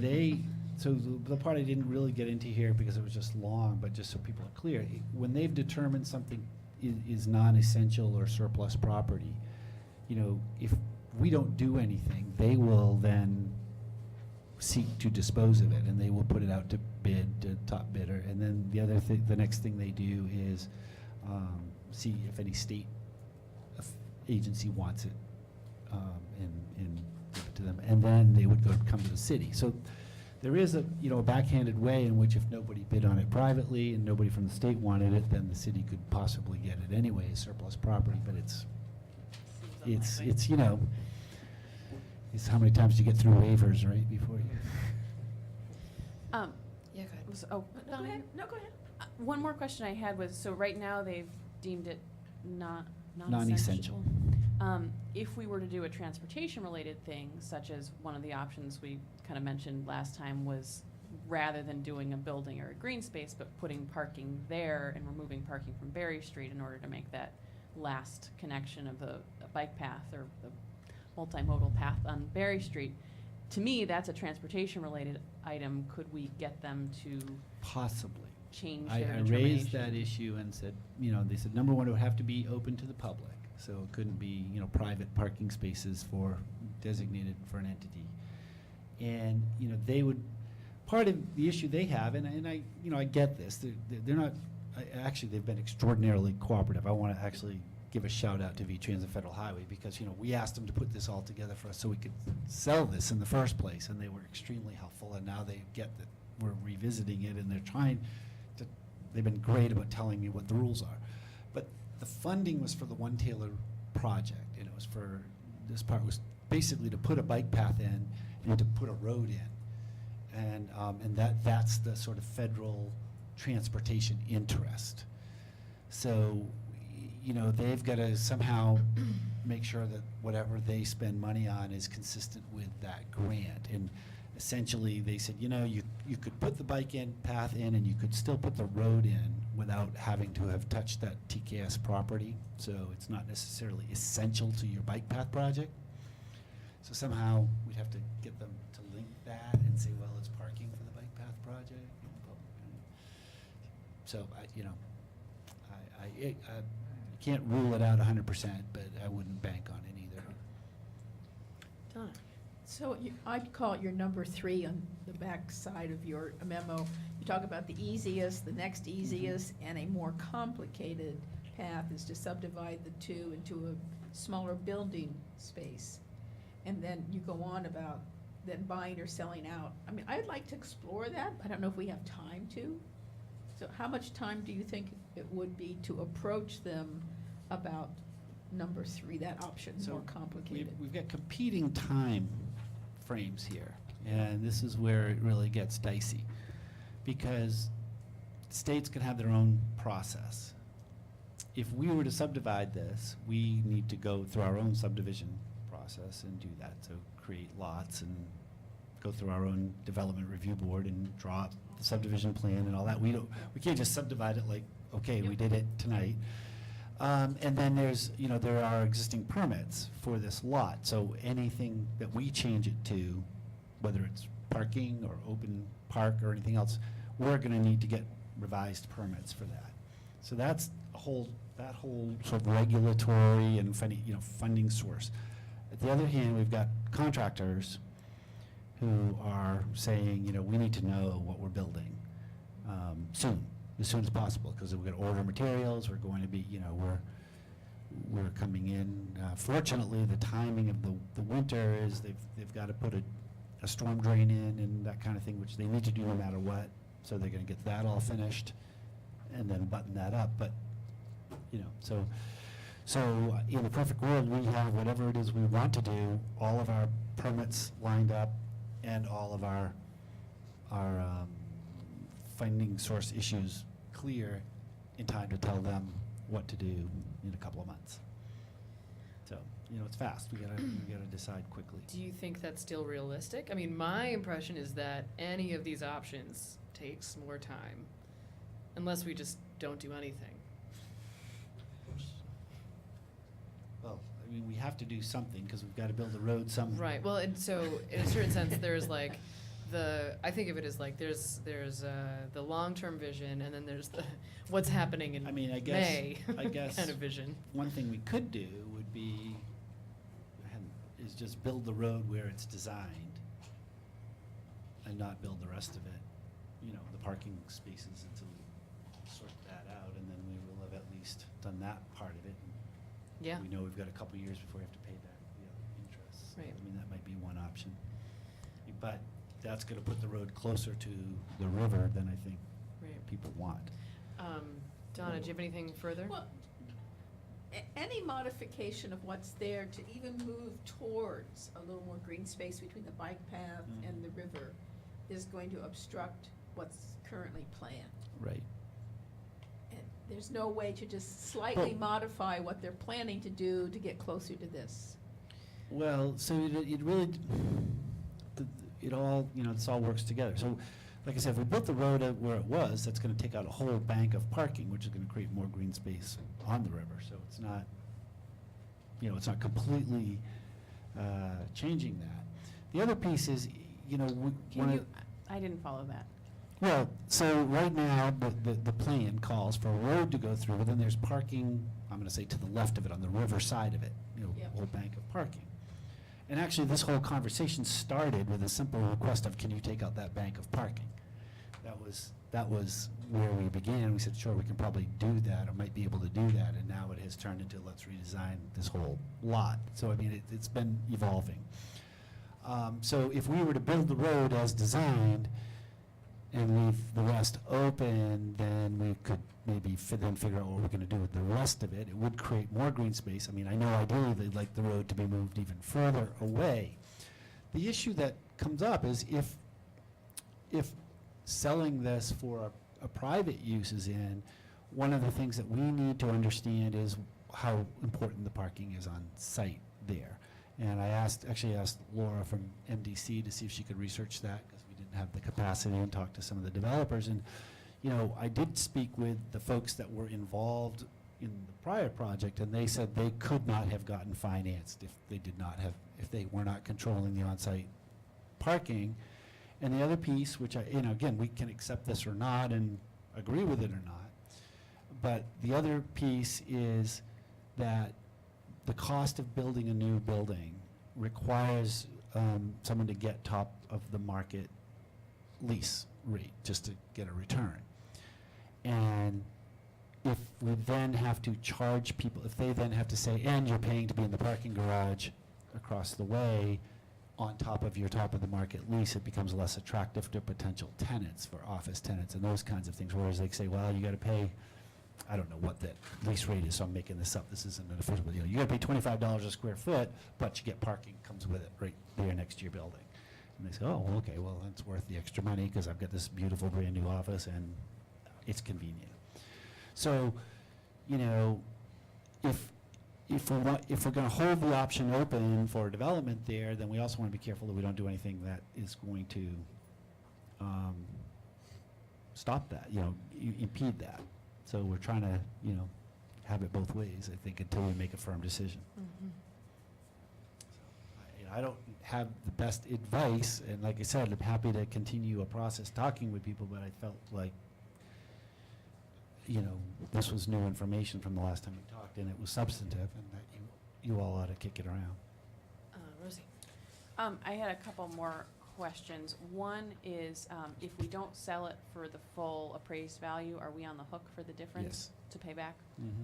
[SPEAKER 2] so the part I didn't really get into here because it was just long, but just so people are clear, when they've determined something is non-essential or surplus property, you know, if we don't do anything, they will then seek to dispose of it, and they will put it out to bid, to top bidder, and then the next thing they do is see if any state agency wants it, and give it to them, and then they would come to the city. So there is a backhanded way in which if nobody bid on it privately and nobody from the state wanted it, then the city could possibly get it anyway as surplus property, but it's you know, it's how many times you get through waivers, right, before you.
[SPEAKER 1] Yeah, go ahead.
[SPEAKER 4] Oh,
[SPEAKER 3] No, go ahead. No, go ahead.
[SPEAKER 4] one more question I had was, so right now they've deemed it non-essential.
[SPEAKER 2] Non-essential.
[SPEAKER 4] If we were to do a transportation-related thing, such as one of the options we kind of mentioned last time was rather than doing a building or a green space, but putting parking there and removing parking from Berry Street in order to make that last connection of the bike path or the multimodal path on Berry Street. To me, that's a transportation-related item. Could we get them to
[SPEAKER 2] Possibly.
[SPEAKER 4] change
[SPEAKER 2] I
[SPEAKER 4] their
[SPEAKER 2] raised
[SPEAKER 4] determination?
[SPEAKER 2] that issue and said, you know, they said, number one, it would have to be open to the public. So it couldn't be, you know, private parking spaces designated for an entity. And, you know, they would, part of the issue they have, and I, you know, I get this, they're not, actually, they've been extraordinarily cooperative. I want to actually give a shout out to V-Trans and Federal Highway because, you know, we asked them to put this all together for us so we could sell this in the first place, and they were extremely helpful, and now they get that we're revisiting it, and they're trying to, they've been great about telling me what the rules are. But the funding was for the One Taylor project, and it was for, this part was basically to put a bike path in and to put a road in. And that's the sort of federal transportation interest. So, you know, they've got to somehow make sure that whatever they spend money on is consistent with that grant. And essentially, they said, you know, you could put the bike path in and you could still put the road in without having to have touched that TKS property. So it's not necessarily essential to your bike path project. So somehow we'd have to get them to link that and say, well, it's parking for the bike path project. So I can't rule it out 100%, but I wouldn't bank on it either.
[SPEAKER 1] Donna.
[SPEAKER 3] So I'd call it your number 3 on the back side of your memo. You talk about the easiest, the next easiest, and a more complicated path is to subdivide the two into a smaller building space. And then you go on about than buying or selling out. I mean, I'd like to explore that. I don't know if we have time to. So how much time do you think it would be to approach them about number 3, that option's more complicated?
[SPEAKER 2] We've got competing time frames here, and this is where it really gets dicey, because states can have their own process. If we were to subdivide this, we need to go through our own subdivision process and do that. So create lots and go through our own development review board and draw up the subdivision plan and all that. We can't just subdivide it like, okay, we did it tonight. And then there are existing permits for this lot. So anything that we change it to, whether it's parking or open park or anything else, we're gonna need to get revised permits for that. So that's that whole sort of regulatory and funding source. At the other hand, we've got contractors who are saying, we need to know what we're building soon, as soon as possible, because we're going to order materials. We're going to be, we're coming in. Fortunately, the timing of the winter is they've got to put a storm drain in and that kind of thing, which they need to do no matter what. So they're going to get that all finished and then button that up. But so in the perfect world, we have whatever it is we want to do, all of our permits lined up, and all of our funding source issues clear in time to tell them what to do in a couple of months. So it's fast. We gotta decide quickly.
[SPEAKER 1] Do you think that's still realistic? I mean, my impression is that any of these options takes more time, unless we just don't do anything.
[SPEAKER 2] Well, I mean, we have to do something because we've got to build a road somewhere.
[SPEAKER 1] Right. Well, and so in a certain sense, there's like I think of it as like there's the long-term vision, and then there's the what's happening in
[SPEAKER 2] I guess
[SPEAKER 1] May kind of vision.
[SPEAKER 2] One thing we could do would be is just build the road where it's designed, and not build the rest of it. The parking spaces until we sort that out, and then we will have at least done that part of it.
[SPEAKER 1] Yeah.
[SPEAKER 2] We know we've got a couple years before we have to pay back the interest.
[SPEAKER 1] Right.
[SPEAKER 2] I mean, that might be one option. But that's going to put the road closer to the river than I think people want.
[SPEAKER 1] Donna, do you have anything further?
[SPEAKER 3] Well, any modification of what's there to even move towards a little more green space between the bike path and the river is going to obstruct what's currently planned.
[SPEAKER 2] Right.
[SPEAKER 3] And there's no way to just slightly modify what they're planning to do to get closer to this.
[SPEAKER 2] Well, so it really, it all, this all works together. So, like I said, if we built the road where it was, that's going to take out a whole bank of parking, which is going to create more green space on the river. So it's not, it's not completely changing that. The other piece is,
[SPEAKER 4] I didn't follow that.
[SPEAKER 2] Well, so right now, the plan calls for a road to go through, but then there's parking, I'm going to say to the left of it, on the river side of it, a whole bank of parking. And actually, this whole conversation started with a simple request of, can you take out that bank of parking? That was where we began. We said, sure, we can probably do that, or might be able to do that, and now it has turned into, let's redesign this whole lot. So, I mean, it's been evolving. So if we were to build the road as designed and leave the rest open, then we could maybe then figure out what we're going to do with the rest of it. It would create more green space. I mean, I know ideally they'd like the road to be moved even further away. The issue that comes up is if selling this for a private use is in, one of the things that we need to understand is how important the parking is on site there. And I actually asked Laura from MDC to see if she could research that, because we didn't have the capacity, and talk to some of the developers. And I did speak with the folks that were involved in the prior project, and they said they could not have gotten financed if they were not controlling the on-site parking. And the other piece, which again, we can accept this or not and agree with it or not, but the other piece is that the cost of building a new building requires someone to get top of the market lease rate just to get a return. And if we then have to charge people, if they then have to say, and you're paying to be in the parking garage across the way, on top of your top of the market lease, it becomes less attractive to potential tenants, for office tenants and those kinds of things. Whereas they say, well, you got to pay, I don't know what that lease rate is, so I'm making this up. This isn't an official, but you got to pay $25 a square foot, but you get parking comes with it right there next to your building. And they say, oh, well, okay, well, that's worth the extra money because I've got this beautiful brand new office and it's convenient. So, if we're going to hold the option open for development there, then we also want to be careful that we don't do anything that is going to stop that, impede that. So we're trying to, have it both ways, I think, until we make a firm decision. I don't have the best advice, and like I said, I'm happy to continue a process talking with people, but I felt like, this was new information from the last time we talked, and it was substantive, and that you all ought to kick it around.
[SPEAKER 1] Rosie?
[SPEAKER 4] I had a couple more questions. One is, if we don't sell it for the full appraised value, are we on the hook for the difference to pay back?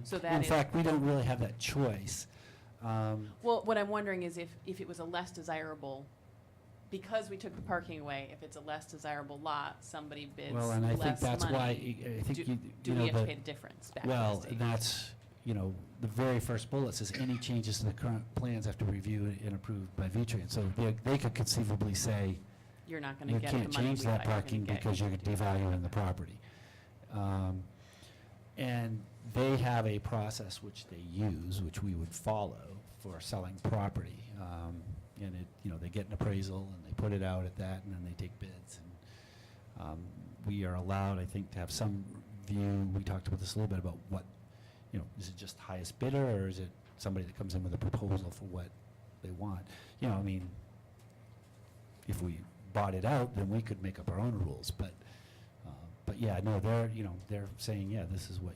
[SPEAKER 4] So that
[SPEAKER 2] In
[SPEAKER 4] is,
[SPEAKER 2] fact, we don't really have that choice.
[SPEAKER 4] well, what I'm wondering is if it was a less desirable, because we took the parking away, if it's a less desirable lot, somebody bids
[SPEAKER 2] Well, and I think
[SPEAKER 4] less
[SPEAKER 2] that's
[SPEAKER 4] money,
[SPEAKER 2] why, I think
[SPEAKER 4] do we have to pay the difference back to the
[SPEAKER 2] Well,
[SPEAKER 4] state?
[SPEAKER 2] that's, the very first bullet says any changes to the current plans have to be reviewed and approved by V-Trans. So they could conceivably say,
[SPEAKER 4] You're not gonna
[SPEAKER 2] you
[SPEAKER 4] get the money
[SPEAKER 2] can't change
[SPEAKER 4] we
[SPEAKER 2] that
[SPEAKER 4] thought you were gonna
[SPEAKER 2] parking
[SPEAKER 4] get.
[SPEAKER 2] because you're devaluing the property. And they have a process which they use, which we would follow for selling property. And they get an appraisal and they put it out at that, and then they take bids. And we are allowed, I think, to have some view. We talked about this a little bit about what, is it just highest bidder, or is it somebody that comes in with a proposal for what they want? If we bought it out, then we could make up our own rules. But yeah, no, they're saying, yeah, this is what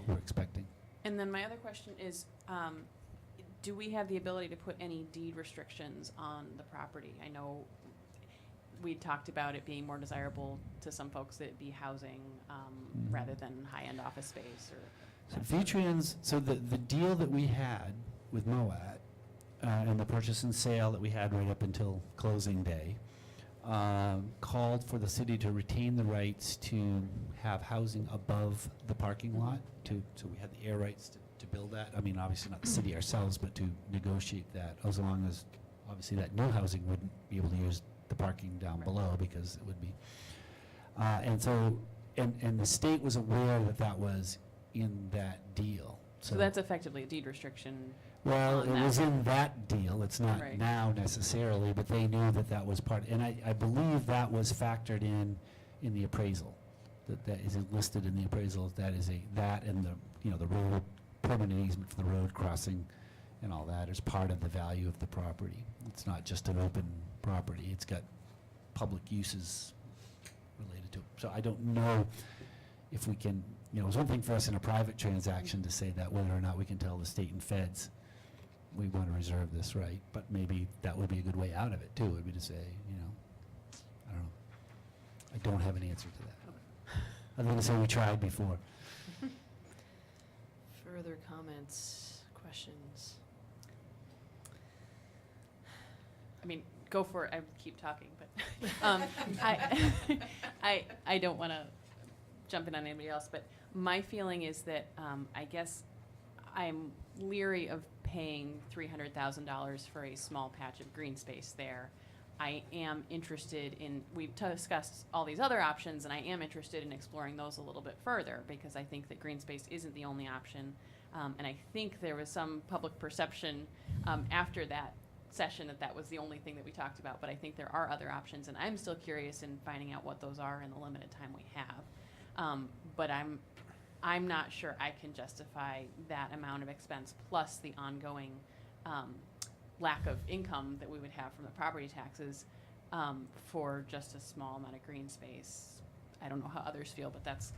[SPEAKER 2] we're expecting.
[SPEAKER 4] And then my other question is, do we have the ability to put any deed restrictions on the property? I know we talked about it being more desirable to some folks that it be housing rather than high-end office space or.
[SPEAKER 2] So V-Trans, so the deal that we had with Moat and the purchase and sale that we had right up until closing day called for the city to retain the rights to have housing above the parking lot. So we had the air rights to build that. I mean, obviously not the city ourselves, but to negotiate that, as long as obviously that new housing wouldn't be able to use the parking down below, because it would be. And so, and the state was aware that that was in that deal.
[SPEAKER 4] So that's effectively a deed restriction.
[SPEAKER 2] Well,
[SPEAKER 4] on
[SPEAKER 2] it
[SPEAKER 4] that.
[SPEAKER 2] was in that deal. It's not
[SPEAKER 4] Right.
[SPEAKER 2] now necessarily, but they knew that that was part, and I believe that was factored in the appraisal. That is listed in the appraisal. That is that and the road, permanent easement for the road crossing and all that is part of the value of the property. It's not just an open property. It's got public uses related to it. So I don't know if we can, it's one thing for us in a private transaction to say that whether or not we can tell the state and feds we want to reserve this right, but maybe that would be a good way out of it too, would be to say, I don't know. I don't have an answer to that. I'm going to say we tried before.
[SPEAKER 1] Further comments, questions?
[SPEAKER 4] I mean, go for it. I keep talking, but I don't want to jump in on anybody else. But my feeling is that I guess I'm leery of paying $300,000 for a small patch of green space there. I am interested in, we've discussed all these other options, and I am interested in exploring those a little bit further, because I think that green space isn't the only option. And I think there was some public perception after that session that was the only thing that we talked about, but I think there are other options, and I'm still curious in finding out what those are in the limited time we have. But I'm not sure I can justify that amount of expense plus the ongoing lack of income that we would have from the property taxes for just a small amount of green space. I don't know how others feel, but that's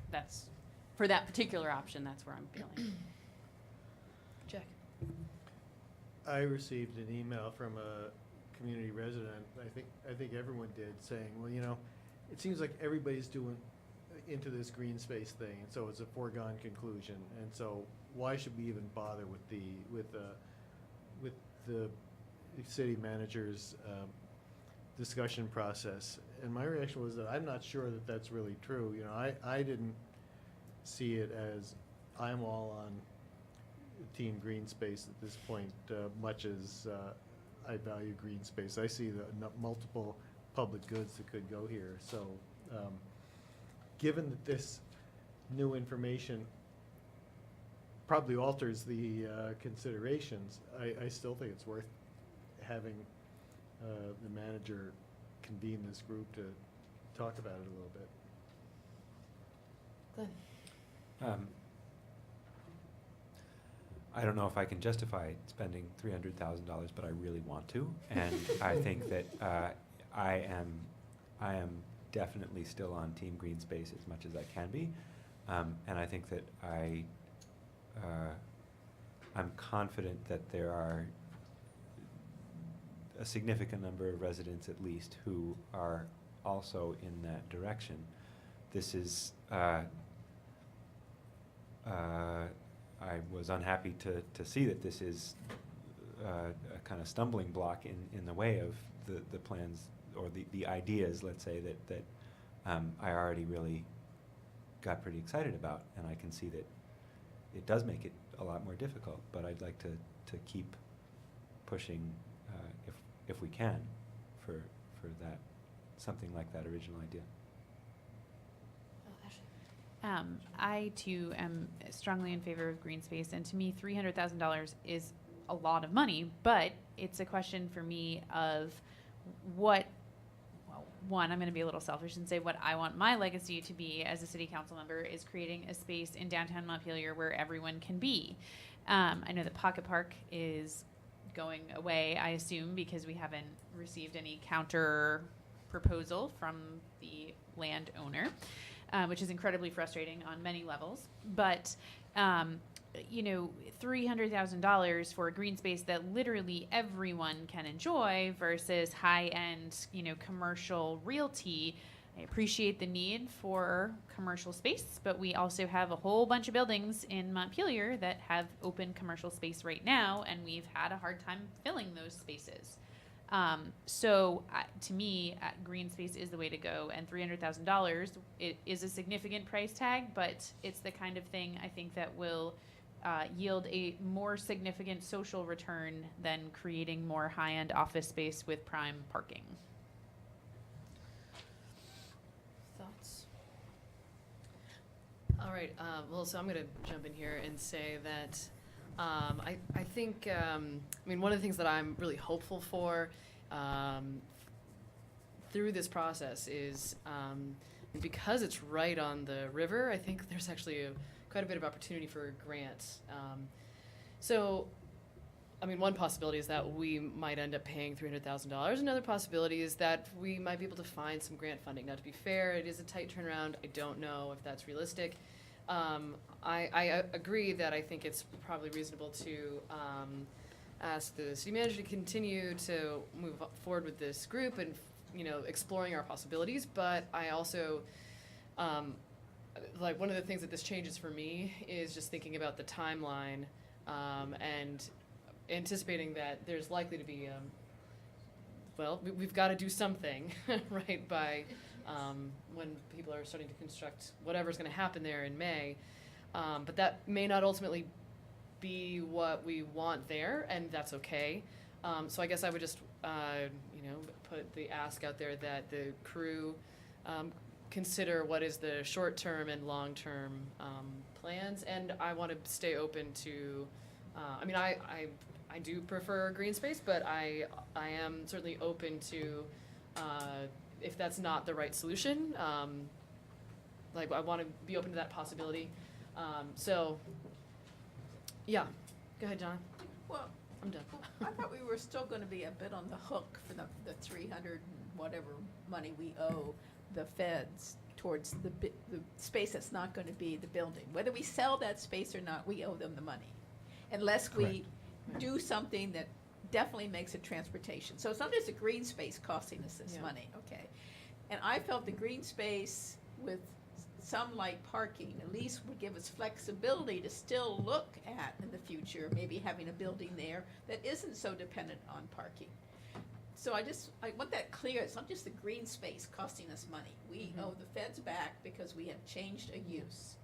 [SPEAKER 4] for that particular option, that's where I'm feeling.
[SPEAKER 1] Jack?
[SPEAKER 10] I received an email from a community resident, I think everyone did, saying, well, it seems like everybody's doing into this green space thing, and so it's a foregone conclusion, and so why should we even bother with the city manager's discussion process. And my reaction was that I'm not sure that that's really true. You know, I didn't see it as I'm all on Team Green Space at this point, much as I value green space. I see the multiple public goods that could go here. So given that this new information probably alters the considerations, I still think it's worth having the manager convene this group to talk about it a little bit.
[SPEAKER 1] Glenn?
[SPEAKER 5] I don't know if I can justify spending $300,000, but I really want to, and I think that I am definitely still on Team Green Space as much as I can be, and I think that I'm confident that there are a significant number of residents, at least, who are also in that direction. This is. I was unhappy to see that this is a kind of stumbling block in the way of the plans or the ideas, let's say, that I already really got pretty excited about, and I can see that it does make it a lot more difficult, but I'd like to keep pushing if we can for that, something like that original idea.
[SPEAKER 15] I too am strongly in favor of green space, and to me $300,000 is a lot of money, but it's a question for me of what, well, one, I'm going to be a little selfish and say what I want my legacy to be as a city council member is creating a space in downtown Montpelier where everyone can be. I know that Pocket Park is going away, I assume, because we haven't received any counter proposal from the landowner. Which is incredibly frustrating on many levels. But, you know, $300,000 for a green space that literally everyone can enjoy versus high-end, you know, commercial realty. I appreciate the need for commercial space, but we also have a whole bunch of buildings in Montpelier that have open commercial space right now, and we've had a hard time filling those spaces. So to me, green space is the way to go, and $300,000 it is a significant price tag, but it's the kind of thing I think that will yield a more significant social return than creating more high-end office space with prime parking.
[SPEAKER 1] Thoughts? All right, well, so I'm going to jump in here and say that I think, I mean, one of the things that I'm really hopeful for through this process is because it's right on the river, I think there's actually quite a bit of opportunity for grants. So, I mean, one possibility is that we might end up paying $300,000. Another possibility is that we might be able to find some grant funding. Now, to be fair, it is a tight turnaround. I don't know if that's realistic. I agree that I think it's probably reasonable to ask the city manager to continue to move forward with this group and, you know, exploring our possibilities. But I also, like, one of the things that this changes for me is just thinking about the timeline and anticipating that there's likely to be, well, we've got to do something, right, by when people are starting to construct whatever's going to happen there in May. But that may not ultimately be what we want there, and that's okay. So I guess I would just, you know, put the ask out there that the crew consider what is the short-term and long-term plans, and I want to stay open to, I mean, I do prefer green space, but I am certainly open to, if that's not the right solution, like, I want to be open to that possibility. So, yeah, go ahead, John.
[SPEAKER 3] Well,
[SPEAKER 1] I'm done.
[SPEAKER 3] I thought we were still going to be a bit on the hook for the 300 and whatever money we owe the feds towards the space that's not going to be the building. Whether we sell that space or not, we owe them the money, unless we do something that definitely makes it transportation. So it's not just a green space costing us this money, okay? And I felt the green space with some light parking at least would give us flexibility to still look at in the future, maybe having a building there that isn't so dependent on parking. So I want that clear. It's not just the green space costing us money. We owe the feds back because we have changed a use.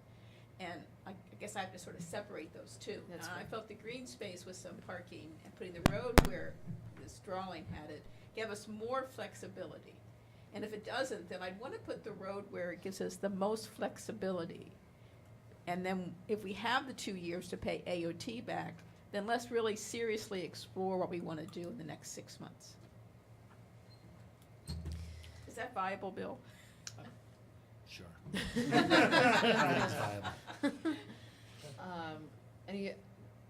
[SPEAKER 3] And I guess I have to sort of separate those two.
[SPEAKER 1] That's
[SPEAKER 3] I
[SPEAKER 1] fair.
[SPEAKER 3] felt the green space with some parking and putting the road where this drawing had it gave us more flexibility. And if it doesn't, then I'd want to put the road where it gives us the most flexibility. And then if we have the 2 years to pay AOT back, then let's really seriously explore what we want to do in the next 6 months. Is that viable, Bill?
[SPEAKER 2] Sure. Everything's viable.
[SPEAKER 1] Any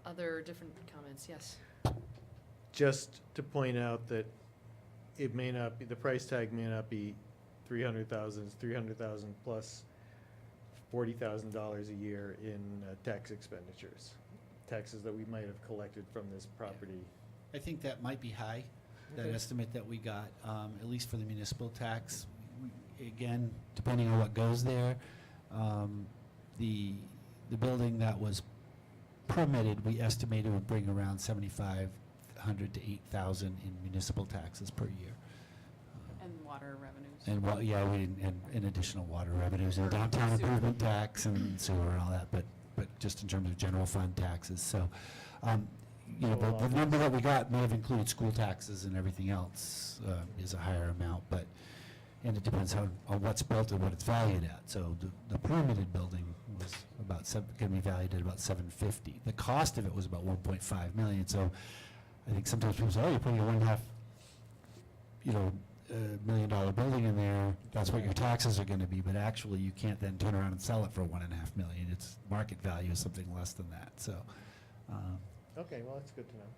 [SPEAKER 1] other different comments? Yes.
[SPEAKER 10] Just to point out that it may not be, the price tag may not be 300,000, it's 300,000 plus $40,000 a year in tax expenditures, taxes that we might have collected from this property.
[SPEAKER 2] I think that might be high, that
[SPEAKER 10] Okay.
[SPEAKER 2] estimate that we got, at least for the municipal tax. Again, depending on what goes there, the building that was permitted, we estimated would bring around 7,500 to 8,000 in municipal taxes per year.
[SPEAKER 4] And water revenues.
[SPEAKER 2] And additional water revenues and downtown improvement tax and sewer and all that, but just in terms of general fund taxes, so, the number that we got may have included school taxes and everything else, is a higher amount, and it depends on what's built and what it's valued at, so the permitted building was gonna be valued at about 750. The cost of it was about 1.5 million, so I think sometimes people say, oh, you're putting a $1.5 million building in there, that's what your taxes are gonna be, but actually you can't then turn around and sell it for $1.5 million. Its market value is something less than that, so.
[SPEAKER 10] Okay, well, that's good to know.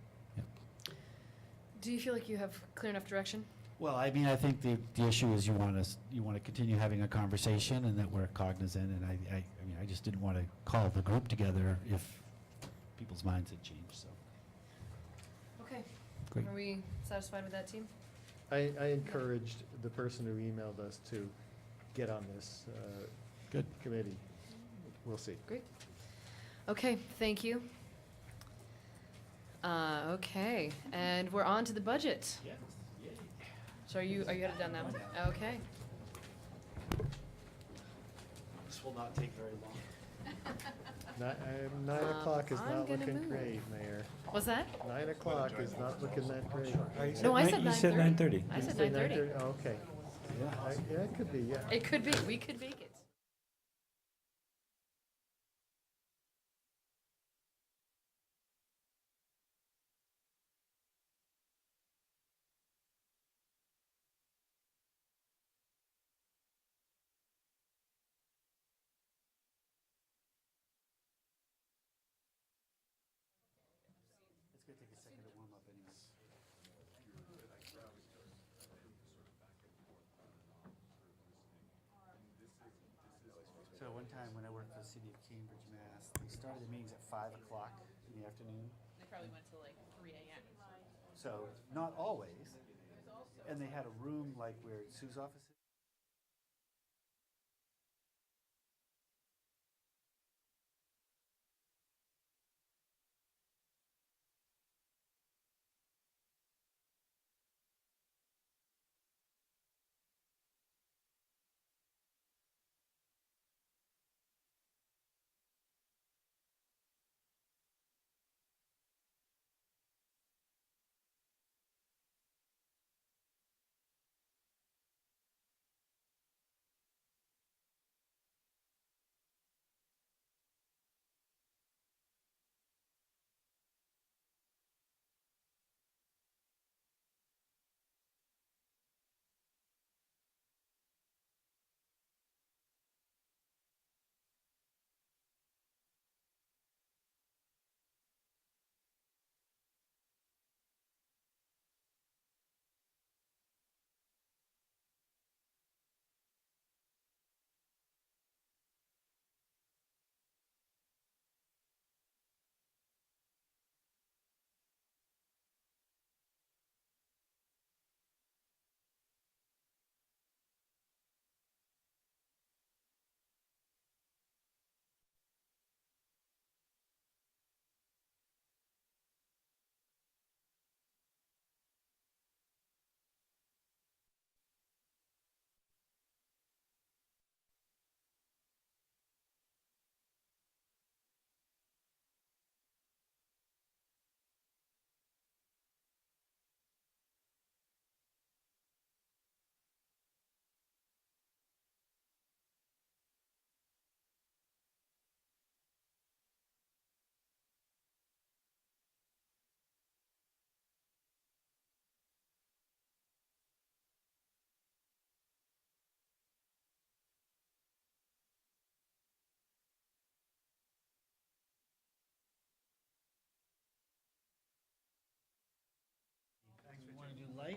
[SPEAKER 1] Do you feel like you have clear enough direction?
[SPEAKER 2] Well, I mean, I think the issue is you want to continue having a conversation and that we're cognizant, and I just didn't want to call the group together if people's minds had changed, so.
[SPEAKER 1] Okay.
[SPEAKER 2] Great.
[SPEAKER 1] Are we satisfied with that, team?
[SPEAKER 10] I encouraged the person who emailed us to get on this
[SPEAKER 2] Good.
[SPEAKER 10] committee. We'll see.
[SPEAKER 1] Great. Okay, thank you. Okay, and we're on to the budget.
[SPEAKER 2] Yes, yay.
[SPEAKER 1] So are you headed down that one? Okay.
[SPEAKER 2] This will not take very long.
[SPEAKER 10] 9 o'clock is
[SPEAKER 1] I'm
[SPEAKER 10] not
[SPEAKER 1] gonna
[SPEAKER 10] looking
[SPEAKER 1] move.
[SPEAKER 10] great, Mayor.
[SPEAKER 1] What's that?
[SPEAKER 10] 9 o'clock is not looking that great.
[SPEAKER 1] No, I said 9:30.
[SPEAKER 5] You said 9:30.
[SPEAKER 1] I
[SPEAKER 10] You
[SPEAKER 1] said
[SPEAKER 10] say
[SPEAKER 1] 9:30.
[SPEAKER 10] Oh, okay. Yeah, it could be, yeah.
[SPEAKER 1] It could be, we could make it.
[SPEAKER 2] It's gonna take a second to warm up anyways. So one time when I worked for the city of Cambridge, Mass, they started the meetings at 5 o'clock in the afternoon.
[SPEAKER 4] They probably went to like 3 a.m.
[SPEAKER 2] So, not always. And they had a room like where Sue's office is.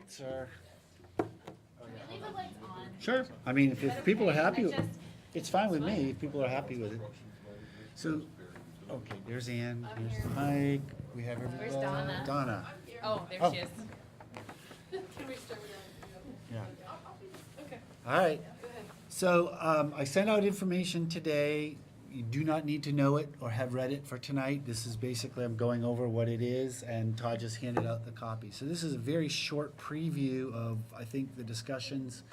[SPEAKER 2] lights or?
[SPEAKER 15] Leave the lights on.
[SPEAKER 2] Sure. I mean, if people are happy,
[SPEAKER 15] I just-
[SPEAKER 2] it's fine with me if people are happy with it. So, okay, there's Ann, there's Mike, we have everybody.
[SPEAKER 15] Where's Donna?
[SPEAKER 2] Donna.
[SPEAKER 15] Oh, there
[SPEAKER 2] Oh.
[SPEAKER 15] she is.
[SPEAKER 3] Can we start with
[SPEAKER 2] Yeah.
[SPEAKER 3] Okay.
[SPEAKER 2] All right.
[SPEAKER 3] Go ahead.
[SPEAKER 2] So I sent out information today. You do not need to know it or have read it for tonight. This is basically, I'm going over what it is, and Todd just handed out the copy. So this is a very short preview of, I think, the discussions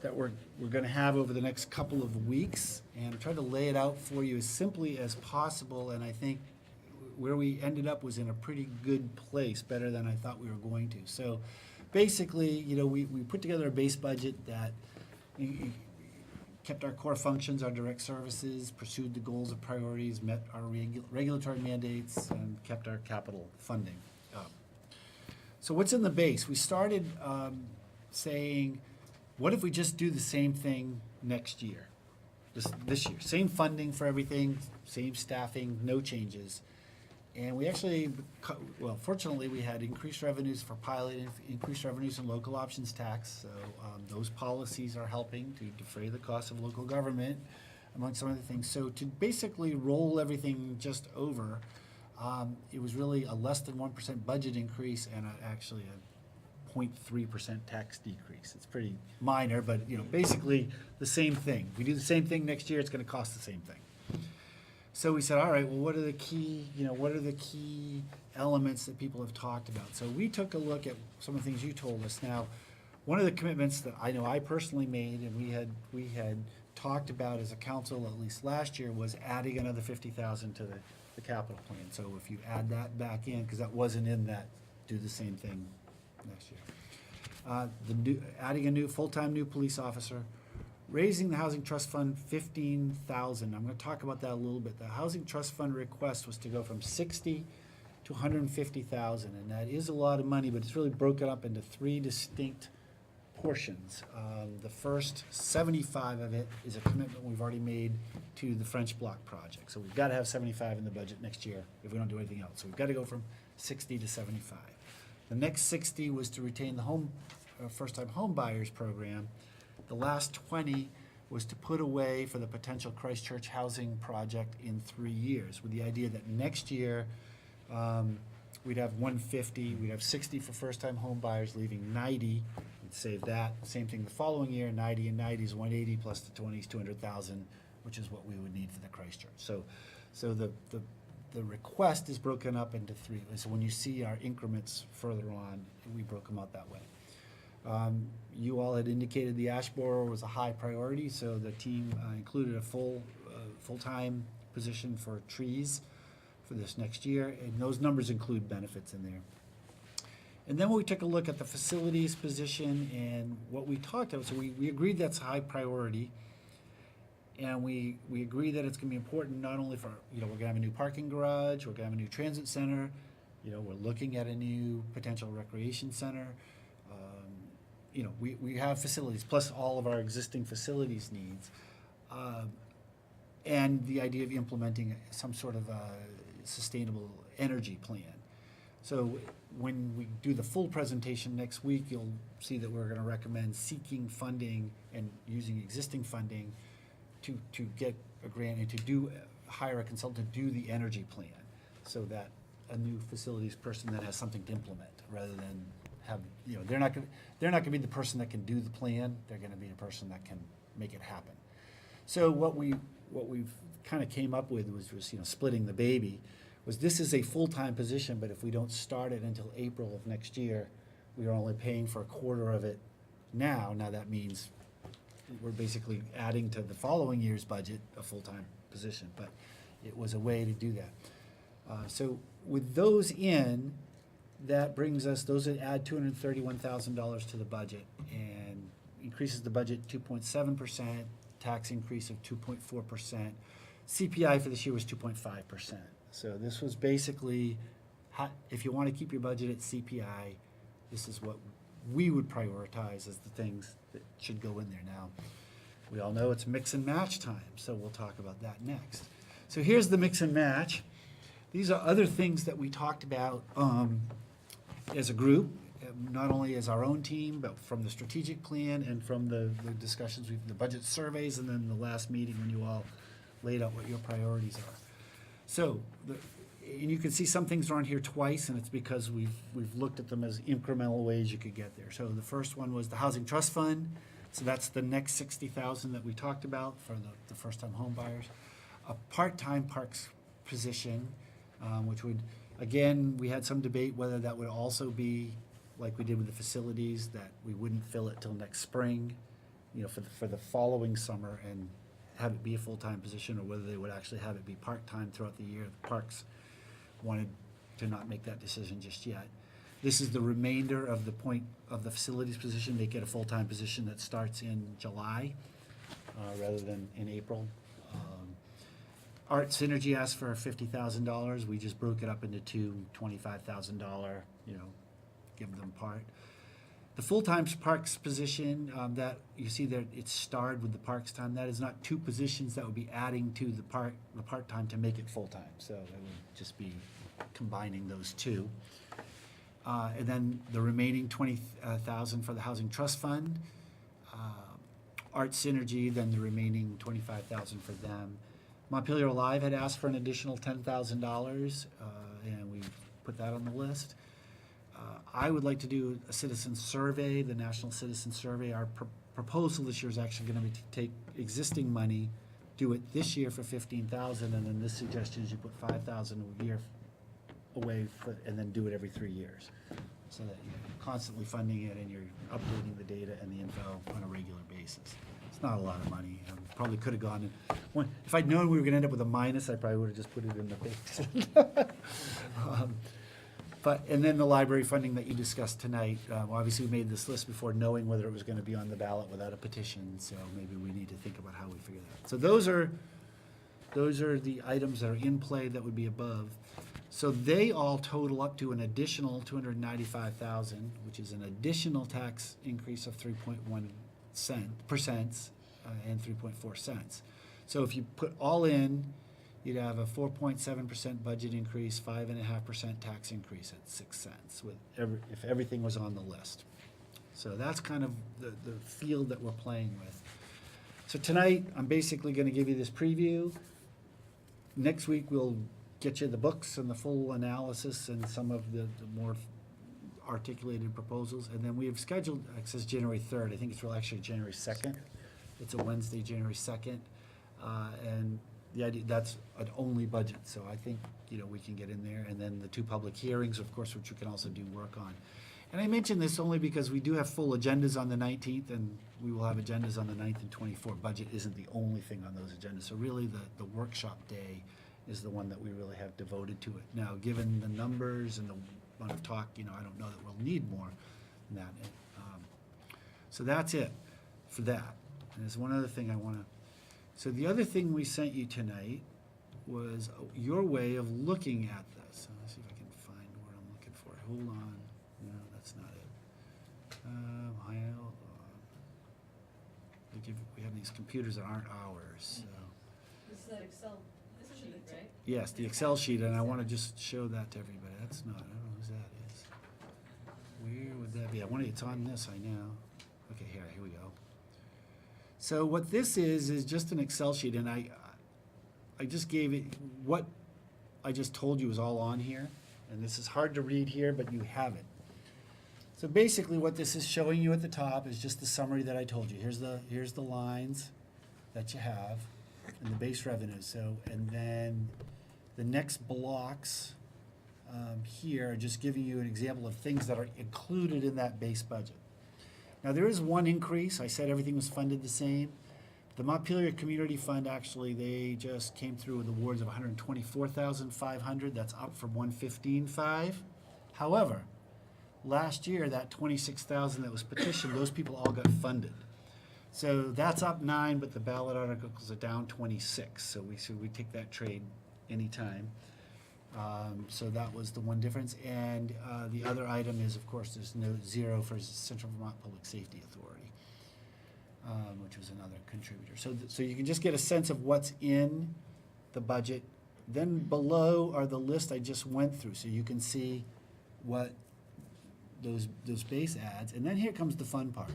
[SPEAKER 2] that we're going to have over the next couple of weeks, and try to lay it out for you as simply as possible. And I think where we ended up was in a pretty good place, better than I thought we were going to. So basically, you know, we put together a base budget that kept our core functions, our direct services, pursued the goals and priorities, met our regulatory mandates, and kept our capital funding up. So what's in the base? We started saying, what if we just do the same thing next year, this year? Same funding for everything, same staffing, no changes. And we actually, well, fortunately, we had increased revenues for pilot, increased revenues in local options tax. So those policies are helping to defray the cost of local government, among some other things. So to basically roll everything just over, it was really a less than 1% budget increase and actually a 0.3% tax decrease. It's pretty minor, but you know, basically the same thing. If we do the same thing next year, it's going to cost the same thing. So we said, all right, well, what are the key elements that people have talked about? So we took a look at some of the things you told us. Now, one of the commitments that I know I personally made, and we had talked about as a council at least last year, was adding another $50,000 to the capital plan. So if you add that back in, because that wasn't in that, do the same thing next year. Adding a new full-time new police officer. Raising the Housing Trust Fund $15,000. I'm going to talk about that a little bit. The Housing Trust Fund request was to go from $60,000 to $150,000, and that is a lot of money, but it's really broken up into three distinct portions. The first 75 of it is a commitment we've already made to the French Block project. So we've got to have 75 in the budget next year if we don't do anything else. So we've got to go from 60 to 75. The next 60 was to retain the first-time home buyers program. The last 20 was to put away for the potential Christchurch housing project in 3 years, with the idea that next year we'd have 150, we'd have 60 for first-time home buyers, leaving 90. We'd save that. Same thing the following year, 90 and 90 is 180 plus the 20 is 200,000, which is what we would need for the Christchurch. So the request is broken up into three. So when you see our increments further on, we broke them out that way. You all had indicated the ash borer was a high priority, so the team included a full-time position for trees for this next year, and those numbers include benefits in there. And then we took a look at the facilities position and what we talked about. So we agreed that's a high priority, and we agree that it's going to be important not only for, we're going to have a new parking garage, we're going to have a new transit center, we're looking at a new potential recreation center. We have facilities, plus all of our existing facilities needs. And the idea of implementing some sort of a sustainable energy plan. So when we do the full presentation next week, you'll see that we're going to recommend seeking funding and using existing funding to get a grant and to hire a consultant to do the energy plan, so that a new facilities person that has something to implement, rather than have, they're not going to be the person that can do the plan. They're going to be the person that can make it happen. So what we've kind of came up with was splitting the baby. This is a full-time position, but if we don't start it until April of next year, we are only paying for a quarter of it now. Now that means we're basically adding to the following year's budget a full-time position, but it was a way to do that. So with those in, that brings us, those that add $231,000 to the budget and increases the budget 2.7%, tax increase of 2.4%. CPI for this year was 2.5%. So this was basically, if you want to keep your budget at CPI, this is what we would prioritize as the things that should go in there. Now, we all know it's mix and match time, so we'll talk about that next. So here's the mix and match. These are other things that we talked about as a group not only as our own team, but from the strategic plan and from the discussions, the budget surveys, and then the last meeting when you all laid out what your priorities are. So, and you can see some things are on here twice, and it's because we've looked at them as incremental ways you could get there. So the first one was the Housing Trust Fund. So that's the next 60,000 that we talked about for the first-time home buyers. A part-time parks position, which would, again, we had some debate whether that would also be like we did with the facilities, that we wouldn't fill it till next spring, for the following summer, and have it be a full-time position, or whether they would actually have it be part-time throughout the year. The parks wanted to not make that decision just yet. This is the remainder of the point of the facilities position. They get a full-time position that starts in July rather than in April. Art Synergy asked for $50,000. We just broke it up into two $25,000, give them part. The full-time parks position that you see there, it's starred with the parks time. That is not two positions that would be adding to the part-time to make it full-time. So it would just be combining those two. And then the remaining $20,000 for the Housing Trust Fund. Art Synergy, then the remaining $25,000 for them. Montpelier Alive had asked for an additional $10,000, and we put that on the list. I would like to do a citizen survey, the National Citizen Survey. Our proposal this year is actually going to be to take existing money, do it this year for $15,000, and then this suggestion is you put $5,000 a year away, and then do it every 3 years, so that you're constantly funding it and you're updating the data and the info on a regular basis. It's not a lot of money. Probably could have gone in. If I'd known we were going to end up with a minus, I probably would have just put it in the base. And then the library funding that you discussed tonight. Obviously, we made this list before knowing whether it was going to be on the ballot without a petition, so maybe we need to think about how we figure that out. So those are the items that are in play that would be above. So they all total up to an additional $295,000, which is an additional tax increase of 3.1% and 3.4 cents. So if you put all in, you'd have a 4.7% budget increase, 5.5% tax increase at 6 cents if everything was on the list. So that's kind of the field that we're playing with. So tonight, I'm basically going to give you this preview. Next week, we'll get you the books and the full analysis and some of the more articulated proposals. And then we have scheduled, it says January 3rd. I think it's actually January 2nd. It's a Wednesday, January 2nd. And the idea, that's an only budget. So I think, we can get in there. And then the two public hearings, of course, which you can also do work on. And I mention this only because we do have full agendas on the 19th, and we will have agendas on the 9th and 24th. Budget isn't the only thing on those agendas. So really the workshop day is the one that we really have devoted to it. Now, given the numbers and the amount of talk, I don't know that we'll need more than that. So that's it for that. And there's one other thing I want to. So the other thing we sent you tonight was your way of looking at this. So let's see if I can find what I'm looking for. Hold on. No, that's not it. We have these computers that aren't ours. So.
[SPEAKER 1] This is that Excel sheet, right?
[SPEAKER 2] Yes, the Excel sheet, and I want to just show that to everybody. That's not, I don't know whose that is. Where would that be? It's on this, I know. Okay, here we go. So what this is just an Excel sheet, and I just gave it, what I just told you is all on here, and this is hard to read here, but you have it. So basically what this is showing you at the top is just the summary that I told you. Here's the lines that you have and the base revenues. So, and then the next blocks here are just giving you an example of things that are included in that base budget. Now, there is one increase. I said everything was funded the same. The Montpelier Community Fund, actually, they just came through with awards of $124,500. That's up from $115,500. However, last year, that $26,000 that was petitioned, those people all got funded. So that's up 9, but the ballot articles are down 26. So we take that trade anytime. So that was the one difference. And the other item is, of course, there's zero for Central Vermont Public Safety Authority, which was another contributor. So you can just get a sense of what's in the budget. Then below are the list I just went through, so you can see what those base ads, and then here comes the fun part.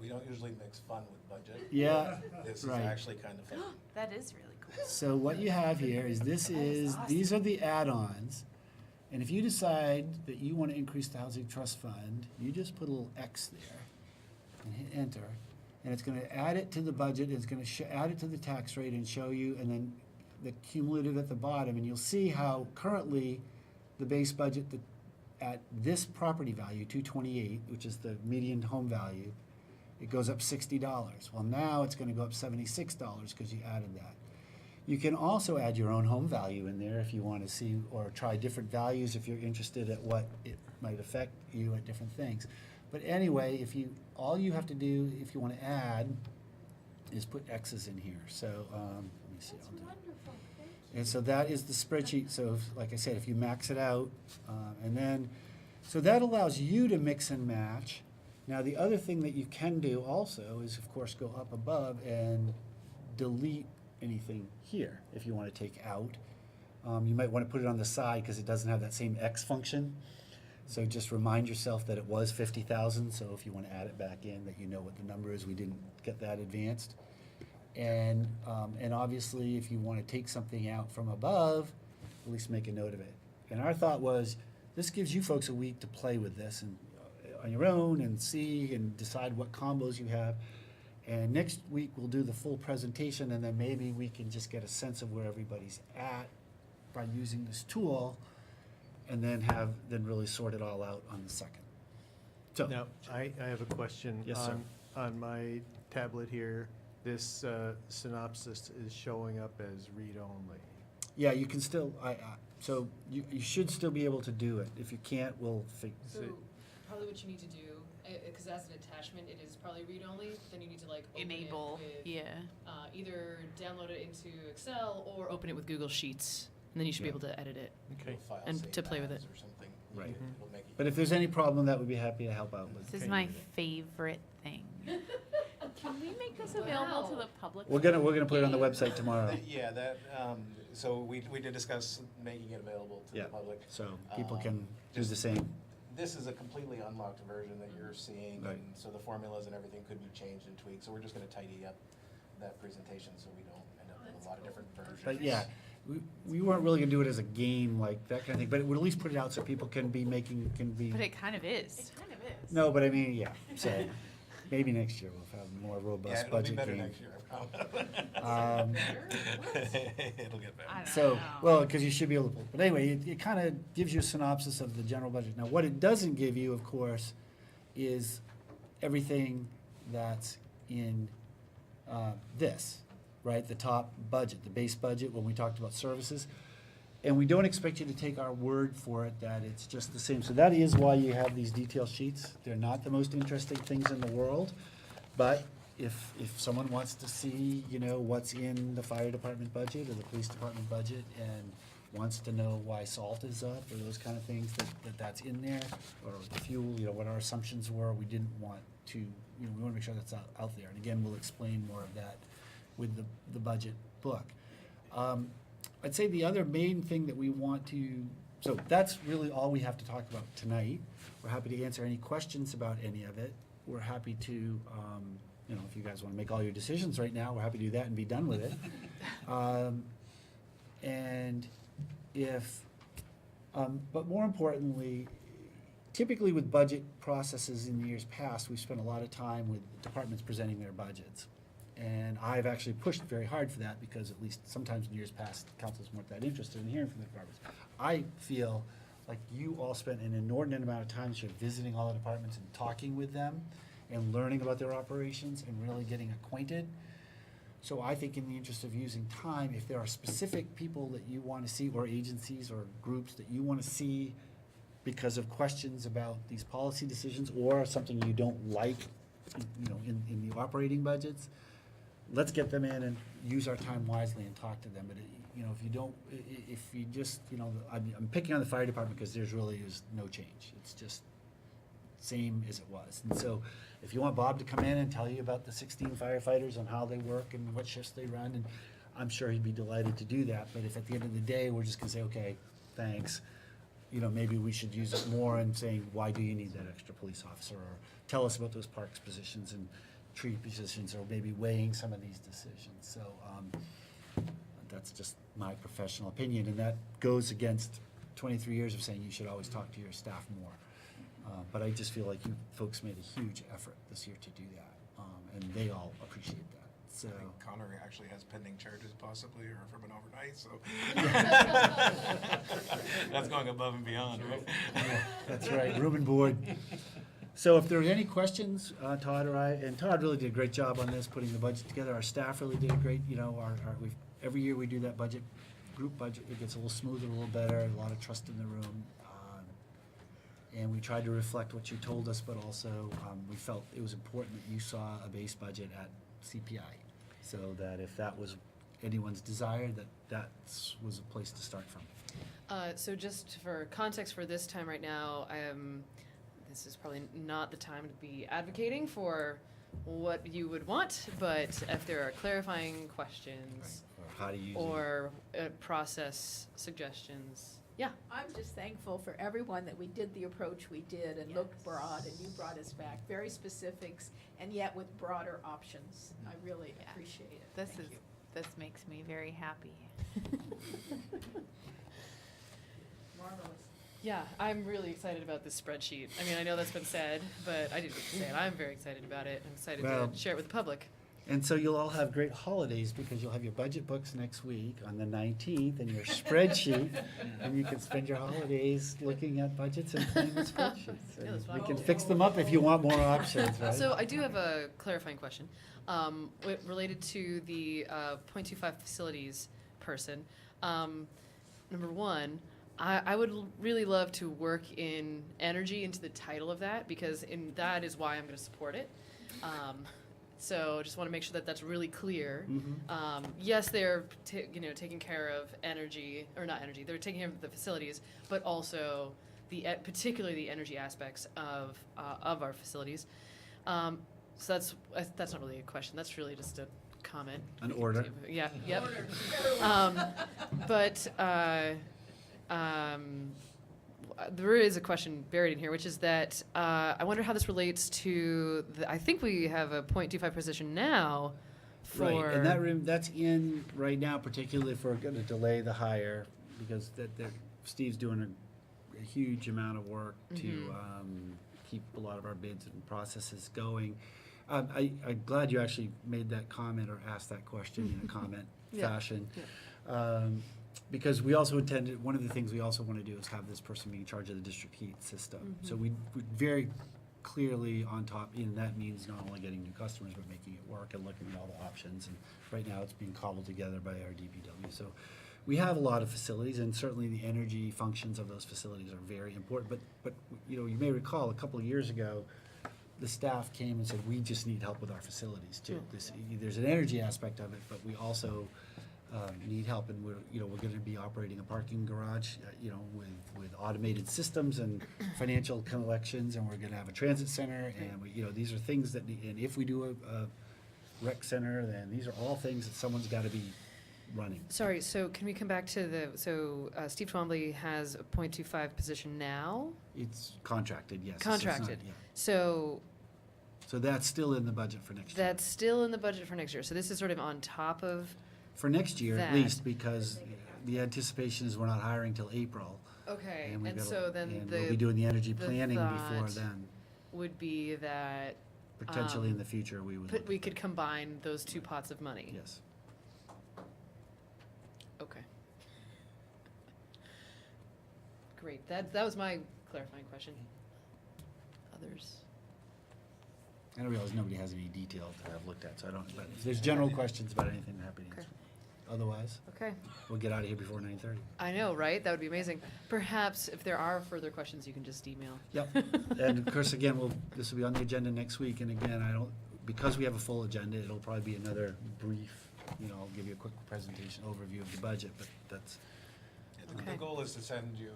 [SPEAKER 12] We don't usually mix fun with budget.
[SPEAKER 2] Yeah,
[SPEAKER 12] This
[SPEAKER 2] right.
[SPEAKER 12] is actually kind of fun.
[SPEAKER 4] That is really cool.
[SPEAKER 2] So what you have here is these are the add-ons, and if you decide that you want to increase the housing trust fund, you just put a little X there and hit enter, and it's going to add it to the budget. It's going to add it to the tax rate and show you, and then the cumulative at the bottom, and you'll see how currently the base budget at this property value, 228, which is the median home value, it goes up $60. Well, now it's going to go up $76 because you added that. You can also add your own home value in there if you want to see or try different values if you're interested at what it might affect you at different things. But anyway, all you have to do if you want to add is put X's in here. So let me see. I'll do it. And so that is the spreadsheet. So like I said, if you max it out, and then, so that allows you to mix and match. Now, the other thing that you can do also is, of course, go up above and delete anything here if you want to take out. You might want to put it on the side because it doesn't have that same X function. So just remind yourself that it was 50,000. So if you want to add it back in, that you know what the number is. We didn't get that advanced. And obviously, if you want to take something out from above, at least make a note of it. And our thought was, this gives you folks a week to play with this and on your own and see and decide what combos you have. And next week, we'll do the full presentation, and then maybe we can just get a sense of where everybody's at by using this tool, and then really sort it all out on the second. So
[SPEAKER 10] Now, I have a question.
[SPEAKER 2] Yes, sir.
[SPEAKER 10] On my tablet here, this synopsis is showing up as read-only.
[SPEAKER 2] yeah, you can still, so you should still be able to do it. If you can't, we'll fix
[SPEAKER 1] So
[SPEAKER 2] it.
[SPEAKER 1] probably what you need to do, because as an attachment, it is probably read-only, then you need to like open
[SPEAKER 4] Enable,
[SPEAKER 1] it with,
[SPEAKER 4] yeah.
[SPEAKER 1] Either download it into Excel or open it with Google Sheets, and then you should be
[SPEAKER 2] Yeah.
[SPEAKER 1] able to edit it
[SPEAKER 10] Okay.
[SPEAKER 12] File
[SPEAKER 1] and
[SPEAKER 12] save
[SPEAKER 1] to play with
[SPEAKER 12] as
[SPEAKER 1] it.
[SPEAKER 12] Or something.
[SPEAKER 2] Right.
[SPEAKER 12] It'll make it
[SPEAKER 2] But if there's any problem, that would be happy to help out with.
[SPEAKER 15] This is
[SPEAKER 2] Okay.
[SPEAKER 15] my favorite thing. Can we make this available to the public?
[SPEAKER 2] We're gonna put it on the website tomorrow.
[SPEAKER 12] Yeah, that, so we did discuss making it available to
[SPEAKER 2] Yeah.
[SPEAKER 12] the public.
[SPEAKER 2] So people can do
[SPEAKER 12] just-
[SPEAKER 2] the same.
[SPEAKER 12] This is a completely unlocked version that you're seeing,
[SPEAKER 2] Right.
[SPEAKER 12] and so the formulas and everything could be changed and tweaked, so we're just gonna tidy up that presentation so we don't end up with a lot of different versions.
[SPEAKER 2] But yeah, we weren't really gonna do it as a game, like that kind of thing, but we'll at least put it out so people can be.
[SPEAKER 15] But it kind of is.
[SPEAKER 4] Kind of is.
[SPEAKER 2] No, but I mean, yeah, so maybe next year we'll have a more robust
[SPEAKER 12] Yeah, it'll be
[SPEAKER 2] budget
[SPEAKER 12] better
[SPEAKER 2] game.
[SPEAKER 12] next year, I promise. It'll get better.
[SPEAKER 15] I don't
[SPEAKER 2] So,
[SPEAKER 15] know.
[SPEAKER 2] well, because you should be able to, but anyway, it kind of gives you a synopsis of the general budget. Now, what it doesn't give you, of course, is everything that's in this, right? The top budget, the base budget, when we talked about services. And we don't expect you to take our word for it that it's just the same. So that is why you have these detail sheets. They're not the most interesting things in the world, but if someone wants to see, what's in the fire department budget or the police department budget and wants to know why salt is up or those kind of things, that's in there, or the fuel, what our assumptions were, we didn't want to, we want to make sure that's out there. And again, we'll explain more of that with the budget book. I'd say the other main thing that we want to, so that's really all we have to talk about tonight. We're happy to answer any questions about any of it. We're happy to, if you guys want to make all your decisions right now, we're happy to do that and be done with it. But more importantly, typically with budget processes in years past, we've spent a lot of time with departments presenting their budgets. And I've actually pushed very hard for that because at least sometimes in years past, councils weren't that interested in hearing from the departments. I feel like you all spent an inordinate amount of time this year visiting all the departments and talking with them and learning about their operations and really getting acquainted. So I think in the interest of using time, if there are specific people that you want to see or agencies or groups that you want to see because of questions about these policy decisions or something you don't like, in the operating budgets, let's get them in and use our time wisely and talk to them. But, if you don't, if you just, I'm picking on the fire department because there's really is no change. It's just same as it was. And so if you want Bob to come in and tell you about the 16 firefighters and how they work and what shifts they run, and I'm sure he'd be delighted to do that. But if at the end of the day, we're just gonna say, okay, thanks, you know, maybe we should use it more in saying, why do you need that extra police officer? Or tell us about those parks positions and tree positions, or maybe weighing some of these decisions. So that's just my professional opinion, and that goes against 23 years of saying you should always talk to your staff more. But I just feel like you folks made a huge effort this year to do that, and they all appreciate that. So
[SPEAKER 12] I think Connor actually has pending charges possibly, or from an overnight, so. That's going above and beyond, right?
[SPEAKER 2] Yeah, that's right, room and board. So if there are any questions, Todd or I, and Todd really did a great job on this, putting the budget together. Our staff really did a great, you know, every year we do that budget, group budget, it gets a little smoother, a little better, a lot of trust in the room. And we tried to reflect what you told us, but also we felt it was important that you saw a base budget at CPI, so that if that was anyone's desire, that was a place to start from.
[SPEAKER 1] So just for context for this time right now, this is probably not the time to be advocating for what you would want, but if there are clarifying questions
[SPEAKER 2] Or how to use it.
[SPEAKER 1] or process suggestions, yeah.
[SPEAKER 3] I'm just thankful for everyone that we did the approach we did and looked broad, and you brought us back very specifics, and yet with broader options. I really appreciate it.
[SPEAKER 15] This makes me very happy.
[SPEAKER 3] Marvelous.
[SPEAKER 1] Yeah, I'm really excited about this spreadsheet. I mean, I know that's been said, but I didn't say it. I'm very excited about it. I'm excited
[SPEAKER 2] Well,
[SPEAKER 1] to share it with the public.
[SPEAKER 2] And so you'll all have great holidays because you'll have your budget books next week on the 19th and your spreadsheet, and you can spend your holidays looking at budgets and playing with spreadsheets.
[SPEAKER 1] Yeah, that's
[SPEAKER 2] We
[SPEAKER 1] fine.
[SPEAKER 2] can fix them up if you want more options, right?
[SPEAKER 1] So I do have a clarifying question related to the .25 facilities person. Number one, I would really love to work in energy into the title of that, because that is why I'm going to support it. So just want to make sure that that's really clear. Yes, they're taking care of energy, or not energy. They're taking care of the facilities, but also particularly the energy aspects of our facilities. So that's not really a question. That's really just a comment.
[SPEAKER 2] An order.
[SPEAKER 1] Yeah. Yep. There is a question buried in here, which is that I wonder how this relates to I think we have a .25 position now for.
[SPEAKER 2] Right, and that's in right now, particularly if we're going to delay the hire, because Steve's doing a huge amount of work to keep a lot of our bids and processes going. I'm glad you actually made that comment or asked that question in a comment fashion. Yeah. Because we also intended, one of the things we also want to do is have this person be in charge of the district heat system. So we very clearly on top, and that means not only getting new customers, but making it work and looking at all the options. And right now it's being cobbled together by our DPW. So we have a lot of facilities, and certainly the energy functions of those facilities are very important. But you may recall a couple of years ago, the staff came and said, we just need help with our facilities too. There's an energy aspect of it, but we also need help, and we're going to be operating a parking garage, with automated systems and financial collections, and we're going to have a transit center, and these are things that, and if we do a rec center, then these are all things that someone's got to be running.
[SPEAKER 1] Sorry, so can we come back to Steve Twombly has a .25 position now?
[SPEAKER 2] It's contracted, yes.
[SPEAKER 1] Contracted. So
[SPEAKER 2] that's still in the budget for next year.
[SPEAKER 1] That's still in the budget for next year. So this is sort of on top of.
[SPEAKER 2] For next year, at least, because the anticipation is we're not hiring till April.
[SPEAKER 1] Okay,
[SPEAKER 2] and
[SPEAKER 1] we'll
[SPEAKER 2] be doing the energy planning before then.
[SPEAKER 1] Would be that
[SPEAKER 2] potentially in the future we
[SPEAKER 1] could combine those two pots of money.
[SPEAKER 2] Yes.
[SPEAKER 1] Okay. Great. That was my clarifying question. Others.
[SPEAKER 2] I realize nobody has any detail to have looked at, so I don't. But if there's general questions about anything, I'm happy to answer. Otherwise, we'll get out of here before 9:30.
[SPEAKER 1] I know, right? That would be amazing. Perhaps if there are further questions, you can just email.
[SPEAKER 2] Yep. And of course, again, this will be on the agenda next week. And again, because we have a full agenda, it'll probably be another brief. I'll give you a quick presentation overview of the budget, but that's.
[SPEAKER 12] The goal is to send you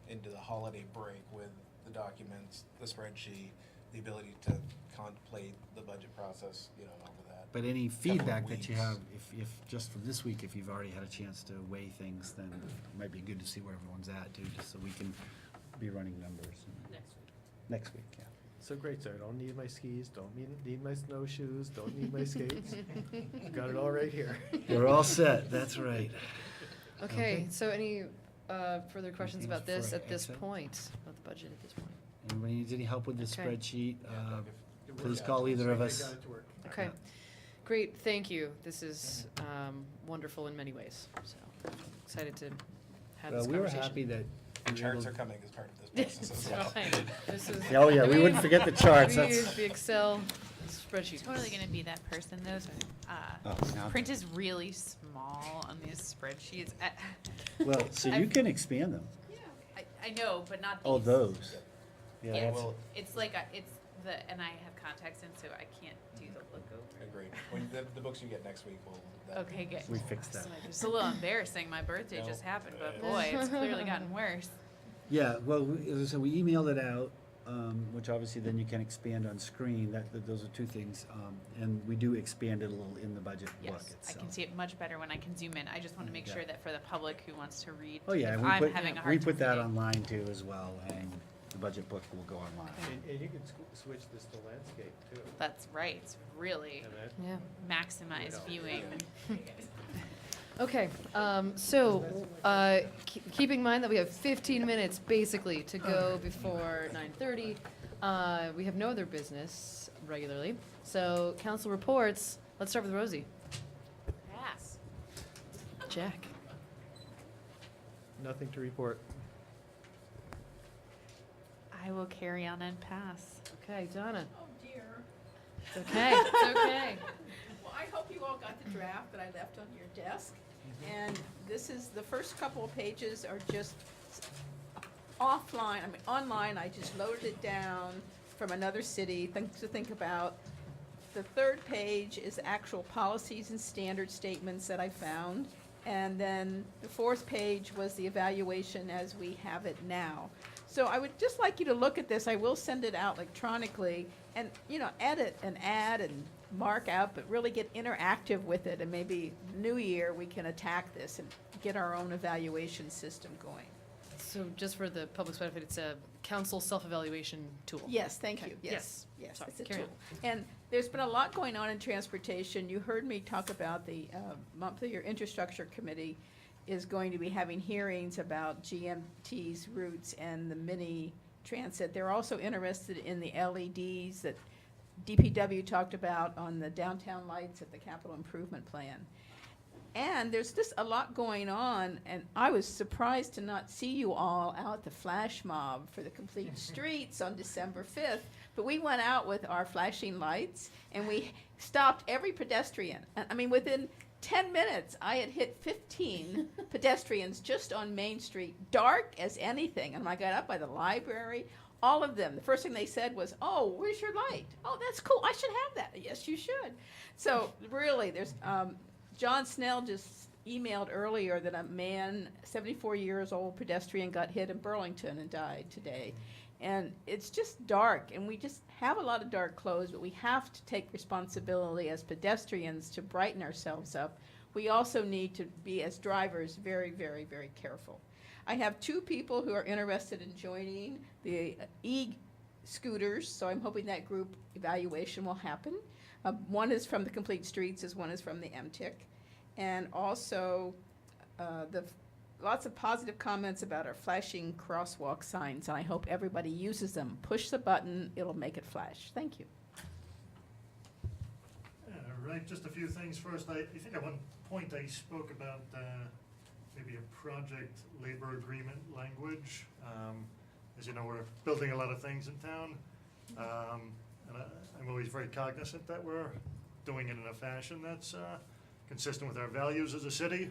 [SPEAKER 12] into the holiday break with the documents, the spreadsheet, the ability to contemplate the budget process, and all of that.
[SPEAKER 2] But any feedback that you have, if just from this week, if you've already had a chance to weigh things, then it might be good to see where everyone's at too, just so we can be running numbers. Next week, yeah.
[SPEAKER 10] So great, sir. Don't need my skis, don't need my snowshoes, don't need my skates. Got it all right here.
[SPEAKER 2] We're all set, that's right.
[SPEAKER 1] Okay, so any further questions
[SPEAKER 2] Anything
[SPEAKER 1] about this
[SPEAKER 2] for
[SPEAKER 1] at this
[SPEAKER 2] Excel?
[SPEAKER 1] point, about the budget at this point?
[SPEAKER 2] Anybody needs any help with this
[SPEAKER 1] Okay.
[SPEAKER 2] spreadsheet, please call either of us.
[SPEAKER 1] Okay,
[SPEAKER 2] Yeah.
[SPEAKER 1] great, thank you. This is wonderful in many ways, so excited to have
[SPEAKER 2] Well,
[SPEAKER 1] this
[SPEAKER 2] we were
[SPEAKER 1] conversation.
[SPEAKER 2] happy that.
[SPEAKER 12] The charts are coming as part of this process as well.
[SPEAKER 1] Fine. This is-
[SPEAKER 2] Oh, yeah, we wouldn't forget the charts,
[SPEAKER 1] We
[SPEAKER 2] that's-
[SPEAKER 1] use the Excel spreadsheet.
[SPEAKER 15] Totally gonna be that person though.
[SPEAKER 2] Oh, now-
[SPEAKER 15] Print is really small on these spreadsheets.
[SPEAKER 2] Well, so you can expand them.
[SPEAKER 15] I know, but not these.
[SPEAKER 2] Oh, those. Yeah,
[SPEAKER 15] Yeah,
[SPEAKER 2] that's-
[SPEAKER 15] it's like, it's and I have contacts in, so I can't do the look over.
[SPEAKER 12] Agreed. When the books you get next week will.
[SPEAKER 15] Okay, good.
[SPEAKER 2] We fixed that.
[SPEAKER 15] It's a little embarrassing. My birthday just happened, but boy, it's clearly gotten worse.
[SPEAKER 2] Yeah, well, so we emailed it out, which obviously then you can expand on screen, those are two things. And we do expand it a little in the budget book
[SPEAKER 15] Yes, I
[SPEAKER 2] itself.
[SPEAKER 15] can see it much better when I can zoom in. I just want to make
[SPEAKER 2] Yeah.
[SPEAKER 15] sure that for the public who wants to read,
[SPEAKER 2] Oh, yeah,
[SPEAKER 15] if
[SPEAKER 2] and we
[SPEAKER 15] I'm
[SPEAKER 2] put,
[SPEAKER 15] having a hard
[SPEAKER 2] we
[SPEAKER 15] time
[SPEAKER 2] put that
[SPEAKER 15] reading.
[SPEAKER 2] online too as well, and the budget book will go online.
[SPEAKER 10] And you can switch this to landscape too.
[SPEAKER 15] That's right. It's really
[SPEAKER 1] Yeah.
[SPEAKER 15] maximize viewing.
[SPEAKER 1] Okay, keeping in mind that we have 15 minutes basically to go before 9:30, we have no other business regularly. So council reports, let's start with Rosie.
[SPEAKER 15] Pass.
[SPEAKER 1] Jack.
[SPEAKER 10] Nothing to report.
[SPEAKER 15] I will carry on and pass.
[SPEAKER 1] Okay, Donna.
[SPEAKER 3] Oh, dear.
[SPEAKER 1] It's okay, it's okay.
[SPEAKER 3] Well, I hope you all got the draft that I left on your desk. And this is, the first couple of pages are just offline, I mean, online, I just loaded it down from another city, things to think about. The third page is actual policies and standard statements that I found. And then the fourth page was the evaluation as we have it now. So I would just like you to look at this. I will send it out electronically and, you know, edit and add and mark out, but really get interactive with it. And maybe new year, we can attack this and get our own evaluation system going.
[SPEAKER 1] So just for the public's benefit, it's a council self-evaluation tool.
[SPEAKER 3] Yes, thank
[SPEAKER 1] Okay.
[SPEAKER 3] you, yes, yes,
[SPEAKER 1] Sorry,
[SPEAKER 3] it's a
[SPEAKER 1] carry
[SPEAKER 3] tool. And there's been a lot going on in transportation. You heard me talk about the Montpelier Infrastructure Committee is going to be having hearings about GMT's routes and the mini transit. They're also interested in the LEDs that DPW talked about on the downtown lights at the capital improvement plan. And there's just a lot going on, and I was surprised to not see you all out at the flash mob for the complete streets on December 5th. But we went out with our flashing lights, and we stopped every pedestrian. I mean, within 10 minutes, I had hit 15 pedestrians just on Main Street, dark as anything. And I got up by the library, all of them. The first thing they said was, "Oh, where's your light? Oh, that's cool. I should have that." Yes, you should. So really, there's John Snell just emailed earlier that a man, 74 years old, pedestrian, got hit in Burlington and died today. And it's just dark, and we just have a lot of dark clothes, but we have to take responsibility as pedestrians to brighten ourselves up. We also need to be, as drivers, very, very, very careful. I have two people who are interested in joining the e-scooters, so I'm hoping that group evaluation will happen. One is from the Complete Streets, as one is from the MTIC. And also, lots of positive comments about our flashing crosswalk signs, and I hope everybody uses them. Push the button, it'll make it flash. Thank you.
[SPEAKER 14] All right, just a few things first. I think at one point I spoke about maybe a project labor agreement language. As you know, we're building a lot of things in town. And I'm always very cognizant that we're doing it in a fashion that's consistent with our values as a city.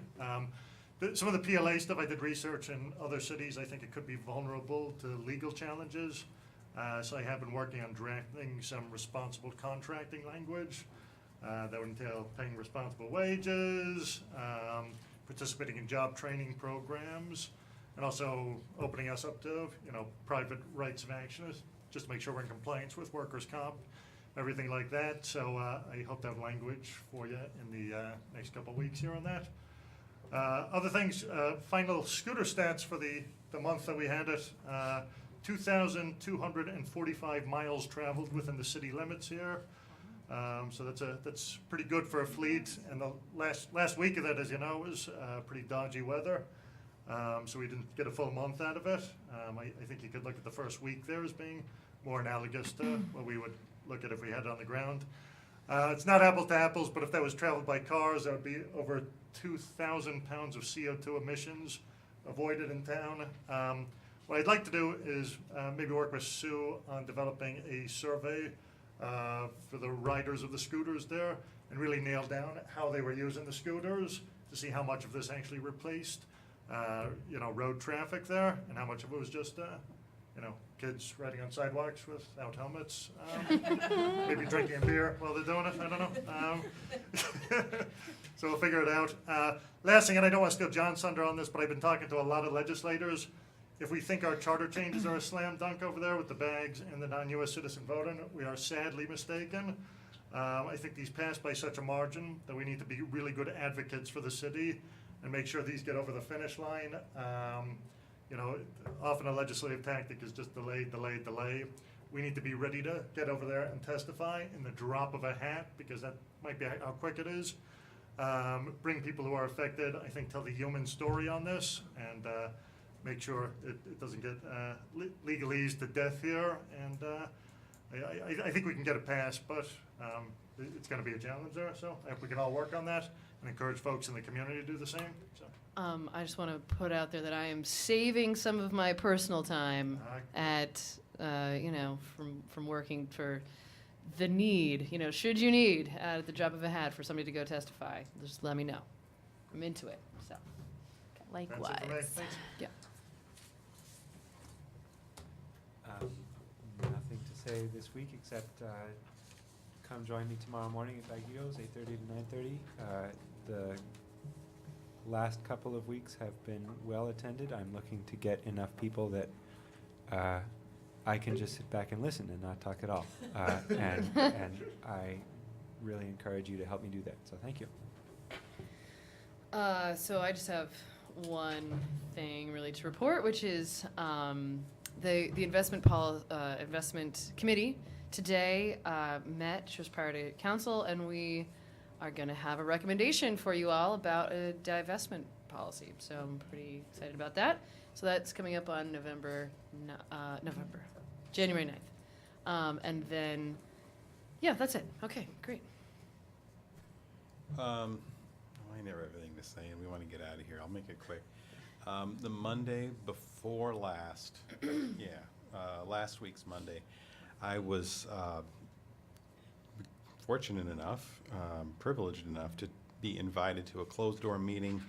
[SPEAKER 14] Some of the PLA stuff, I did research in other cities. I think it could be vulnerable to legal challenges. So I have been working on drafting some responsible contracting language that would entail paying responsible wages, participating in job training programs, and also opening us up to, you know, private rights of action, just to make sure we're in compliance with workers' comp. everything like that. So I hope to have language for you in the next couple of weeks here on that. Other things, final scooter stats for the month that we had it. 2,245 miles traveled within the city limits here. So that's pretty good for a fleet. And the last week of that, as you know, was pretty dodgy weather. So we didn't get a full month out of it. I think you could look at the first week there as being more analogous to what we would look at if we had it on the ground. It's not apples to apples, but if that was traveled by cars, that would be over 2,000 pounds of CO2 emissions avoided in town. What I'd like to do is maybe work with Sue on developing a survey for the riders of the scooters there and really nail down how they were using the scooters to see how much of this actually replaced road traffic there and how much of it was just kids riding on sidewalks without helmets, maybe drinking a beer while they're doing it, I don't know. So we'll figure it out. Last thing, and I don't want to steal John's thunder on this, but I've been talking to a lot of legislators. If we think our charter changes are a slam dunk over there with the bags and the non-U.S. citizen voting, we are sadly mistaken. I think these passed by such a margin that we need to be really good advocates for the city and make sure these get over the finish line. Often a legislative tactic is just delay, delay, delay. We need to be ready to get over there and testify in the drop of a hat, because that might be how quick it is. Bring people who are affected, I think, tell the human story on this, and make sure it doesn't get legalese to death here. And I think we can get it passed, but it's going to be a challenge there. So I hope we can all work on that and encourage folks in the community to do the same. So.
[SPEAKER 1] I just want to put out there that I am saving some of my personal time at, from working for the need, should you need at the drop of a hat for somebody to go testify, just let me know. I'm into it, so.
[SPEAKER 4] Likewise.
[SPEAKER 1] Yeah.
[SPEAKER 5] Nothing to say this week except come join me tomorrow morning at Bagio's, 8:30 to 9:30. The last couple of weeks have been well attended. I'm looking to get enough people that I can just sit back and listen and not talk at all. And I really encourage you to help me do that. So thank you.
[SPEAKER 1] So I just have one thing really to report, which is the investment committee today met just prior to council, and we are going to have a recommendation for you all about a divestment policy. So I'm pretty excited about that. So that's coming up on January 9th. And then, yeah, that's it. Okay, great.
[SPEAKER 20] I never have everything to say, and we want to get out of here. I'll make it quick. The Monday before last, last week's Monday, I was fortunate enough, privileged enough to be invited to a closed-door meeting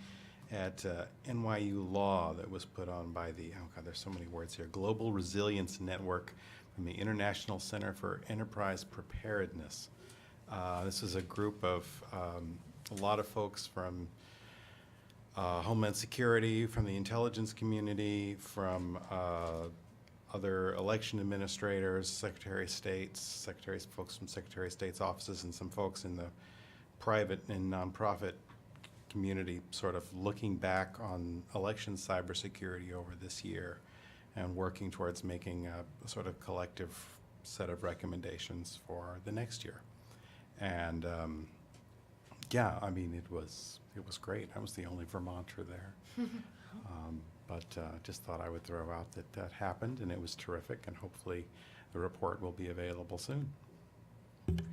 [SPEAKER 20] at NYU Law that was put on by the, there's so many words here, Global Resilience Network from the International Center for Enterprise Preparedness. This is a group of a lot of folks from Homeland Security, from the intelligence community, from other election administrators, Secretary of States, folks from Secretary of State's offices, and some folks in the private and nonprofit community, sort of looking back on election cybersecurity over this year and working towards making a sort of collective set of recommendations for the next year. And it was great. I was the only Vermonter there. But just thought I would throw out that happened, and it was terrific, and hopefully the report will be available soon.
[SPEAKER 1] Great.
[SPEAKER 2] I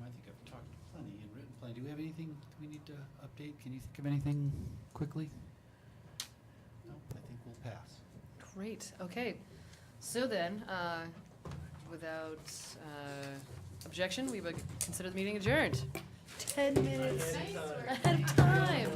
[SPEAKER 2] think I've talked plenty and written plenty. Do we have anything we need to update? Can you think of anything quickly? No, I think we'll pass.
[SPEAKER 1] Great. Okay. So then, without objection, we would consider the meeting adjourned. 10 minutes ahead of time.